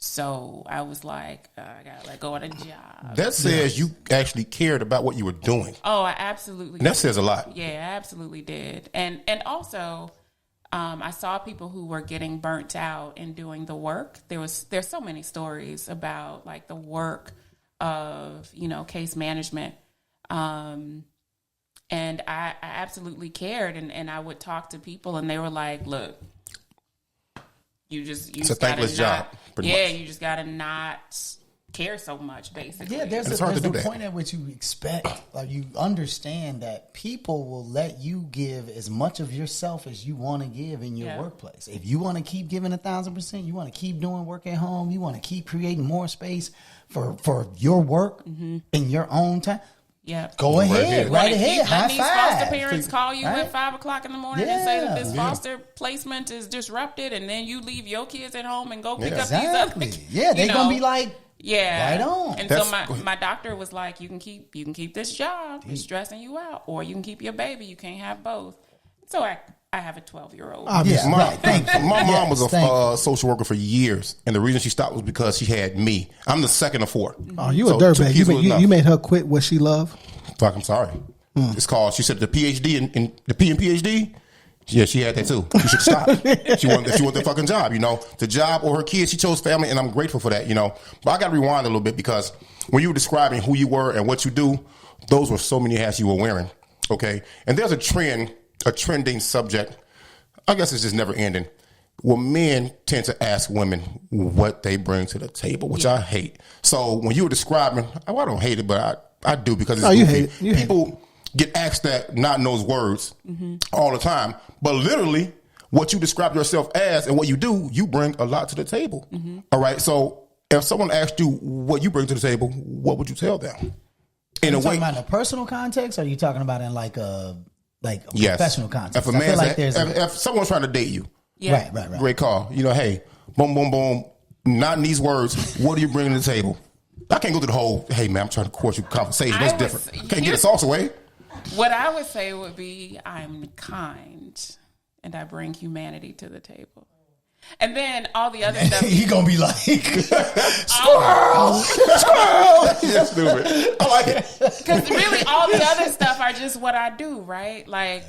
So I was like, I got to let go of the job. That says you actually cared about what you were doing. Oh, I absolutely did. That says a lot. Yeah, I absolutely did. And also, I saw people who were getting burnt out in doing the work. There's so many stories about like the work of, case management. And I absolutely cared. And I would talk to people and they were like, look, it's a thankless job. You just got to not care so much, basically. Yeah, there's a point at which you expect, like you understand that people will let you give as much of yourself as you want to give in your workplace. If you want to keep giving 1,000%, you want to keep doing work at home, you want to keep creating more space for your work in your own time. Yeah, go ahead, right ahead. High these five. Foster parents call you at 5:00 in the morning and say that this foster placement is disrupted, and then you leave your kids at home and go pick up these other kids. Yeah, they're gonna be like, right on. And so my doctor was like, you can keep this job. It's stressing you out, or you can keep your baby. You can't have both. So I have a 12-year-old. My mom was a social worker for years, and the reason she stopped was because she had me. I'm the second of four. Oh, you a dirtbag. You made her quit what she loved? Fuck, I'm sorry. It's called, she said the PhD and the P and PhD. Yeah, she had that too. She should stop. She wanted the fucking job, the job or her kids. She chose family, and I'm grateful for that, But I got to rewind a little bit because when you were describing who you were and what you do, those were so many hats you were wearing. Okay, and there's a trending subject. I guess it's just never ending. Well, men tend to ask women what they bring to the table, which I hate. So when you were describing, I don't hate it, but I do because it's you hate it. People get asked that not in those words all the time, but literally what you describe yourself as and what you do, you bring a lot to the table. All right. So if someone asked you what you bring to the table, what would you tell them? Are you talking about in a personal context, or are you talking about in like a professional context? If a man, if someone's trying to date you, right. Great call. Hey, boom, boom, boom. Not in these words. What are you bringing to the table? I can't go through the whole, hey man, I'm trying to court you conversation. That's different. Can't get the sauce away. What I would say would be, I'm kind and I bring humanity to the table. And then all the other stuff. He gonna be like, squirrel. Yeah, stupid. I like it. Because really, all the other stuff are just what I do, right? Like.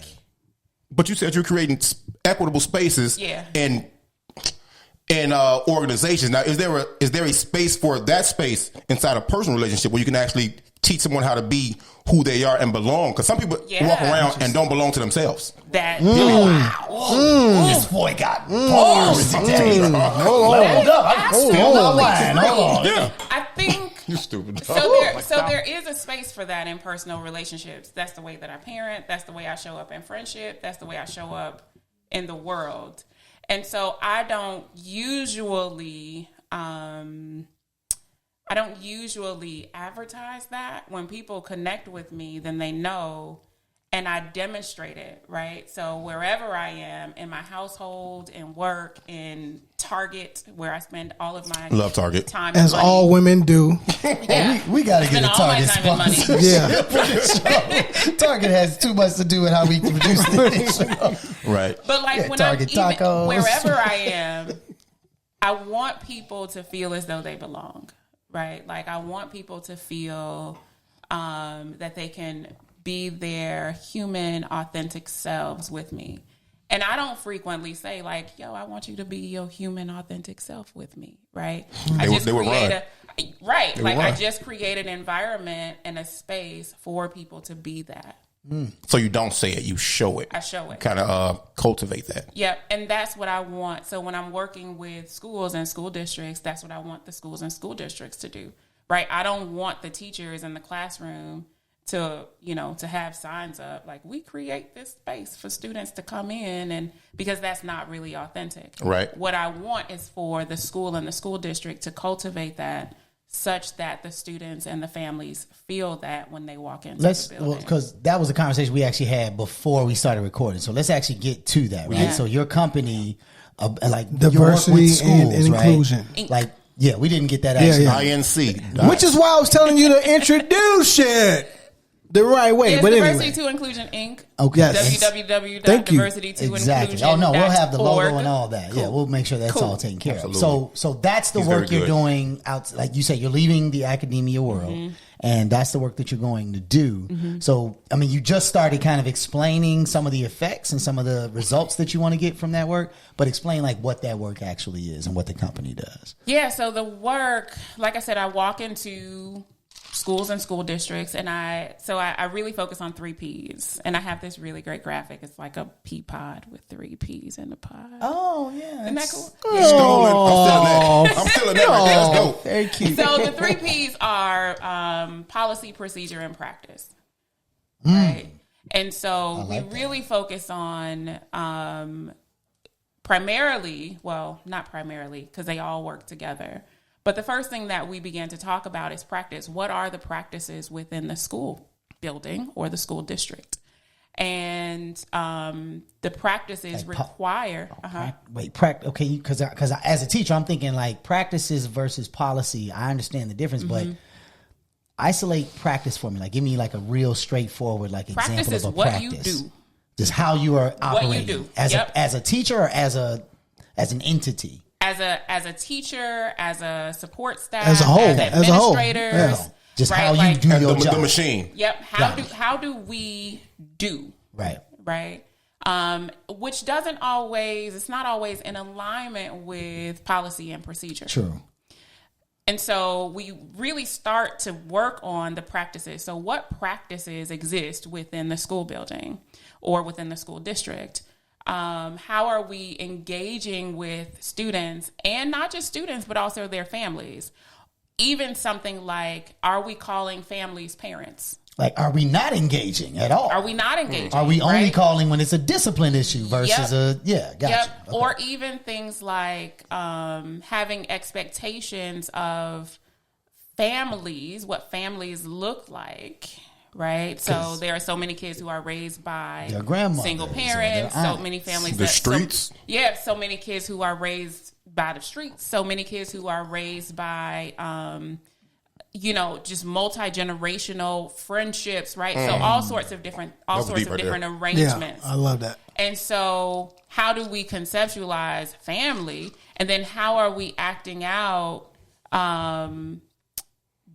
But you said you're creating equitable spaces. Yeah. And organizations. Now, is there a space for that space inside a personal relationship where you can actually teach someone how to be who they are and belong? Because some people walk around and don't belong to themselves. That this boy got bars today. Hold up, I spilled my wine. Hold on. Yeah. I think you're stupid. So there is a space for that in personal relationships. That's the way that I parent. That's the way I show up in friendship. That's the way I show up in the world. And so I don't usually advertise that. When people connect with me, then they know, and I demonstrate it, right? So wherever I am, in my household, in work, in Target, where I spend all of my love Target time, as money. all women do. we got to get a Target sponsor. Yeah, Target has too much to do with how we produce things. Right. But like when Target I'm tacos. wherever I am, I want people to feel as though they belong, right? Like I want people to feel that they can be their human, authentic selves with me. And I don't frequently say like, yo, I want you to be your human, authentic self with me, right? I just create an environment and a space for people to be that. So you don't say it, you show it. I show it. Kind of cultivate that. Yep, and that's what I want. So when I'm working with schools and school districts, that's what I want the schools and school districts to do, right? I don't want the teachers in the classroom to have signs up like, we create this space for students to come in, and because that's not really authentic. Right. What I want is for the school and the school district to cultivate that such that the students and the families feel that when they walk into the building. Because that was a conversation we actually had before we started recording. So let's actually get to that, right? Yeah. So your company, like diversity with schools, and inclusion. Right? Like, yeah, we didn't get that actually. INC. Which is why I was telling you to introduce shit the right way. It's but Diversity anyway. to Inclusion Inc. Okay. Yes. www.diversity2inclusion.org. Exactly. Oh no, we'll have the logo and all that. Cool. Yeah, we'll make sure that's all taken care of. So that's the work you're doing out. Like you say, you're leaving the academia world, and that's the work that you're going to do. So I mean, you just started kind of explaining some of the effects and some of the results that you want to get from that work, but explain like what that work actually is and what the company does. Yeah. So the work, like I said, I walk into schools and school districts, and I really focus on 3 Ps, and I have this really great graphic. It's like a pea pod with 3 Ps in the pod. Oh yeah, isn't that cool? I'm stealing that right there. Let's go. Very cute. So the 3 Ps are policy, procedure, and practice. Right, and so we really focus on not primarily because they all work together. But the first thing that we began to talk about is practice. What are the practices within the school building or the school district? And the practices require... Okay, because as a teacher, I'm thinking like practices versus policy. I understand the difference, but isolate practice for me. Like give me like a real straightforward practice example is of a what practice. you do. Just how you are operating. What you do. As a teacher or as an entity? As a teacher, as a support staff, as a whole, as administrators, Yeah. Just how you do your job. The machine. Yep. How do we do? Right. Which it's not always in alignment with policy and procedure. True. And so we really start to work on the practices. So what practices exist within the school building or within the school district? How are we engaging with students, and not just students, but also their families? Even something like, are we calling families parents? Like, are we not engaging at all? Are we not engaging? Are we only calling when it's a discipline issue versus gotcha. Yep. Okay. Or even things like having expectations of families, what families look like. Right, so there are so many kids who are raised by single parents. So many families the streets. So many kids who are raised by the streets. So many kids who are raised by, just multi-generational friendships. Right, so all sorts of different arrangements. Yeah, I love that. And so, how do we conceptualize family, and then how are we acting out?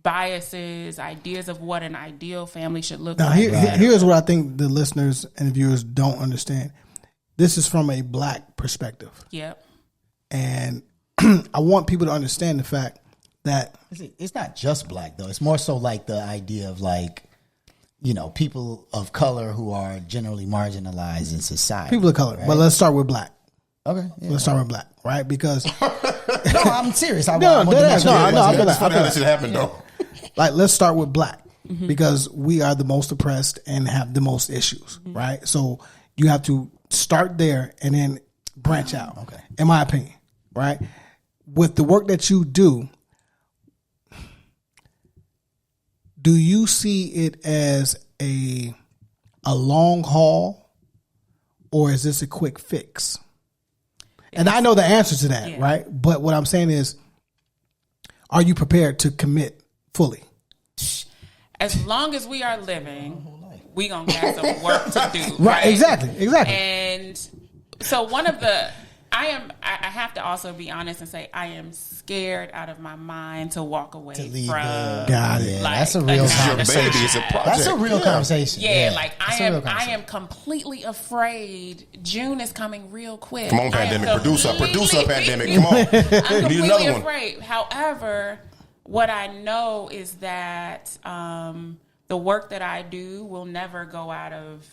Biases, ideas of what an ideal family should look like. Here's what I think the listeners and viewers don't understand. This is from a Black perspective. Yep. And I want people to understand the fact that it's not just Black though. It's more so like the idea of people of color who are generally marginalized in society. People of color. Right? But let's start with Black. Okay. Yeah, let's start with Black, right? Because no, I'm serious. I'm gonna this should happen though. Like, let's start with Black because we are the most oppressed and have the most issues, right? So you have to start there and then branch out. Okay. In my opinion, right? With the work that you do you see it as a long haul, or is this a quick fix? And I know the answer to that, right? But what I'm saying is, are you prepared to commit fully? As long as we are living, we gonna have some work to do. Right? Exactly. And so I have to also be honest and say I am scared out of my mind to walk away from. Got it. That's a real conversation. It's a project. That's a real conversation. Yeah, I am completely afraid. June is coming real quick. Come on, pandemic producer, pandemic. Come on, I'm we need another one. Afraid. However, what I know is that the work that I do will never go out of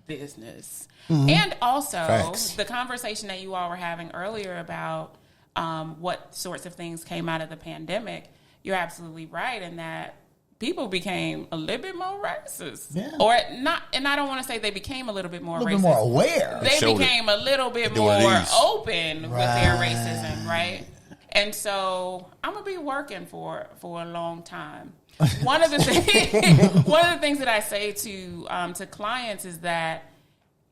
business. And also the conversation that you all were having earlier about what sorts of things came out of the pandemic, you're absolutely right in that people became a little bit more racist. Or not, and I don't want to say they became a little bit more racist. Bit more aware. They became a little bit more open with their racism, right? And so I'm gonna be working for a long time. One of the things that I say to clients is that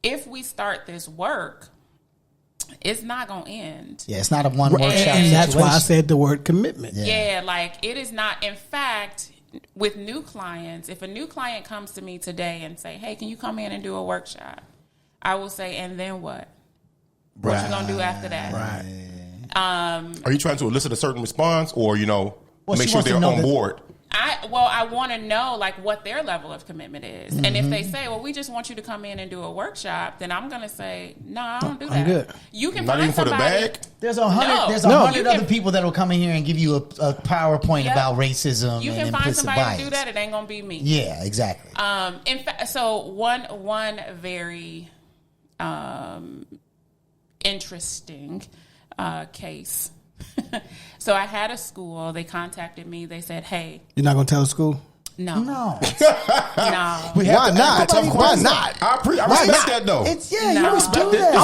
if we start this work, it's not going to end. Yeah, it's not a one workshop and that's why I said the word commitment. Yeah, like it is not. In fact, with new clients, if a new client comes to me today and say, hey, can you come in and do a workshop? I will say, and then what? What you going to do after that? Right. Are you trying to elicit a certain response or, make sure they're on board? I want to know like what their level of commitment is. And if they say, well, we just want you to come in and do a workshop, then I'm going to say, no, I don't do that. I'm good. You can Not find even for somebody. the bag? There's 100 other people that will come in here and give you a PowerPoint about racism You and can find implicit somebody bias. to do that. It ain't going to be me. Yeah, exactly. In fact, so one very interesting case. So I had a school. They contacted me. They said, "Hey, you're not gonna tell the school." No. No. Why not? Why not? I respect that though. You respect that.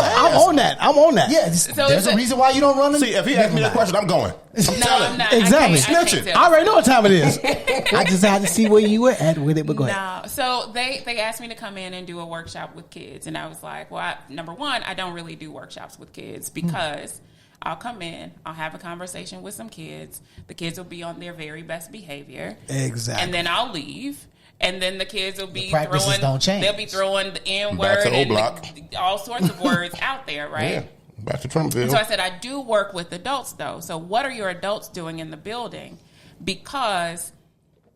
I'm on that. Yeah, there's a reason why you don't run. See, if he asked me that question, I'm going. I'm not. Exactly. Snitching. I already know what time it is. I just had to see where you were at with it. But go ahead. No. So they asked me to come in and do a workshop with kids, and I was like, well, number one, I don't really do workshops with kids because I'll come in, I'll have a conversation with some kids. The kids will be on their very best behavior. Exactly. And then I'll leave. And then the kids will be don't change. They'll be throwing the N-word and all sorts of words out there, right? Yeah. Back to Trumpville. So I said, I do work with adults though. So what are your adults doing in the building? Because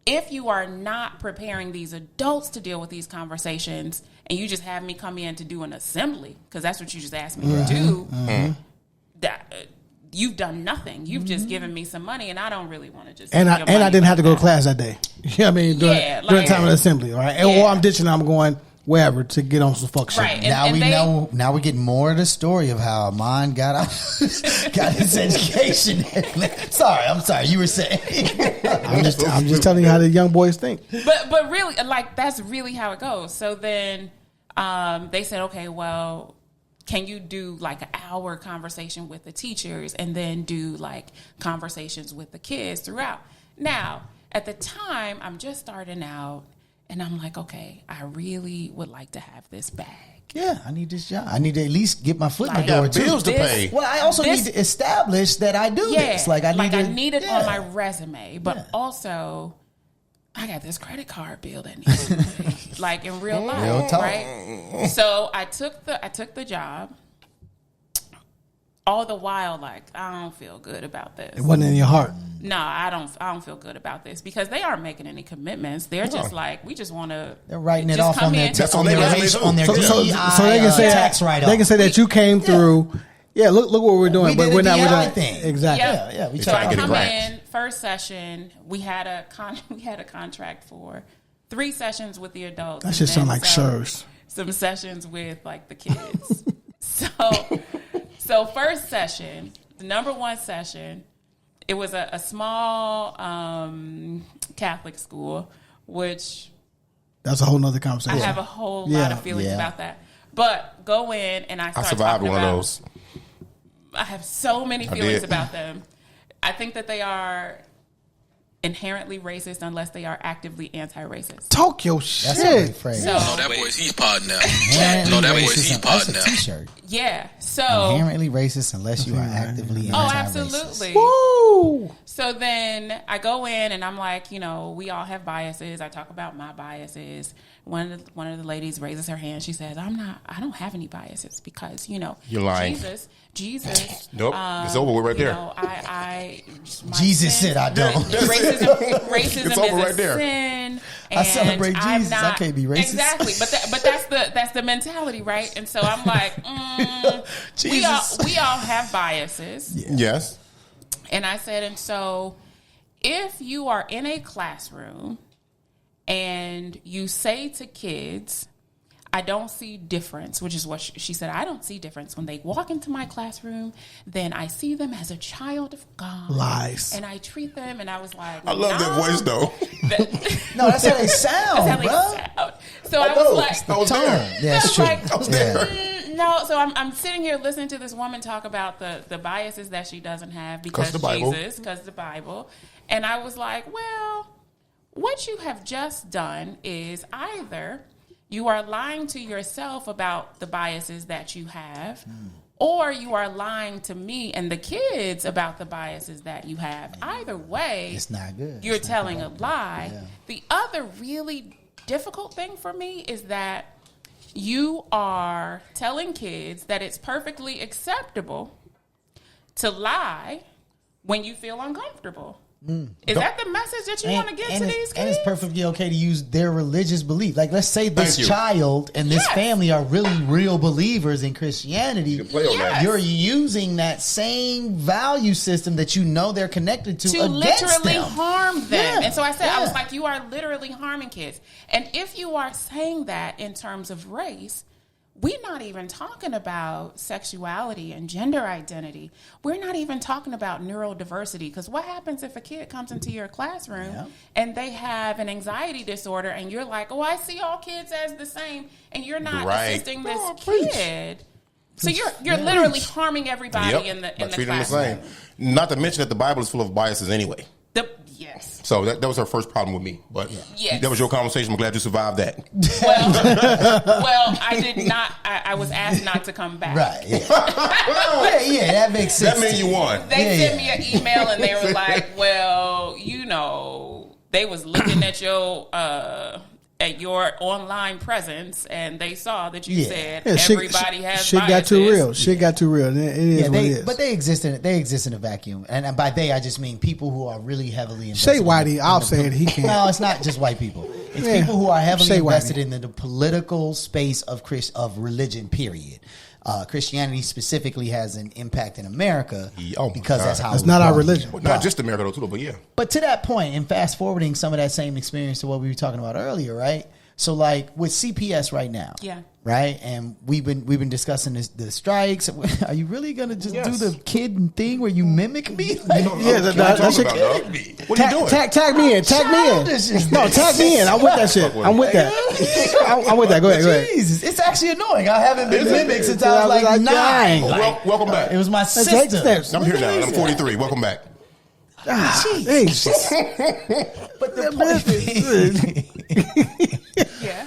if you are not preparing these adults to deal with these conversations and you just have me come in to do an assembly, because that's what you just asked me to do, that you've done nothing. You've just given me some money, and I don't really want to just. And I didn't have to go to class that day. You know what I mean? During time of the assembly, right? Or I'm ditching. I'm going wherever to get on some fuck shit. Right. Now we get more of the story of how Amon got his education. I'm sorry. You were saying. I'm just telling you how the young boys think. But really, like that's really how it goes. So then they said, okay, well, can you do like an hour conversation with the teachers and then do like conversations with the kids throughout? Now, at the time, I'm just starting out and I'm like, okay, I really would like to have this bag. Yeah, I need this job. I need to at least get my foot in the I got door too. bills to pay. Well, I also need to establish that I do this. I need it on my resume, but also I got this credit card bill that needs to be paid, like in real life, right? So I took the job. All the while, like I don't feel good about this. It wasn't in your heart. No, I don't feel good about this because they aren't making any commitments. They're just like, we just want to. They're writing it off on their That's on their resume. So they can say tax write-off. They can say that you came through. Yeah, look what we're doing, but we're not. Exactly. Yeah. So I come in first session. We had a contract for 3 sessions with the adults. That just sound like sirs. Some sessions with like the kids. So first session, the number one session, it was a small Catholic school, which that's a whole nother conversation. I have a whole lot of feelings about that. But go in and I survived one of those. I have so many feelings about them. I think that they are inherently racist unless they are actively anti-racist. Talk your shit. That boy's he's pod now. That boy's he's pod now. T-shirt. Yeah. So inherently racist unless you are actively anti-racist. Absolutely. Woo! So then I go in and I'm like, we all have biases. I talk about my biases. One of the ladies raises her hand. She says, I don't have any biases because, you're lying. Jesus. Nope. It's over with right there. Jesus said I don't. Racism it's over is right there. Sin. I celebrate Jesus. I can't be racist. Exactly. But that's the mentality, right? And so I'm like, we all have biases. Yeah. Yes. And I said, and so if you are in a classroom and you say to kids, I don't see difference, which is what she said. I don't see difference. When they walk into my classroom, then I see them as a child of God. Lies. And I treat them, and I was like, I love that voice, though. No, that's how they sound, that's how they sound. So I was like, I was there. Yeah, that's true. Like, I was there. No, so I'm sitting here listening to this woman talk about the biases that she doesn't have because Jesus, because the Bible. And I was like, well, what you have just done is either you are lying to yourself about the biases that you have, or you are lying to me and the kids about the biases that you have. Either way, it's not good. You're telling a lie. Yeah. The other really difficult thing for me is that you are telling kids that it's perfectly acceptable to lie when you feel uncomfortable. Is that the message that you want to get to these kids? And it's perfectly okay to use their religious belief. Like, let's say this child and this family are really real believers in Christianity. You play on that. You're using that same value system that you know they're connected to against literally them. Harm them. Yeah. And so I said, I was like, you are literally harming kids. And if you are saying that in terms of race, we're not even talking about sexuality and gender identity. We're not even talking about neurodiversity. Because what happens if a kid comes into your classroom and they have an anxiety disorder and you're like, oh, I see all kids as the same, and you're not assisting this kid. So you're literally harming everybody in the classroom. Them the same. Not to mention that the Bible is full of biases anyway. Yes. So that was her first problem with me. But that was your conversation. I'm glad you survived that. Well, I did not. I was asked not to come back. Right. Yeah, that makes sense. That means you won. They sent me an email and they were like, well, they was looking at your online presence and they saw that you said everybody has shit biases. got too real. Shit got too real. It is what it is. But they exist in a vacuum. And by they, I just mean people who are really heavily invested. Say Whitey. I'll say it. He can't. No, it's not just white people. It's people who are heavily invested in the political space of religion, period. Christianity specifically has an impact in America because that's how it's not our religion. Well, not just America though, too, but yeah. But to that point, and fast forwarding some of that same experience to what we were talking about earlier, right? So like with CPS right now, right? And we've been discussing the strikes. Are you really gonna just do the kid thing where you mimic me? Like, that's a kid. What are you doing? Tag me in. No, tag me in. I'm with that shit. I'm with that. I'm with that. Go ahead. Jesus, it's actually annoying. I haven't been mimicked since I was like 9. Welcome back. It was my sister. I'm here now. I'm 43. Welcome back. Jesus. But the point is,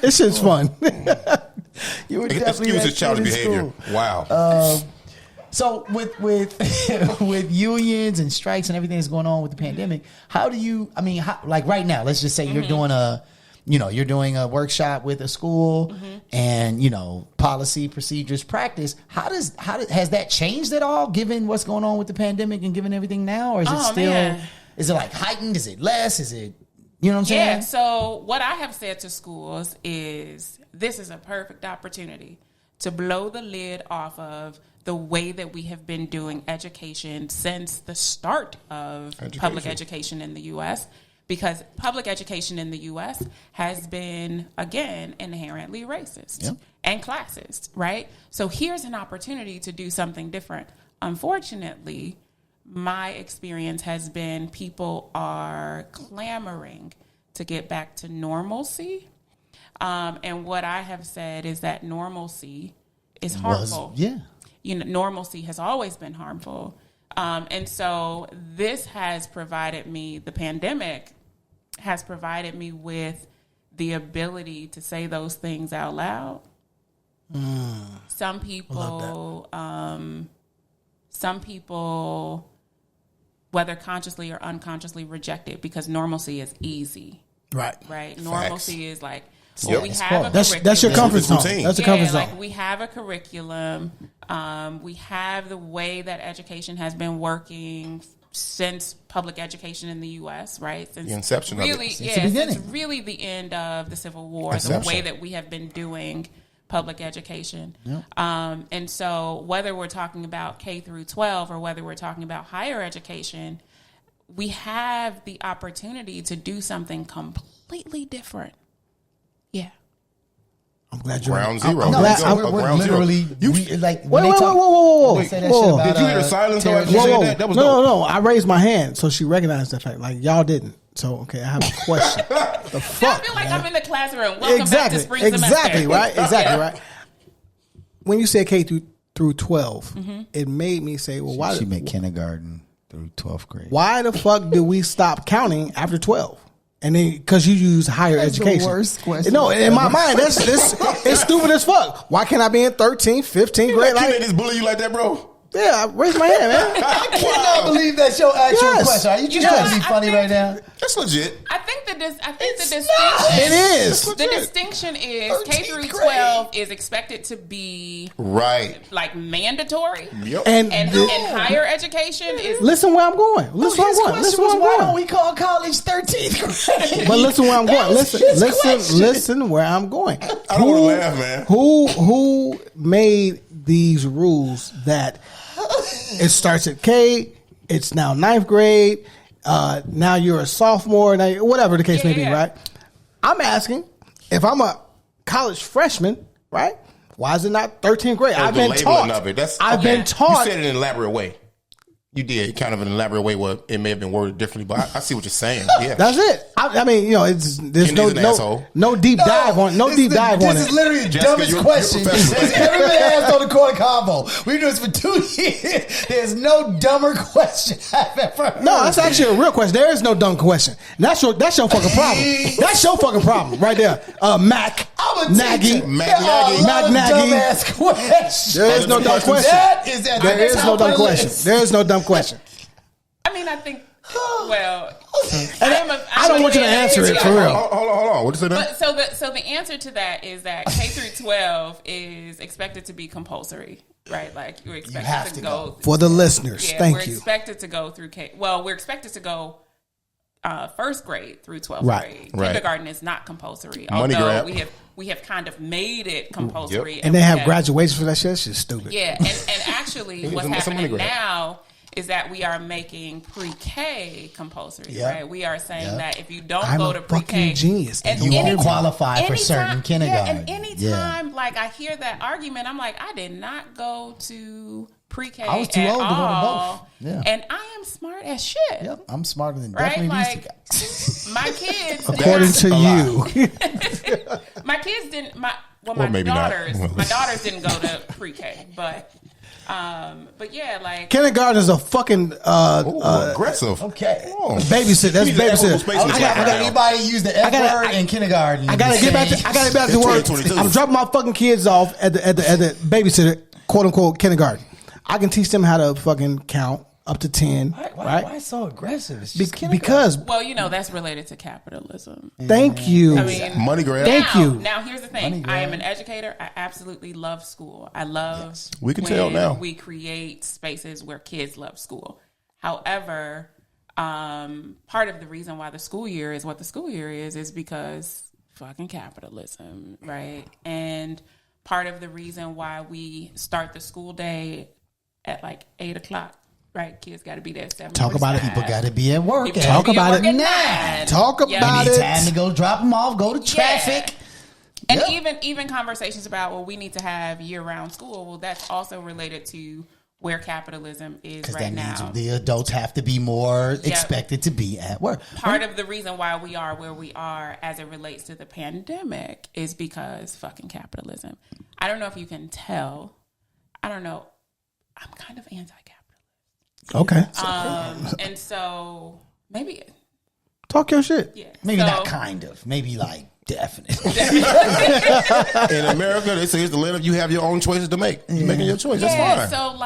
this shit's fun. You were definitely excuse his childish behavior. Wow. So with unions and strikes and everything that's going on with the pandemic, how do you? I mean, like right now, let's just say you're doing a workshop with a school and policy, procedures, practice. How has that changed at all given what's going on with the pandemic and given everything now, or is it still? Man. Is it like heightened? Is it less? Is it? You know what I'm saying? Yeah. So what I have said to schools is this is a perfect opportunity to blow the lid off of the way that we have been doing education since the start of public education in the U.S., because public education in the U.S. has been, again, inherently racist and classist, right? So here's an opportunity to do something different. Unfortunately, my experience has been people are clamoring to get back to normalcy. And what I have said is that normalcy is harmful. Normalcy has always been harmful. And so this has provided me, the pandemic has provided me with the ability to say those things out loud. Some people, whether consciously or unconsciously, reject it because normalcy is easy. Right. Normalcy is like, we have a curriculum. That's your comfort zone. That's a comfort zone. Like we have a curriculum. We have the way that education has been working since public education in the U.S., right? Since the inception of it. Since the beginning. Since really the end of the Civil War, the way that we have been doing public education. And so whether we're talking about K through 12 or whether we're talking about higher education, we have the opportunity to do something completely completely different. Yeah. I'm glad you're Ground zero. I'm glad, we're literally like. Whoa. They say that shit about, Did you hear the silence? That was no. I raised my hand, so she recognized that fact. Like y'all didn't. So okay, I have a question. The fuck? I feel like I'm in the classroom. Welcome back to spring semester. Exactly right. When you said K through 12, it made me say, well, why? She meant kindergarten through 12th grade. Why the fuck did we stop counting after 12? And then, because you use higher education. The worst question. No, in my mind, it's stupid as fuck. Why can't I be in 13th, 15th grade? Like, just bully you like that, bro? Yeah, I raised my hand, man. I cannot believe that's your actual question. Are you just trying to be funny right now? That's legit. I think the distinction. It is. The distinction is K through 12 is expected to be like mandatory. Yep. And higher education is. Listen where I'm going. Why don't we call college 13th grade? But listen where I'm going. Listen where I'm going. I don't want to laugh, man. Who made these rules that it starts at K, it's now 9th grade, now you're a sophomore, now whatever the case may be, right? I'm asking, if I'm a college freshman, right? Why is it not 13th grade? I've been taught. I've been taught. You said it in an elaborate way. You did kind of an elaborate way where it may have been worded differently, but I see what you're saying. Yeah, that's it. I mean, there's no deep dive on it. This is literally the dumbest question that's ever been asked on the Corner Convo. We've been doing this for 2 years. There's no dumber question I've ever heard. No, that's actually a real question. There is no dumb question. That's your fucking problem. That's your fucking problem right there. MAK-NAGY. Dumbass question. There is no dumb question. There is no dumb question. There is no dumb question. I mean, I think. Well, I don't want you to answer it for real. Hold on. What did you say? So the answer to that is that K through 12 is expected to be compulsory, right? Like you're expected to go for the listeners. Yeah, Thank we're you. Expected to go through K. Well, we're expected to go first grade through 12th grade. Kindergarten is not compulsory, although we have kind of made it compulsory. And they have graduation for that shit. That's just stupid. Yeah, and actually, what's happening now is that we are making pre-K compulsory, right? We are saying that if you don't go to pre-K, genius, and you won't qualify for certain kindergarten. And anytime, like I hear that argument, I'm like, I did not go to pre-K. I was too old to go to both. Yeah. And I am smart as shit. Yep, I'm smarter than definitely these two guys. My kids, according to you, my kids didn't. My daughters didn't go to pre-K, but yeah, like kindergarten is a fucking aggressive. Okay, babysit. That's babysit. I got anybody use the F word in kindergarten. I gotta get back to work. I'm dropping my fucking kids off at the babysitter, quote unquote kindergarten. I can teach them how to fucking count up to 10. Why so aggressive? It's just because that's related to capitalism. Thank you. I mean, money grab. Thank you. Now here's the thing. I am an educator. I absolutely love school. I love. We can tell now. We create spaces where kids love school. However, part of the reason why the school year is what the school year is because fucking capitalism, right? And part of the reason why we start the school day at like 8:00. Right, kids got to be there at 7. Talk about it. People got to be at work. Talk about it now. Talk about it. Time to go drop them off. Go to traffic. And even conversations about we need to have year-round school. Well, that's also related to where capitalism is right now. Because that means the adults have to be more expected to be at work. Part of the reason why we are where we are as it relates to the pandemic is because fucking capitalism. I don't know if you can tell. I don't know. I'm kind of anti-capitalist. Okay. And so maybe talk your shit. Yeah. Maybe not kind of. Maybe like definitely. In America, they say it's the land of you have your own choices to make. You're making your choice. That's fine. So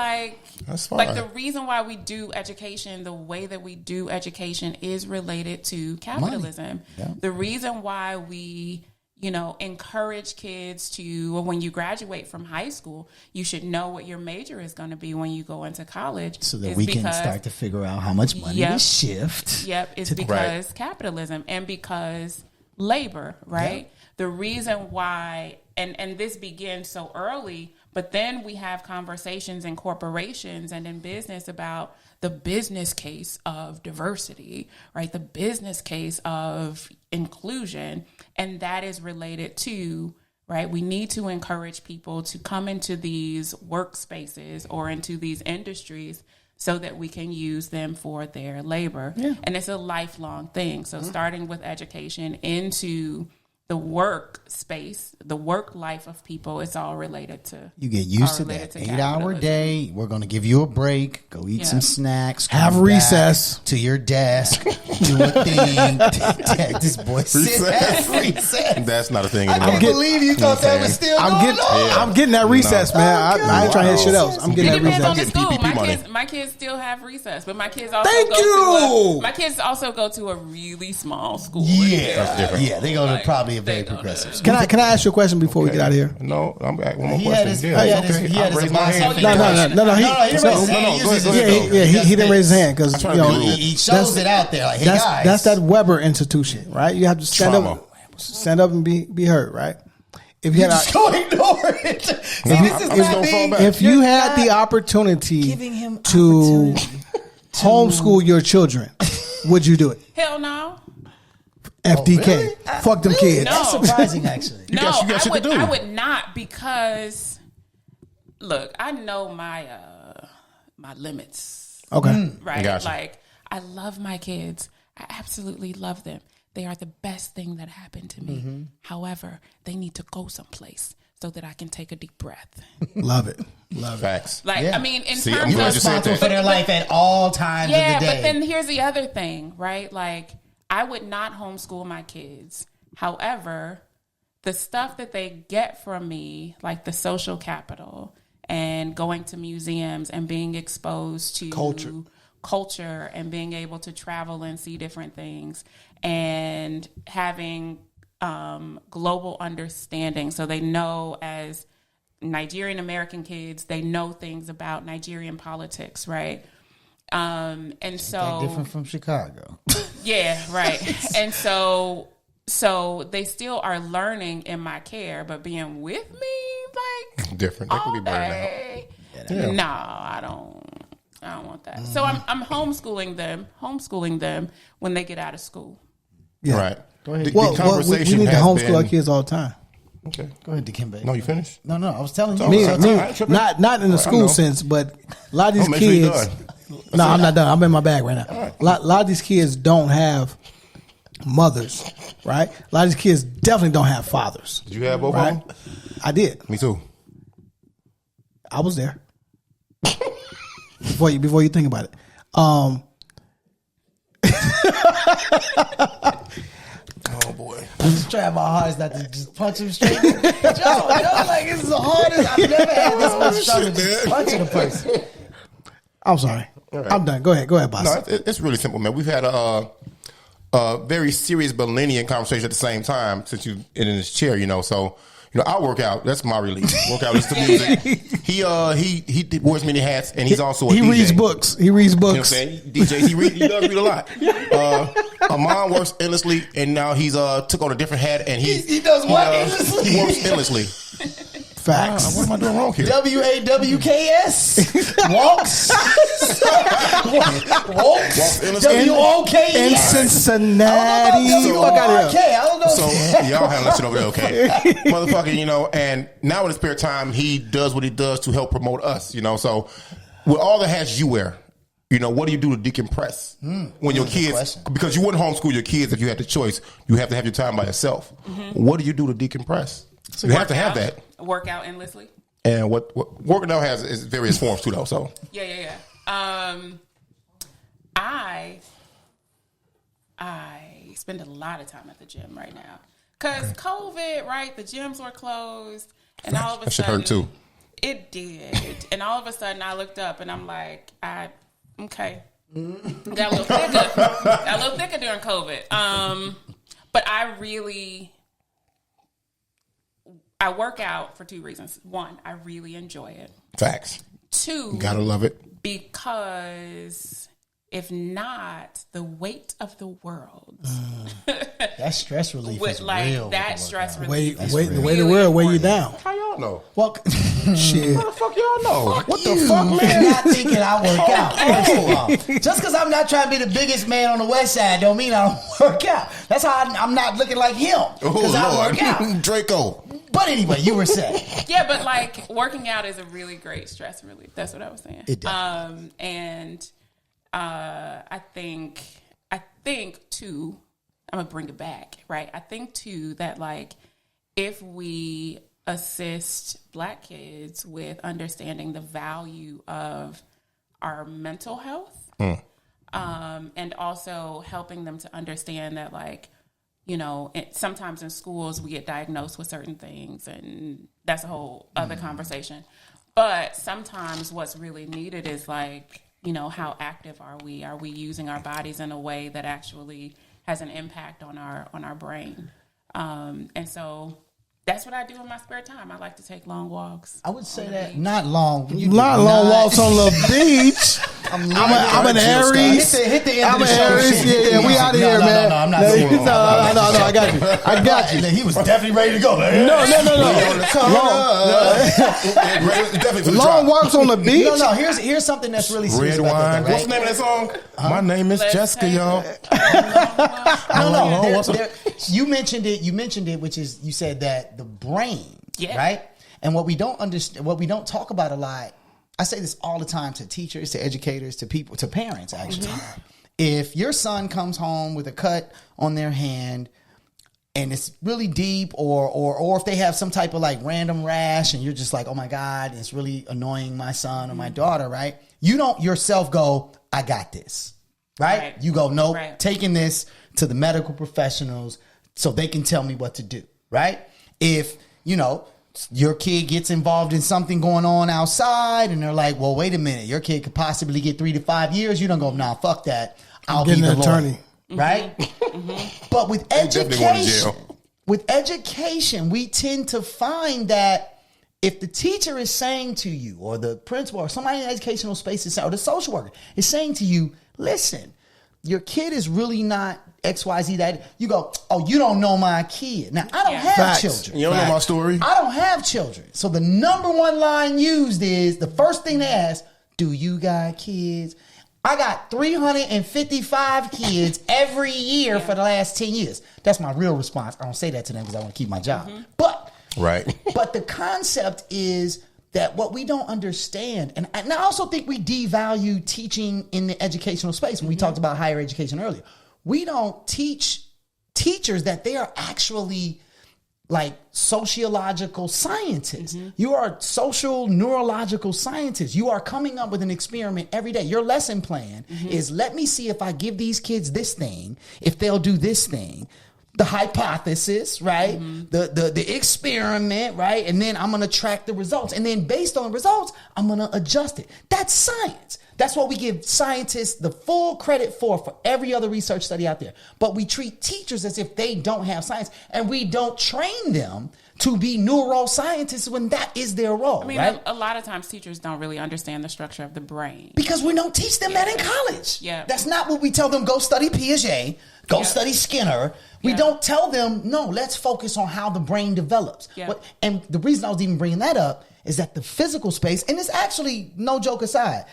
that's fine. Like the reason why we do education, the way that we do education is related to capitalism. Yeah. The reason why we encourage kids to, when you graduate from high school, you should know what your major is going to be when you go into college. So that we can start to figure out how much money to shift. Yep, it's because capitalism and because labor, right? Yep. The reason why, and this begins so early, But then we have conversations in corporations and in business about the business case of diversity, right? The business case of inclusion. And that is related to, right? We need to encourage people to come into these workspaces or into these industries so that we can use them for their labor. Yeah. And it's a lifelong thing. So starting with education into the work space, the work life of people, it's all related to. You get used to that 8-hour day. We're going to give you a break. Go eat some snacks. Have recess. To your desk. Do a thing. This boy said recess. That's not a thing anymore. I can't believe you thought that was still going on. I'm getting that recess, man. I ain't trying to hear shit else. I'm getting that recess. On the school. My kids still have recess, but my kids also my kids also go to a really small school. Yeah, that's different. Yeah, they go to probably a very progressive. Can I ask you a question before we get out of here? No, I'm back. One more question. No. He didn't raise his hand because he shows it out there. Like, hey guys, that's that Weber institution, right? You have to stand up and be heard, right? If you just go ignore it. If you had the opportunity to homeschool your children, would you do it? Hell no. FDK. Really? Fuck them kids. No. That's surprising, actually. I would not, because look, I know my limits. Okay. Right. Like, I love my kids. I absolutely love them. They are the best thing that happened to me. Mm-hmm. However, they need to go someplace so that I can take a deep breath. Love it. Facts. Like, I mean, in terms of responsible for their life at all times of the day. Yeah, but then here's the other thing, right? Like, I would not homeschool my kids. However, the stuff that they get from me, like the social capital and going to museums and being exposed to culture and being able to travel and see different things and having global understanding. So they know, as Nigerian American kids, they know things about Nigerian politics, right? And so different from Chicago. Yeah, right. And so they still are learning in my care, but being with me, like, different. They can be burned out. Yeah. No, I don't want that. So I'm homeschooling them when they get out of school. Yeah. Right. Go ahead. We need to homeschool our kids all the time. Okay. Go ahead, Dikembe. No, you finished? No, I was telling you. Not in the school sense, but a lot of these kids. No, I'm not done. I'm in my bag right now. Right. A lot of these kids don't have mothers, right? A lot of these kids definitely don't have fathers. Did you have both of them? I did. Me too. I was there. before you think about it. Oh boy. I'm just trying my hardest not to just punch him straight. Joe, like, this is the hardest. I've never had this much trouble just punching a person. I'm sorry. Right. I'm done. Go ahead, boss. No, it's really simple, man. We've had a very serious millennial conversation at the same time since you've been in this chair, So, I work out. That's my release. Work out, listen to music. He wears many hats, and he's also a DJ. Reads books. He reads books. You know what I'm saying? DJ, he does read a lot. Amon works endlessly, and now he's took on a different hat, and he does what endlessly? He works endlessly. Facts. What am I doing wrong here? WAWKS walks. Walks. WOKS in Cincinnati. I don't know. So y'all handle that shit over there, okay? Motherfucker, and now in his spare time, he does what he does to help promote us, So with all the hats you wear, what do you do to decompress when your kids? Because you wouldn't homeschool your kids if you had the choice. You have to have your time by yourself. Mm-hmm. What do you do to decompress? You have to have that. Work out endlessly. And what working out has is various forms too, though. So yeah. I spend a lot of time at the gym right now because COVID, right? The gyms were closed, and all of a sudden, that shit hurt too. It did, and all of a sudden, I looked up and I'm like, okay, got a little thicker during COVID. But I work out for two reasons. One, I really enjoy it. Facts. Two, gotta love it. Because If not, the weight of the world. That stress relief is like real. that stress relief. The weight of the world weigh you down. How y'all know? Well, shit. How the fuck y'all know? What the you fuck, man? Not thinking I work out. First of all, just because I'm not trying to be the biggest man on the West Side, don't mean I don't work out. That's how I'm not looking like him because I work out. Draco. But anyway, you were saying. Yeah, but like working out is a really great stress relief. That's what I was saying. It does. I think too, I'm gonna bring it back, right? I think too that like if we assist Black kids with understanding the value of our mental health, and also helping them to understand that like, you know, sometimes in schools we get diagnosed with certain things, and that's a whole other conversation. But sometimes what's really needed is like, you know, how active are we? Are we using our bodies in a way that actually has an impact on our brain? And so that's what I do in my spare time. I like to take long walks. I would say that not long. Not long walks on the beach. I'm an Aries. Hit the end I'm of the an show. Aries. Yeah, we out of here, man. No, I'm not saying No, I got you. He was definitely ready to go. No. Long walks on the beach. No. Here's something that's really serious. Red about wine. that, right? What's the name of that song? My name is Jessica, y'all. No. You mentioned it, which is you said that the brain, right? And what we don't understand, what we don't talk about a lot. I say this all the time to teachers, to educators, to people, to parents. Actually, if your son comes home with a cut on their hand and it's really deep, or if they have some type of like random rash, and you're just like, oh my God, it's really annoying my son or my daughter, right? You don't yourself go, I got this, right? You go, nope, taking this to the medical professionals so they can tell me what to do, right? If, you know, your kid gets involved in something going on outside and they're like, well, wait a minute, your kid could possibly get 3 to 5 years. You don't go, nah, fuck that. I'll be the attorney. Right? But with education, we tend to find that if the teacher is saying to you, or the principal, or somebody in the educational space is saying, or the social worker is saying to you, listen, your kid is really not XYZ that. You go, oh, you don't know my kid. Now, I don't have children. You don't know my story. I don't have children. So the number one line used is, the first thing they ask, do you got kids? I got 355 kids every year for the last 10 years. That's my real response. I don't say that to them because I want to keep my job. But the concept is that what we don't understand, and I also think we devalue teaching in the educational space. When we talked about higher education earlier, we don't teach teachers that they are actually like sociological scientists. You are social neurological scientists. You are coming up with an experiment every day. Your lesson plan is, let me see if I give these kids this thing, if they'll do this thing. The hypothesis, right? The experiment, right? And then I'm going to track the results. And then based on the results, I'm going to adjust it. That's science. That's what we give scientists the full credit for every other research study out there. But we treat teachers as if they don't have science, and we don't train them to be neuroscientists when that is their role. I mean, right? a lot of times teachers don't really understand the structure of the brain. Because we don't teach them that in college. Yeah. That's not what we tell them. Go study Piaget. Go study Skinner. We don't tell them, no, let's focus on how the brain develops. And the reason I was even bringing that up is that the physical space, and it's actually, no joke aside,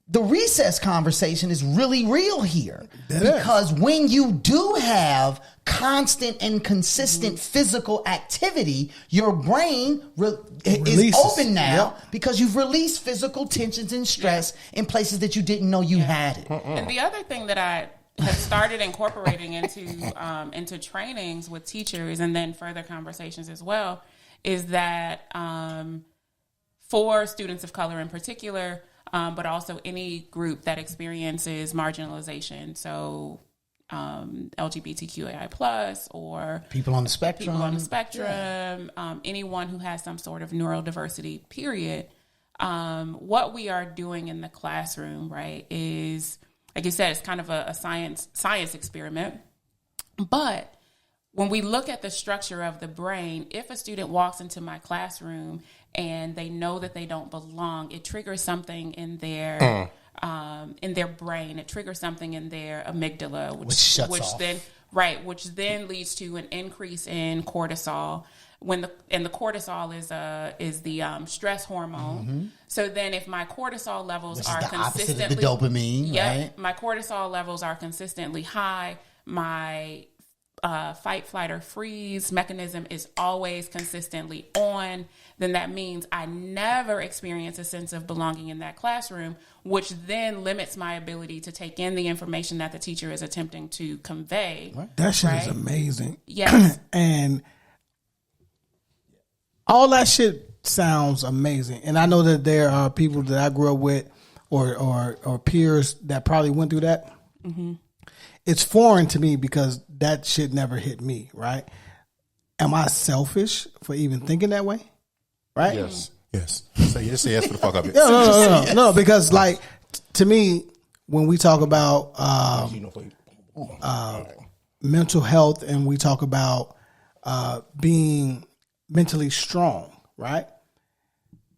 the recess conversation is really real here. Because when you do have constant and consistent physical activity, your brain is open now because you've released physical tensions and stress in places that you didn't know you had it. And the other thing that I have started incorporating into trainings with teachers, and then further conversations as well, is that for students of color in particular, but also any group that experiences marginalization, so LGBTQAI plus, or people on the spectrum, anyone who has some sort of neurodiversity, period. What we are doing in the classroom, right, is, like you said, it's kind of a science experiment. But when we look at the structure of the brain, if a student walks into my classroom and they know that they don't belong, it triggers something in their in their brain. It triggers something in their amygdala, Which shuts off. Which then leads to an increase in cortisol. The cortisol is the stress hormone. Mm-hmm. So then, if my cortisol levels Which are is the opposite of consistently the dopamine, right? My cortisol levels are consistently high. My fight, flight, or freeze mechanism is always consistently on. Then that means I never experience a sense of belonging in that classroom, which then limits my ability to take in the information that the teacher is attempting to convey. That shit is amazing. Yes. And all that shit sounds amazing. And I know that there are people that I grew up with or peers that probably went through that. Mm-hmm. It's foreign to me because that shit never hit me, right? Am I selfish for even thinking that way? Right? Yes. Say yes for the fuck up. No, because like to me, when we talk about mental health and we talk about being mentally strong, right?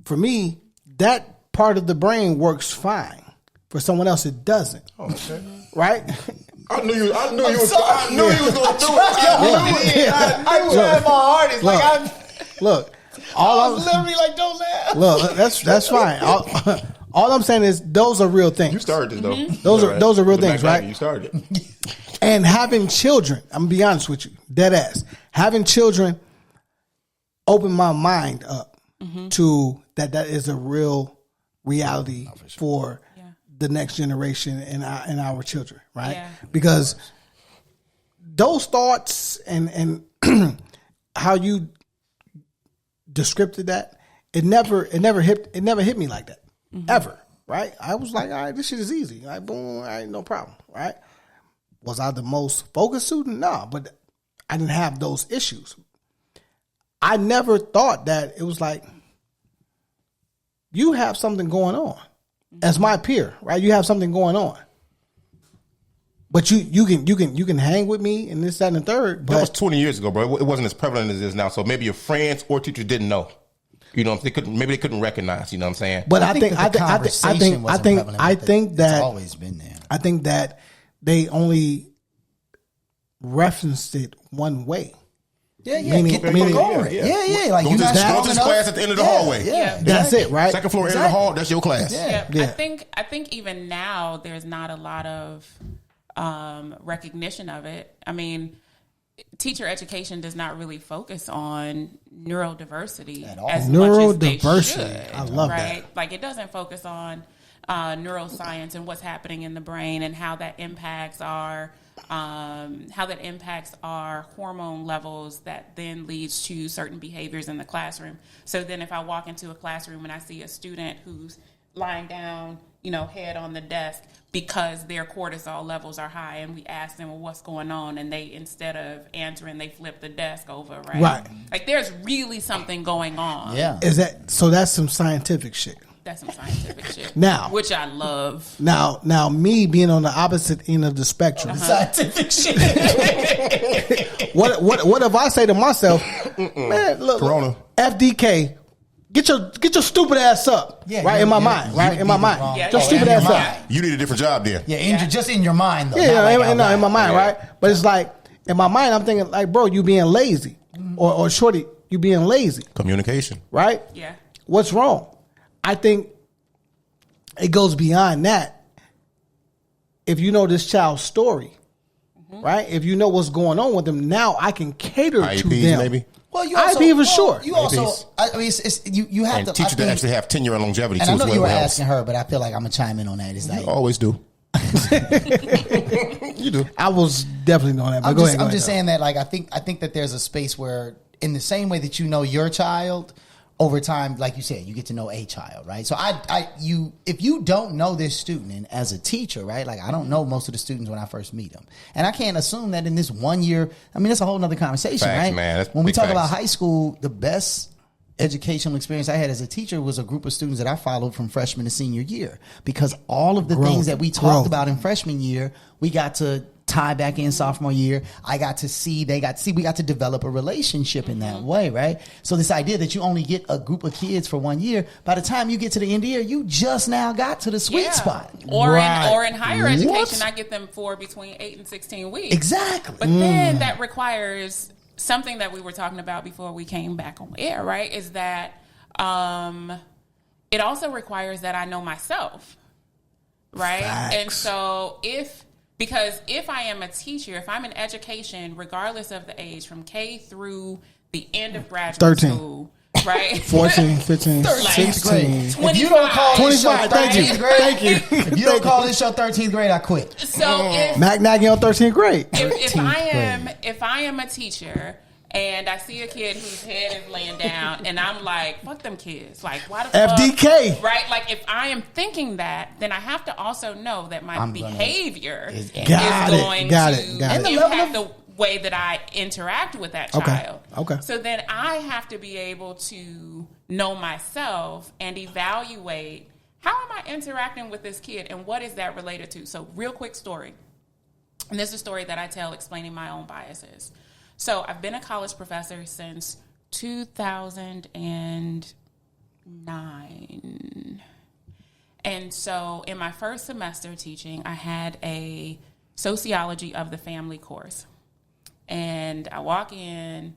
For me, that part of the brain works fine. For someone else, it doesn't. Oh, okay. Right? I knew you was going to do it. I tried my hardest. Look. I was literally like, don't laugh. Look, that's fine. All I'm saying is those are real things. You started this though. Mm-hmm. Those are real things, right? You started it. And having children, I'm gonna be honest with you, dead ass. Having children opened my mind up to that is a real reality for the next generation and our children, right? Yeah. Because those thoughts and how you descripted that, it never hit me like that ever, right? I was like, all right, this shit is easy, like boom, all right, no problem, right? Was I the most focused student? No, but I didn't have those issues. I never thought that it was like you have something going on as my peer, right? You have something going on. But you can hang with me and this, that, and the third. But that was 20 years ago, bro. It wasn't as prevalent as it is now. So maybe your friends or teachers didn't know. You know, they couldn't recognize. You know what I'm saying? But I think that it's always been there. I think that they only referenced it one way. Yeah. Get the fuck over it. Yeah. Like you not go to this class at the end of the hallway. Yeah. That's it, right? Second floor, end of the hall. That's your class. Yeah. I think even now there's not a lot of recognition of it. I mean, teacher education does not really focus on neurodiversity at all. As much as they should, I love right? that. Like it doesn't focus on neuroscience and what's happening in the brain and how that impacts our hormone levels that then leads to certain behaviors in the classroom. So then if I walk into a classroom and I see a student who's lying down, head on the desk because their cortisol levels are high, and we ask them, well, what's going on? And they, instead of answering, they flip the desk over, right? Right. Like there's really something going on. Yeah. That's some scientific shit. That's some scientific shit. Now, which I love. Now, me being on the opposite end of the spectrum, scientific shit. What if I say to myself, man, look, Corona. FDK, get your stupid ass up, right? In my mind, right? In my mind, just stupid ass up. You need a different job then. Yeah, just in your mind though. Yeah, in my mind, right? But it's like in my mind, I'm thinking like, bro, you being lazy, or shorty, you being lazy. Communication, right? Yeah. What's wrong? I think it goes beyond that. If you know this child's story, right? If you know what's going on with them, now I can cater IEPs, to them. Maybe. Well, you also, IEP for sure. You also, I mean, you have and to teachers that actually have tenure and longevity and too. I know as well. you were asking her, but I feel like I'm gonna chime in on that. It's like You always do. You do. I was definitely doing that. But I'm just saying that, like, I think that there's a space where, in the same way that you know your child, over time, like you said, you get to know a child, right? So if you don't know this student, and as a teacher, right? Like I don't know most of the students when I first meet them, and I can't assume that in this 1 year. I mean, that's a whole nother conversation, Facts, right? Man. That's when we big talk facts. about high school, the best educational experience I had as a teacher was a group of students that I followed from freshman to senior year, because all of the things that we talked about in freshman year, we got to tie back in sophomore year. We got to develop a relationship in that way, right? So this idea that you only get a group of kids for 1 year, by the time you get to the end of the year, you just now got to the sweet spot. Or in higher education, I get them for between 8 and 16 weeks. Exactly. But then that requires something that we were talking about before we came back on air, right? Is that it also requires that I know myself, right? Facts. And so if I am a teacher, if I'm in education, regardless of the age, from K through the end of graduate school, right? 14, 15, 16. 25. If you don't call 25, thank you. Thank you. If you don't call this show 13th grade, I quit. So if MAK-NAGY on 13th grade. if I am a teacher and I see a kid whose head is laying down and I'm like, fuck them kids. Like, why the fuck? FDK. Right? Like, if I am thinking that, then I have to also know that my behavior is going to impact the way that I interact with that child. Okay. So then I have to be able to know myself and evaluate, how am I interacting with this kid and what is that related to? So real quick story. And this is a story that I tell explaining my own biases. So I've been a college professor since 2009. And so in my first semester teaching, I had a sociology of the family course. And I walk in,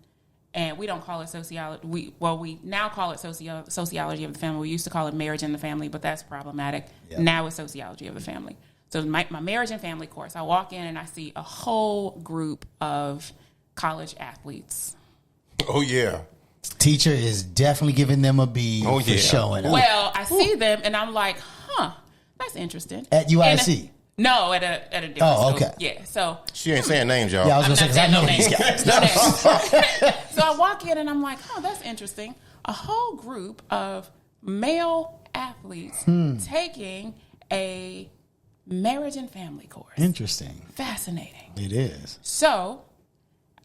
and we don't call it sociology. We now call it sociology of the family. We used to call it marriage and the family, but that's problematic. Yep. Now it's sociology of the family. So my marriage and family course, I walk in and I see a whole group of college athletes. Oh, yeah. Teacher is definitely giving them a B for showing up. Well, I see them, and I'm like, that's interesting. At UIC? No, at a different school. Okay. Yeah, so. She ain't saying names, y'all. Yeah, I was going to say, because I know these guys. No names. So I walk in, and I'm like, that's interesting. A whole group of male athletes taking a marriage and family course. Interesting. Fascinating. It is. So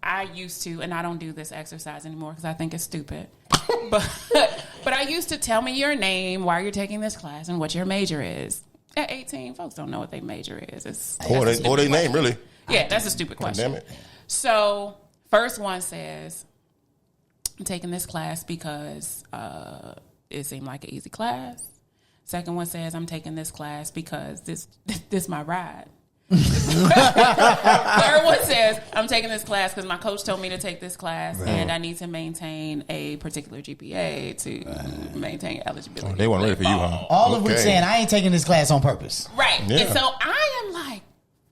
I used to, and I don't do this exercise anymore because I think it's stupid, but I used to tell me your name, why you're taking this class, and what your major is. At 18, folks don't know what their major is. Or their name, really. Yeah, that's a stupid question. Damn it. So first one says, I'm taking this class because it seemed like an easy class. Second one says, I'm taking this class because this my ride. Third one says, I'm taking this class because my coach told me to take this class, and I need to maintain a particular GPA to maintain eligibility. They weren't ready for you, huh? All of which saying, I ain't taking this class on purpose. Right. Yeah. And so I am like,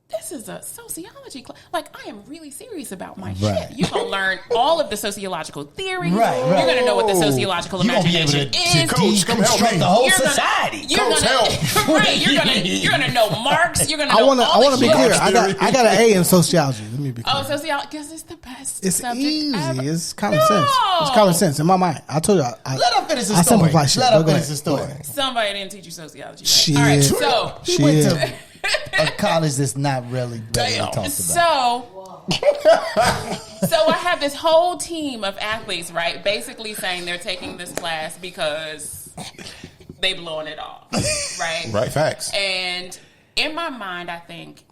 this is a sociology class. Like, I am really serious about my shit. You're going to learn all of the sociological theories. Right. You're going to know what the sociological imagination is. Coach, come help me. The whole society. Coach, help. Right. You're going to know Marx. You're going to know I want to be clear. I got an A in sociology. Let me be clear. Oh, sociology, because it's the best It's subject easy. ever. It's common sense. It's common sense in my mind. I told you. Let her finish the story. I simplify shit. Let her finish the story. Somebody didn't teach you sociology. Right? Shit. All right, so he went to a college that's not really talked about. So I have this whole team of athletes, right? Basically saying they're taking this class because they blowing it off, right? Right, facts. And in my mind, I think,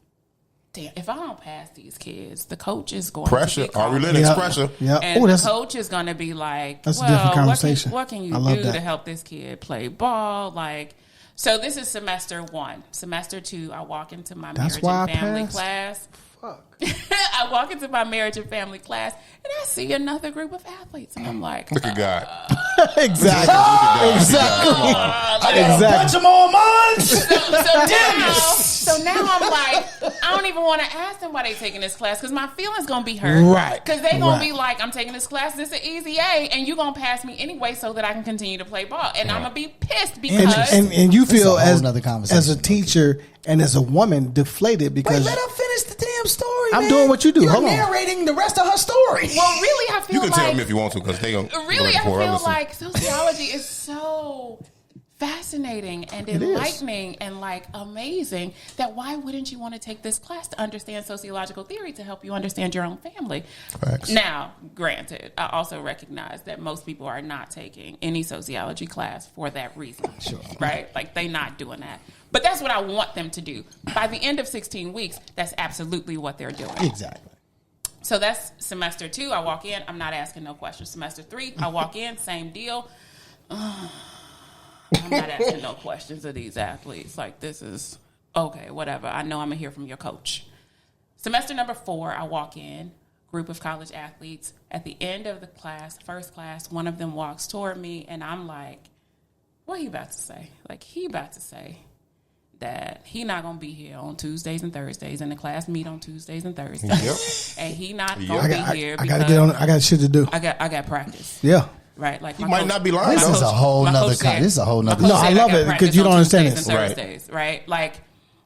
damn, if I don't pass these kids, the coach is going pressure. to be Are we letting pressure? Yeah. And the coach is going to be like, that's a different conversation. What can you do to help this kid play ball? Like, so this is semester 1. Semester 2, I walk into my marriage and family class. Fuck. I walk into my marriage and family class, and I see another group of athletes, and I'm like, look at God. Exactly. Bunch of more months. So now I'm like, I don't even want to ask them why they taking this class because my feelings gonna be hurt. Right. Because they gonna be like, I'm taking this class, this is an easy A, and you gonna pass me anyway so that I can continue to play ball, and I'm gonna be pissed because and you feel as a teacher and as a woman deflated because let her finish the damn story. I'm doing what you do. You're narrating the rest of her story. Well, really, I feel you can like tell me if you want to because they gonna really I feel like sociology is so fascinating and enlightening and like amazing that why wouldn't you want to take this class to understand sociological theory to help you understand your own family? Facts. Now, granted, I also recognize that most people are not taking any sociology class for that reason, right? Like they're not doing that. But that's what I want them to do. By the end of 16 weeks, that's absolutely what they're doing. Exactly. So that's semester 2. I walk in, I'm not asking no questions. Semester 3, I walk in, same deal. I'm not asking no questions of these athletes. Like, this is, okay, whatever. I know I'm going to hear from your coach. Semester number 4, I walk in, group of college athletes. At the end of the class, first class, one of them walks toward me, and I'm like, what he about to say? Like, he about to say that he not going to be here on Tuesdays and Thursdays, and the class meet on Tuesdays and Thursdays. And he not going to be here because I got shit to do. I got practice. Yeah. Right, like you might not be lying. This is a whole nother. This is a whole nother. No, I love it because you don't understand this. Thursdays, right? Like,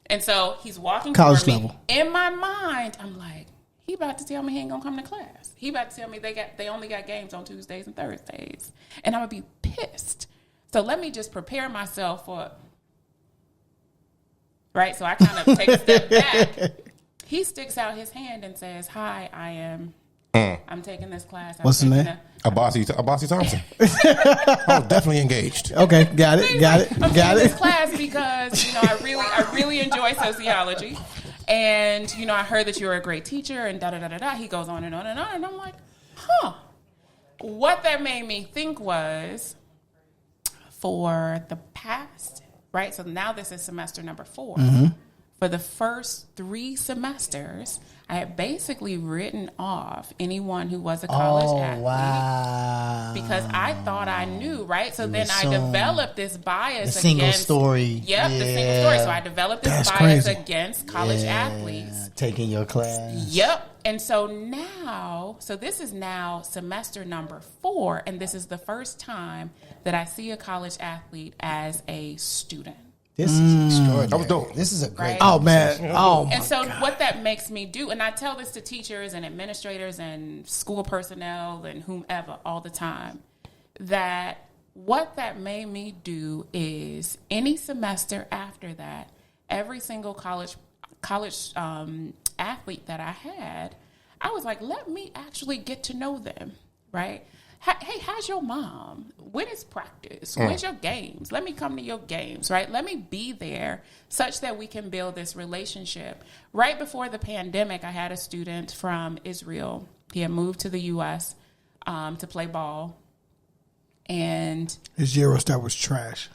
and so he's walking college toward me. level. In my mind, I'm like, he about to tell me he ain't gonna come to class. He about to tell me they only got games on Tuesdays and Thursdays, and I'm gonna be pissed. So let me just prepare myself for. Right, so I kind of take a step back. He sticks out his hand and says, "Hi, I'm taking this class." What's the name? Abasi Thompson. I was definitely engaged. Okay, got it. I'm taking this class because I really enjoy sociology, and I heard that you're a great teacher, and da da da da da. He goes on and on and on, and I'm like, huh. What that made me think was, for the past, right? So now this is semester number 4. Mm-hmm. For the first 3 semesters, I had basically written off anyone who was a college athlete. Wow. Because I thought I knew, right? So then I developed this bias the single against story. Yep, the single story. So I developed this bias against college athletes. Taking your class. Yep. And so now, this is now semester number 4, and this is the first time that I see a college athlete as a student. This is extraordinary. That was dope. This is a great. Oh man. Oh my And so God. what that makes me do, and I tell this to teachers and administrators and school personnel and whomever all the time, that what that made me do is any semester after that, every single college athlete that I had, I was like, let me actually get to know them, right? Hey, how's your mom? When is practice? When's your games? Let me come to your games, right? Let me be there such that we can build this relationship. Right before the pandemic, I had a student from Israel. He had moved to the U.S. To play ball. And his Eurostar was trash.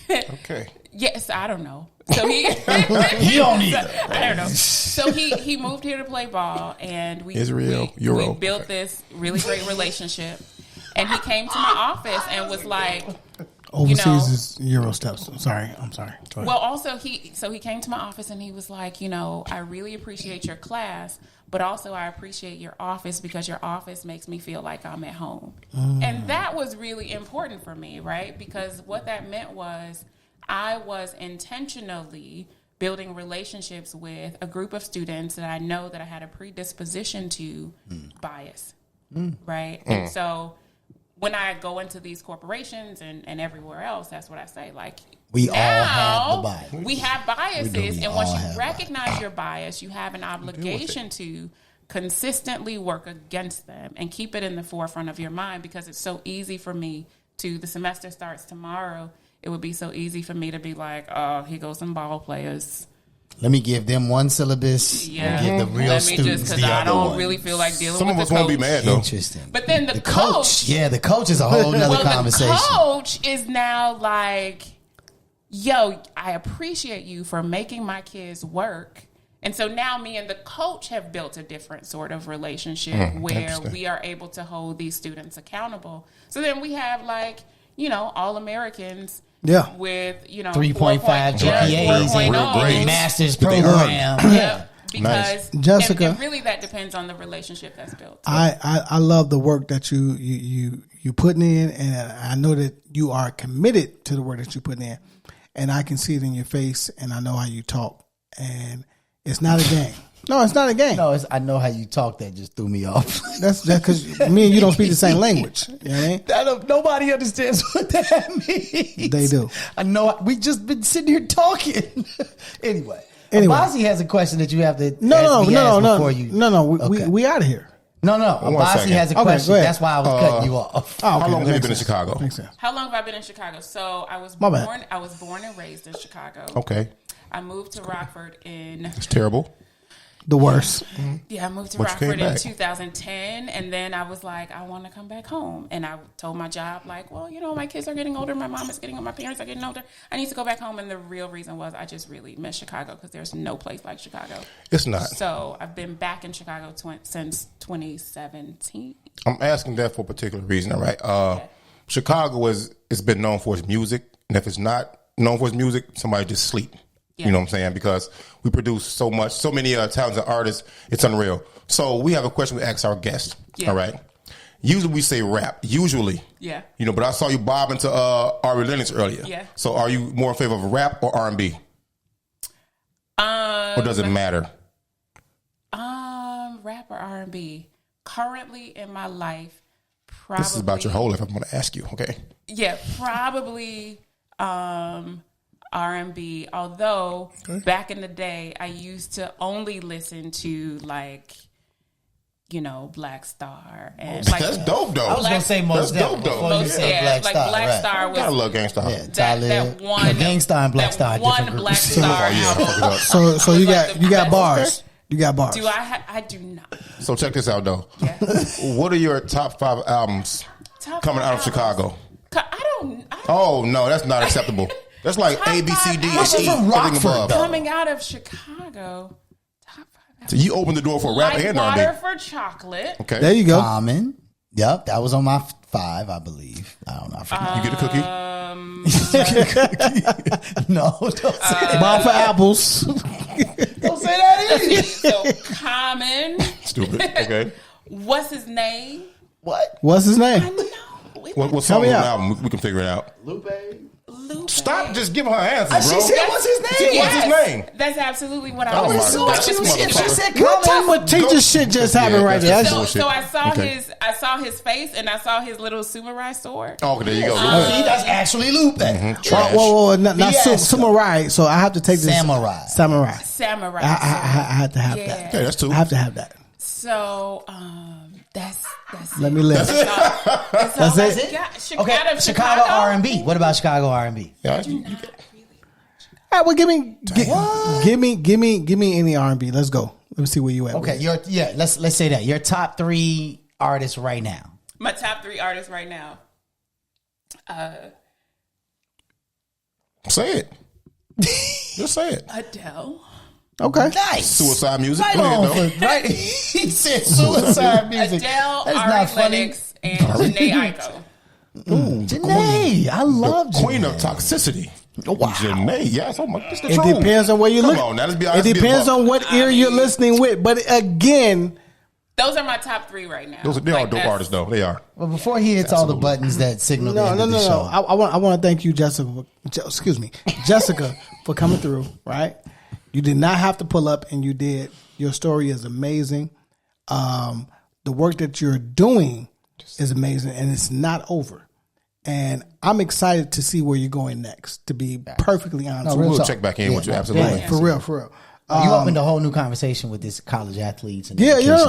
Okay. Yes, I don't know. So he you don't either. I don't know. So he moved here to play ball, and we built this really great relationship. And he came to my office and was like, overseas is Euro steps. I'm sorry. Well, also he came to my office and he was like, I really appreciate your class, but also I appreciate your office because your office makes me feel like I'm at home. And that was really important for me, right? Because what that meant was I was intentionally building relationships with a group of students that I know that I had a predisposition to bias, right? And so when I go into these corporations and everywhere else, that's what I say. Like, we all have the bias. We have biases, and once you recognize your bias, you have an obligation to consistently work against them and keep it in the forefront of your mind, because it's so easy for me to, the semester starts tomorrow, it would be so easy for me to be like, oh, here goes some ball players. Let me give them one syllabus. Yeah, and give the real students because I don't really feel like dealing Some with of us the coach. won't be mad though. Interesting. But then the coach, the coach is a whole nother conversation. The coach is now like, yo, I appreciate you for making my kids work. And so now me and the coach have built a different sort of relationship where we are able to hold these students accountable. So then we have all Americans. Yeah. With 3.5 GPAs and master's program. Yeah. Because Jessica, and really that depends on the relationship that's built. I love the work that you putting in, and I know that you are committed to the work that you put in, and I can see it in your face, and I know how you talk, and it's not a game. No, it's not a game. No, I know how you talk. That just threw me off. That's because me and you don't speak the same language. You know what I mean? Nobody understands what that means. They do. I know. We just been sitting here talking. Anyway. Abasi has a question that you have to No. We out of here. No. Abasi has a question. That's why I was cutting you off. How long have you been in Chicago? How long have I been in Chicago? So I was born and raised in Chicago. Okay. I moved to Rockford in... It's terrible. The worst. Yeah, I moved to Rockford in 2010, and then I was like, I want to come back home. And I told my job, like, well, you know, my kids are getting older, my mom is getting older, my parents are getting older. I need to go back home. And the real reason was I just really miss Chicago because there's no place like Chicago. It's not. So I've been back in Chicago since 2017. I'm asking that for a particular reason, all right? Chicago it's been known for its music, and if it's not known for its music, somebody just sleep. Yeah. You know what I'm saying? Because we produce so many talented artists, it's unreal. So we have a question we ask our guests. Yeah. All right. Usually we say rap. Usually. Yeah. You know, but I saw you bob into Ari Lennox earlier. Yeah. So are you more in favor of rap or R&B? Or does it matter? Rap or R&B? Currently in my life, probably. This is about your whole life. I'm going to ask you. Okay. Yeah, probably. R&B, although back in the day I used to only listen to like, you know, Black Star and like that's dope though. I was gonna say most dope though. Black Star was I love Gangstar. Yeah, that one Gangstar and Black Star. One Black Star. So you got bars. You got bars. Do I do not. So check this out though. Yeah. What are your top 5 albums coming out of Chicago? Oh no, that's not acceptable. That's like A, B, C, D, and E. Rockford, coming out of Chicago. Top 5. So you opened the door for rap and R&B. Water for Chocolate. Okay, there you go. Common. Yep, that was on my 5, I believe. I don't know. You get a cookie? No, don't say that. Bomb for apples. Don't say that either. So Common. Stupid. Okay. What's his name? What's his name? I know. What song on the album? We can figure it out. Lupe. Stop just giving her answers, bro. She said, what's his name? What's his name? That's absolutely what I was saying. She said, what type of teacher shit just happened right there? So I saw his face and I saw his little samurai sword. Oh, there you go. See, that's actually Lupe. Whoa, not samurai. So I have to take this. Samurai. I have to have that. Yeah, that's two. I have to have that. So that's Let me live. That's it. Okay, Chicago R&B. What about Chicago R&B? All right, well, give me any R&B. Let's go. Let me see where you at. Okay, let's say that your top 3 artists right now. My top 3 artists right now. Say it. Just say it. Adele. Okay. Nice. Suicide music. Right. He said suicide music. Adele, Ari Lennox, and Janae Aiko. Janae. I love Janae. Queen of toxicity. Wow. Janae. Yes. Oh my. It depends on where you look. Come on, it depends on what ear you're listening with. But again, those are my top 3 right now. They are dope artists, though. They are. Well, before he hits all the buttons that signal the end of the show. I want to thank you, Jessica. Jessica, for coming through. Right. You did not have to pull up, and you did. Your story is amazing. The work that you're doing is amazing, and it's not over. And I'm excited to see where you're going next, to be perfectly honest. We'll check back in with you, absolutely. Yeah, for real. You opened a whole new conversation with this college athletes and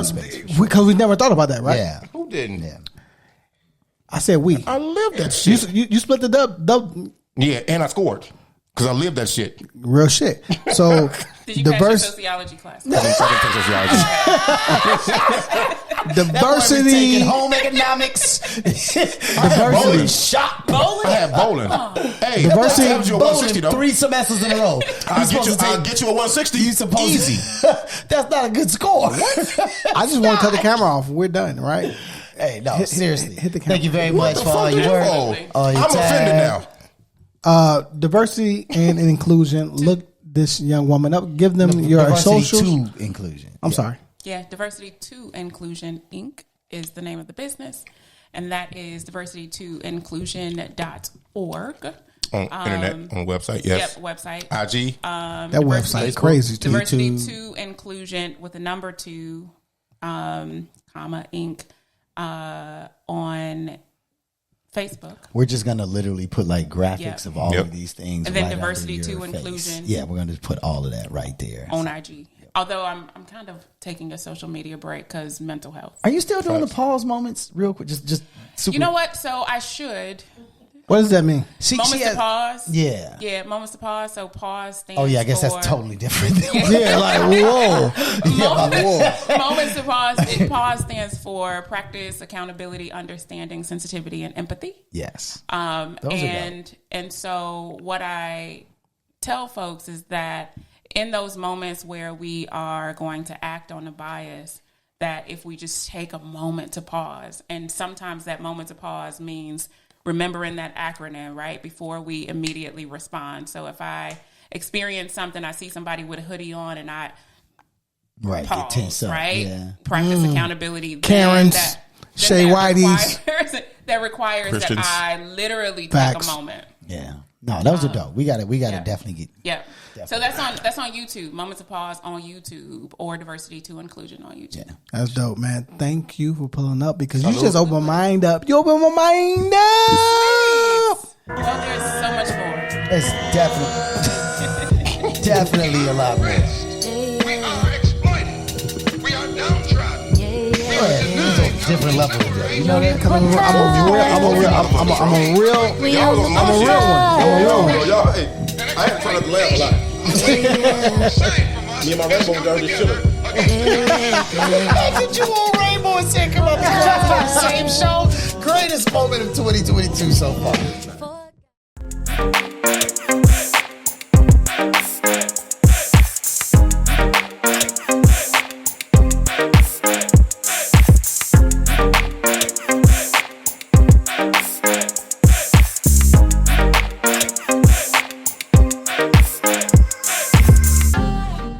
space. Because we never thought about that, right? Yeah. Who didn't? Yeah. I said we. I lived that shit. You split the dub. Yeah, and I scored. Because I lived that shit. Real shit. So, did you pass your sociology class? I didn't take sociology. Diversity. Home economics. Bowling. Shop. Bowling? I had bowling. Hey, diversity. I you a 160, though. 3 semesters in a row. I'll get you a 160. You supposed easy. That's not a good score. I just want to cut the camera off. We're done, right? Hey, no, seriously. Hit the camera. Thank you very much for all your work. I'm offended now. Diversity and inclusion. Look this young woman up. Give them your socials. Diversity to inclusion. I'm sorry. Yeah, Diversity to Inclusion Inc. is the name of the business, and that is diversitytoinclusion.org. On internet, on website, yes. Yep, website. IG. That website crazy too. Diversity to inclusion with the number 2, comma Inc. On Facebook. We're just gonna literally put like graphics of all of these things, and then right diversity under to your inclusion. Face. Yeah, we're gonna put all of that right there on IG. Although I'm kind of taking a social media break because mental health. Are you still doing the pause moments real quick? Just super. You know what? So I should. What does that mean? Moments to pause. Yeah. Yeah, moments to pause. So pause stands Oh yeah, I guess for, that's totally different. Yeah, like whoa. Moments to pause. Pause stands for practice, accountability, understanding, sensitivity, and empathy. Yes. And so what I tell folks is that in those moments where we are going to act on a bias, that if we just take a moment to pause, and sometimes that moment to pause means remembering that acronym, right, before we immediately respond. So if I experience something, I see somebody with a hoodie on and I pause, right? Yeah. Practice accountability. Karens, Shay Whiteys. That requires Christians. that I literally take a moment. Yeah. No, those are dope. We got to definitely get. Yeah. So that's on YouTube. Moments of Pause on YouTube, or Diversity to Inclusion on YouTube. Yeah. That's dope, man. Thank you for pulling up because you just opened my mind up. You opened my mind up. Well, there's so much more. It's definitely a lot more. We are exploited. We are downtrodden. It's a different level of that. You know that? I'm a real one. Y'all, hey, I had to try not to laugh a lot. Me and my rainbow girl just chilling. Did you on Rainbow and said come up to the same show? Greatest moment of 2022 so far.